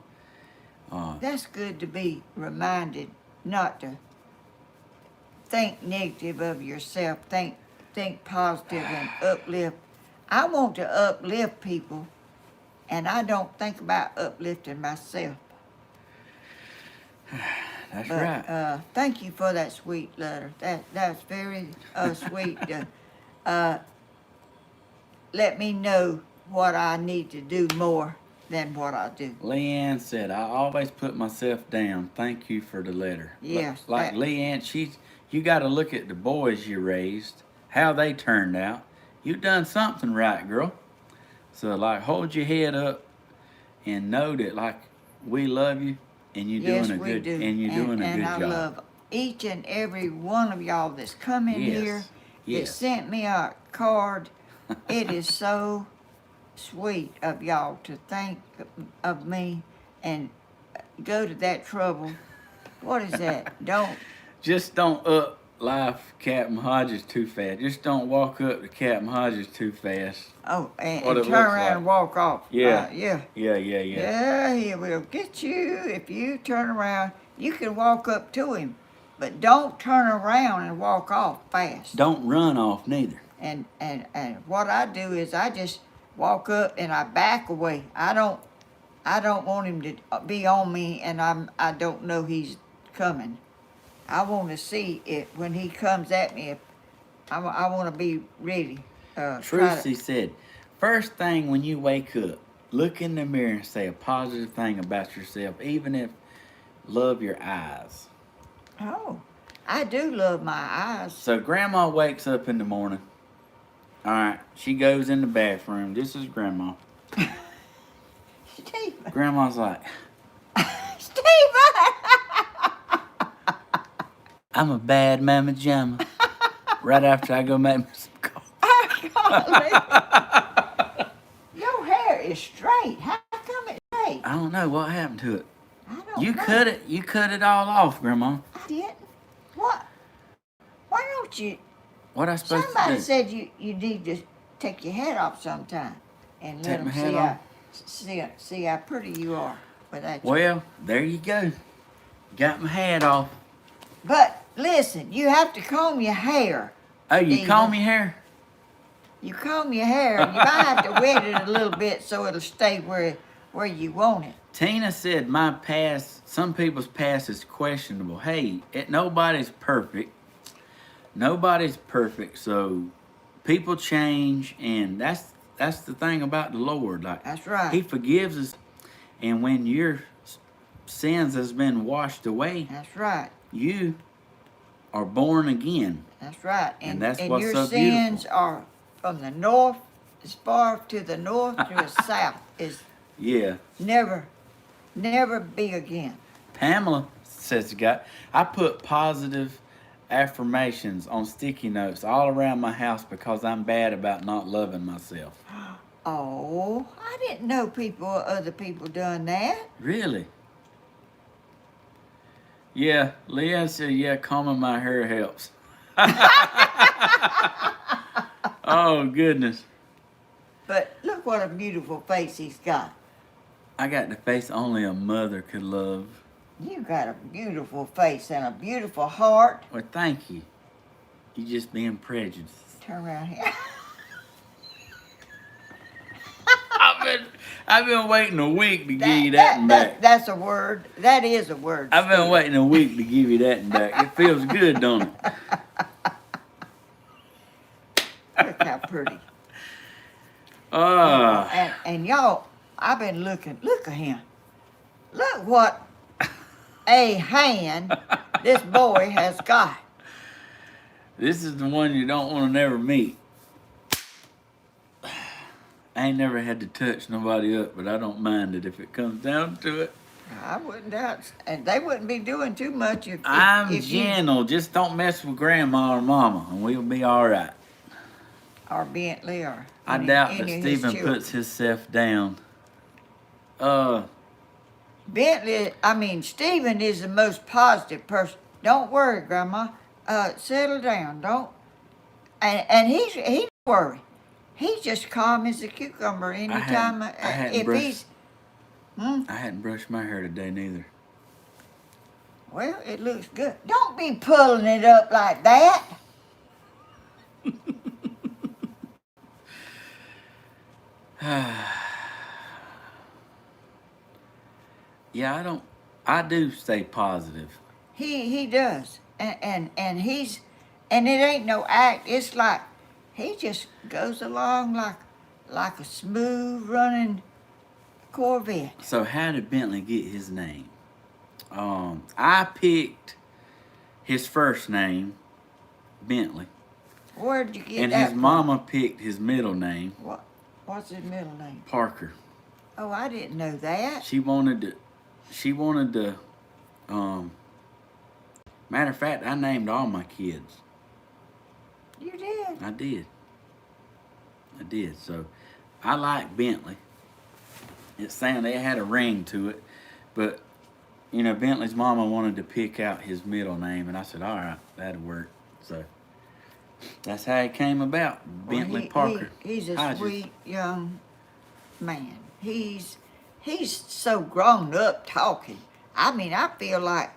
That's good to be reminded not to think negative of yourself. Think positive and uplift. I want to uplift people, and I don't think about uplifting myself. That's right. Thank you for that sweet letter. That's very sweet. Let me know what I need to do more than what I do. Leanne said, I always put myself down. Thank you for the letter. Yes. Like Leanne, you got to look at the boys you raised, how they turned out. You've done something right, girl. So, like, hold your head up and know that, like, we love you and you're doing a good job. And I love each and every one of y'all that's come in here, that sent me a card. It is so sweet of y'all to think of me and go to that trouble. What is that? Just don't life Captain Hodges too fast. Just don't walk up to Captain Hodges too fast. Oh, and What it turn looks around like. and walk off. Yeah. Yeah. Yeah. Yeah, he will get you if you turn around. You can walk up to him, but don't turn around and walk off fast. Don't run off neither. And what I do is I just walk up and I back away. I don't want him to be on me and I don't know he's coming. I want to see it when he comes at me. If I want to be ready. Trucy said, first thing when you wake up, look in the mirror and say a positive thing about yourself, even if love your eyes. Oh, I do love my eyes. So Grandma wakes up in the morning. All right, she goes in the bathroom. This is Grandma. Stephen. Grandma's like, Stephen! I'm a bad mama jamma. Right after I go make me some coffee. Your hair is straight. How come it's straight? I don't know what happened to it. I don't You know. cut it. You cut it all off, Grandma. I didn't. What? Why don't you? What I supposed to Somebody do? said you need to take your head off sometime and Take let my them head see how pretty you are without you. Well, there you go. Got my hat off. But listen, you have to comb your hair. Oh, you Stephen. comb your hair? You comb your hair. You might have to wet it a little bit so it'll stay where you want it. Tina said my past, some people's past is questionable. Hey, nobody's perfect. Nobody's perfect, so people change, and that's the thing about the Lord. Like, That's right. He forgives us, and when your sins has been washed away, That's right. you are born again. That's right. And that's what's your so sins beautiful. are from the north, as far to the north to the south. Is Yeah. never be again. Pamela says, I put positive affirmations on sticky notes all around my house because I'm bad about not loving myself. Oh, I didn't know other people done that. Really? Yeah, Leanne said, yeah, combing my hair helps. Oh, goodness. But look what a beautiful face he's got. I got the face only a mother could love. You got a beautiful face and a beautiful heart. Well, thank you. You just being prejudiced. Turn around here. I've been waiting a week to give you that and back. That's a word. That is a word. I've been Steve. waiting a week to give you that and back. It feels good, don't it? Look how pretty. Ah. And y'all, I've been looking. Look at him. Look what a hand this boy has got. This is the one you don't want to never meet. I ain't never had to touch nobody up, but I don't mind it if it comes down to it. I wouldn't doubt, and they wouldn't be doing too much if I'm if you gentle. Just don't mess with Grandma or Mama, and we'll be all right. or Bentley or I doubt any that of his Stephen children. puts himself down. Stephen is the most positive person. Don't worry, Grandma. Settle down. Don't. And he don't worry. He's just calm as a cucumber anytime. I hadn't If brushed. he's, I hadn't brushed my hair today neither. well, it looks good. Don't be pulling it up like that. Yeah, I do stay positive. He does, and it ain't no act. It's like he just goes along like a smooth running Corvette. So how did Bentley get his name? I picked his first name, Bentley, Where'd you get and that his from? mama picked his middle name, What's his middle name? Parker. Oh, I didn't know that. She wanted to, matter of fact, I named all my kids. You did. I did. So I like Bentley. It had a ring to it, but Bentley's mama wanted to pick out his middle name, and I said, all right, that'll work. So that's how it came about. Bentley Parker. He's a Hodges. sweet young man. He's so grown up talking. I mean, I feel like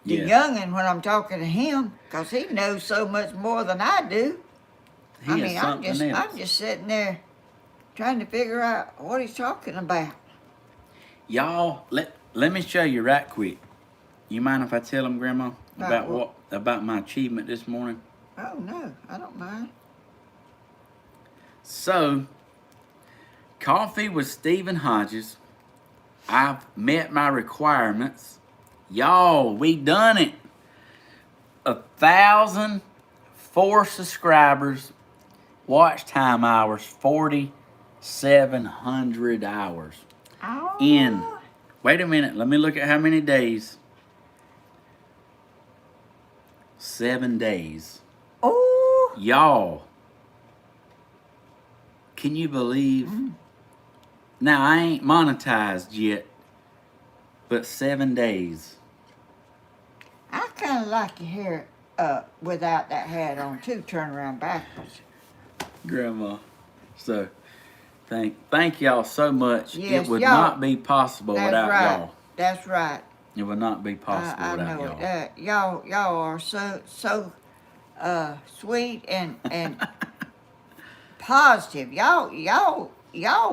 the Yeah. youngin' when I'm talking to him, 'cause he knows so much more than I do. He I is mean, something else. I'm just sitting there trying to figure out what he's talking about. Y'all, let me show you right quick. You mind if I tell them, Grandma, about my achievement this morning? Oh no, I don't mind. So, coffee with Stephen Hodges. I've met my requirements. Y'all, we done it. 1,004 subscribers. Watch time hours, 4,700 hours. Oh. Wait a minute, let me look at how many days. 7 days. Oh. Y'all, can you believe? Now, I ain't monetized yet, but 7 days. I kind of like your hair without that hat on too. Turn around backwards. Grandma. So, thank y'all so much. Yes, it would y'all- not be possible That's without right. y'all. That's right. It would not be possible I without know y'all. it. Y'all are so sweet and positive. Y'all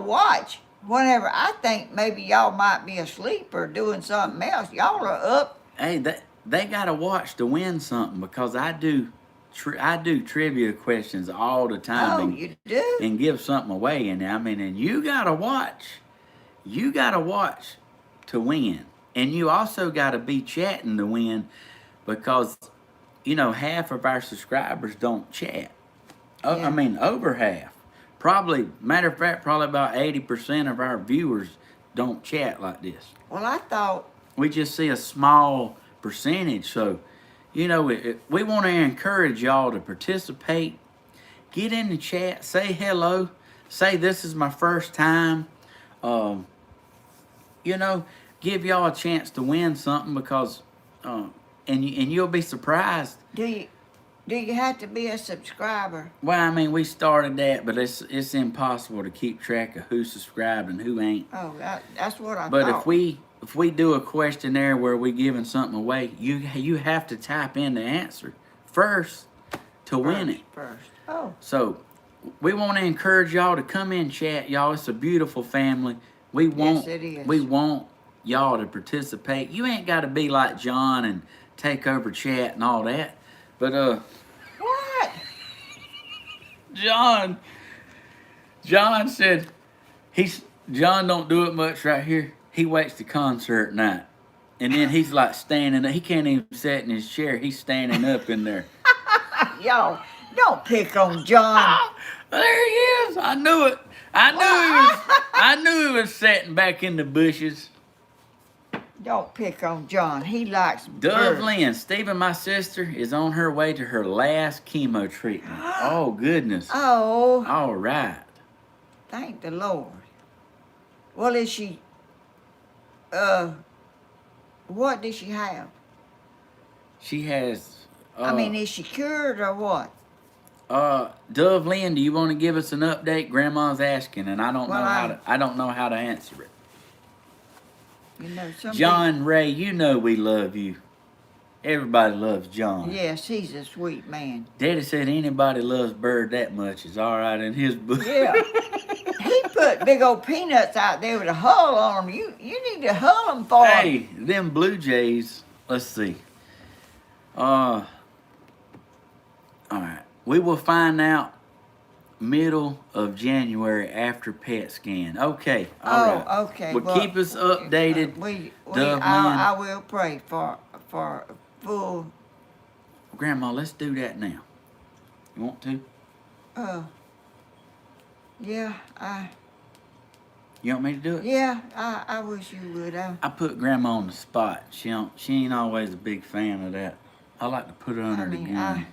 watch whenever I think maybe y'all might be asleep or doing something else. Y'all are up. Hey, they gotta watch to win something because I do trivia questions all the time. Oh, and, you do? and give something away. And I mean, and you gotta watch. You gotta watch to win. And you also gotta be chatting to win because, half of our subscribers don't chat. Yeah. I mean, over half. Probably, matter of fact, probably about 80% of our viewers don't chat like this. Well, I thought. We just see a small percentage. So, we want to encourage y'all to participate. Get in the chat. Say hello. Say this is my first time. Give y'all a chance to win something because, and you'll be surprised. Do you have to be a subscriber? Well, I mean, we started that, but it's impossible to keep track of who's subscribed and who ain't. Oh, that's what I But thought. if we do a questionnaire where we giving something away, you have to type in the answer first to win it. First. Oh. So we want to encourage y'all to come in chat, y'all. It's a beautiful family. We want Yes, it is. we want y'all to participate. You ain't got to be like John and take over chat and all that. But What? John said John don't do it much right here. He waits to concert night. And then he's like standing up. He can't even sit in his chair. He's standing up in there. Y'all, don't pick on John. There he is. I knew it. I knew he was sitting back in the bushes. Don't pick on John. He likes Dove birds. Lynn, Stephen, my sister, is on her way to her last chemo treatment. Oh, goodness. Oh, All right. thank the Lord. Well, is she, what did she have? She has... I mean, is she cured or what? Dove Lynn, do you want to give us an update? Grandma's asking, and I don't Well, know how to answer it. You know, some John Ray, we love you. Everybody loves John. people- Yes, he's a sweet man. Daddy said anybody loves Bird that much is all right in his book. Yeah. He put big old peanuts out there with a hull on them. You need to hull them for him. Hey, them Blue Jays, let's see. All right. We will find out middle of January after PET scan. Okay. All right. Okay. Well, keep us updated. Dove I will pray for full. Grandma, let's do that now. You want to? Yeah, You want me to do it? I wish you would. I put Grandma on the spot. She ain't always a big fan of that. I like to put her under the gun.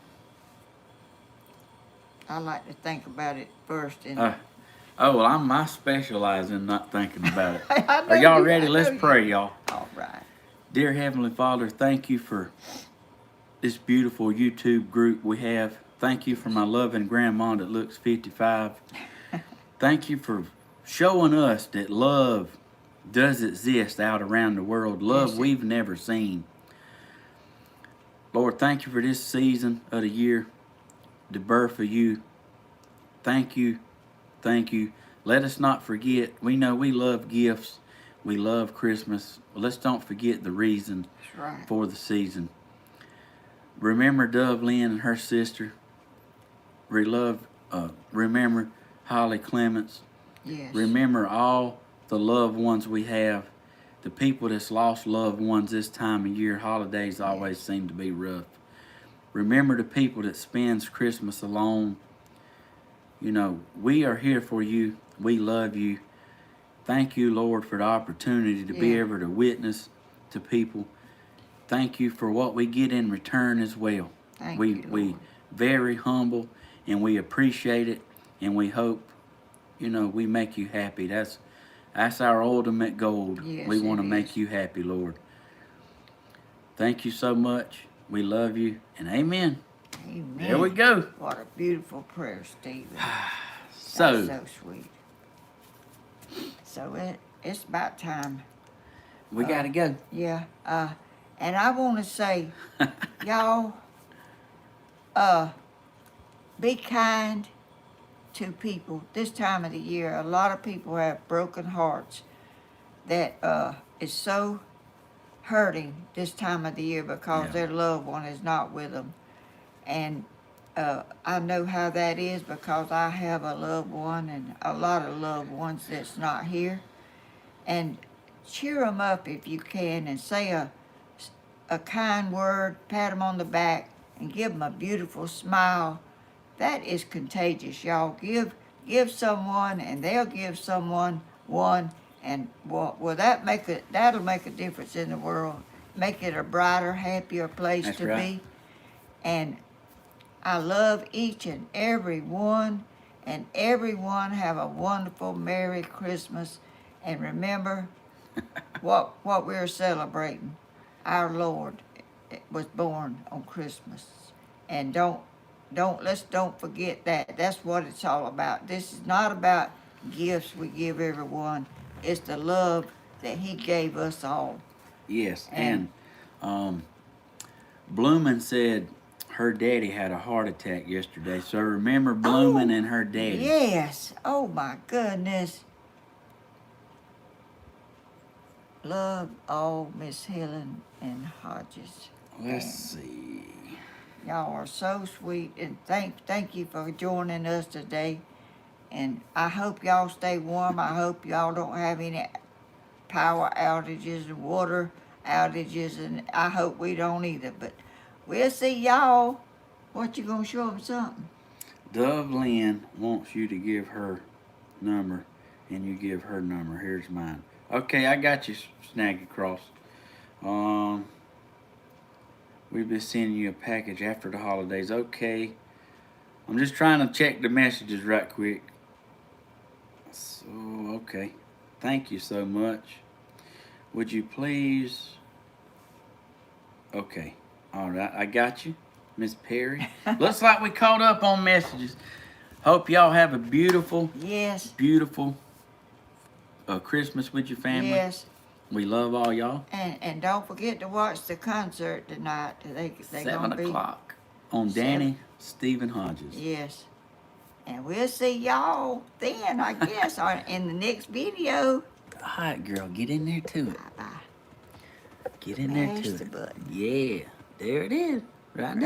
I like to think about it first. And well, I specialize in not thinking about it. I know Are y'all you- ready? I Let's know you- pray, y'all. All right. Dear Heavenly Father, thank you for this beautiful YouTube group we have. Thank you for my loving grandma that looks 55. Thank you for showing us that love does exist out around the world. Love we've never seen. Lord, thank you for this season of the year, the birth of you. Thank you. Thank you. Let us not forget. We know we love gifts. We love Christmas. Let's don't forget the reason for the season. Remember Dove Lynn and her sister. Remember Holly Clements. Yes. Remember all the loved ones we have. The people that's lost loved ones this time of year. Holidays always seem to be rough. Remember the people that spends Christmas alone. You know, we are here for you. We love you. Thank you, Lord, for the opportunity to be able to witness to people. Thank you for what we get in return as well. We very humble, and we appreciate it, and we hope, you know, we make you happy. That's our ultimate goal. Yes, we want to make you happy, Lord. Thank you so much. We love you, and amen. Amen. There we go. What a beautiful prayer, Stephen. So That's so sweet. So it's about time. we got to go. Yeah. And I want to say, y'all, be kind to people. This time of the year, a lot of people have broken hearts that is so hurting this time of the year because their loved one is not with them. And I know how that is because I have a loved one and a lot of loved ones that's not here. And cheer them up if you can and say a kind word, pat them on the back, and give them a beautiful smile. That is contagious, y'all. Give someone, and they'll give someone one, and that'll make a difference in the world. Make it a brighter, happier place to be. And I love each and every one, and everyone have a wonderful Merry Christmas. And remember what we're celebrating. Our Lord was born on Christmas. And let's don't forget that. That's what it's all about. This is not about gifts we give everyone. It's the love that He gave us all. Yes, and Bloomin' said her daddy had a heart attack yesterday. So remember Bloomin' and her daddy. Yes. Oh my goodness. Love all Miss Helen and Hodges. Let's see. Y'all are so sweet, and thank you for joining us today. And I hope y'all stay warm. I hope y'all don't have any power outages and water outages, and I hope we don't either. But we'll see y'all. What you gonna show them something? Dove Lynn wants you to give her number, and you give her number. Here's mine. Okay, I got you, Snaggy Cross. We'll be sending you a package after the holidays. Okay. I'm just trying to check the messages right quick. So, okay. Thank you so much. Would you please... Okay. All right. I got you, Miss Perry. Looks like we caught up on messages. Hope y'all have a beautiful, beautiful Christmas with your family. Yes. We love all y'all. And don't forget to watch the concert tonight. They 7 o'clock on Danny Stephen Hodges. Yes. And we'll see y'all then, I guess, in the next video. All right, girl, get in there to it. Bye-bye. Get in there to Mash it. the button. Yeah, there it is. Right now.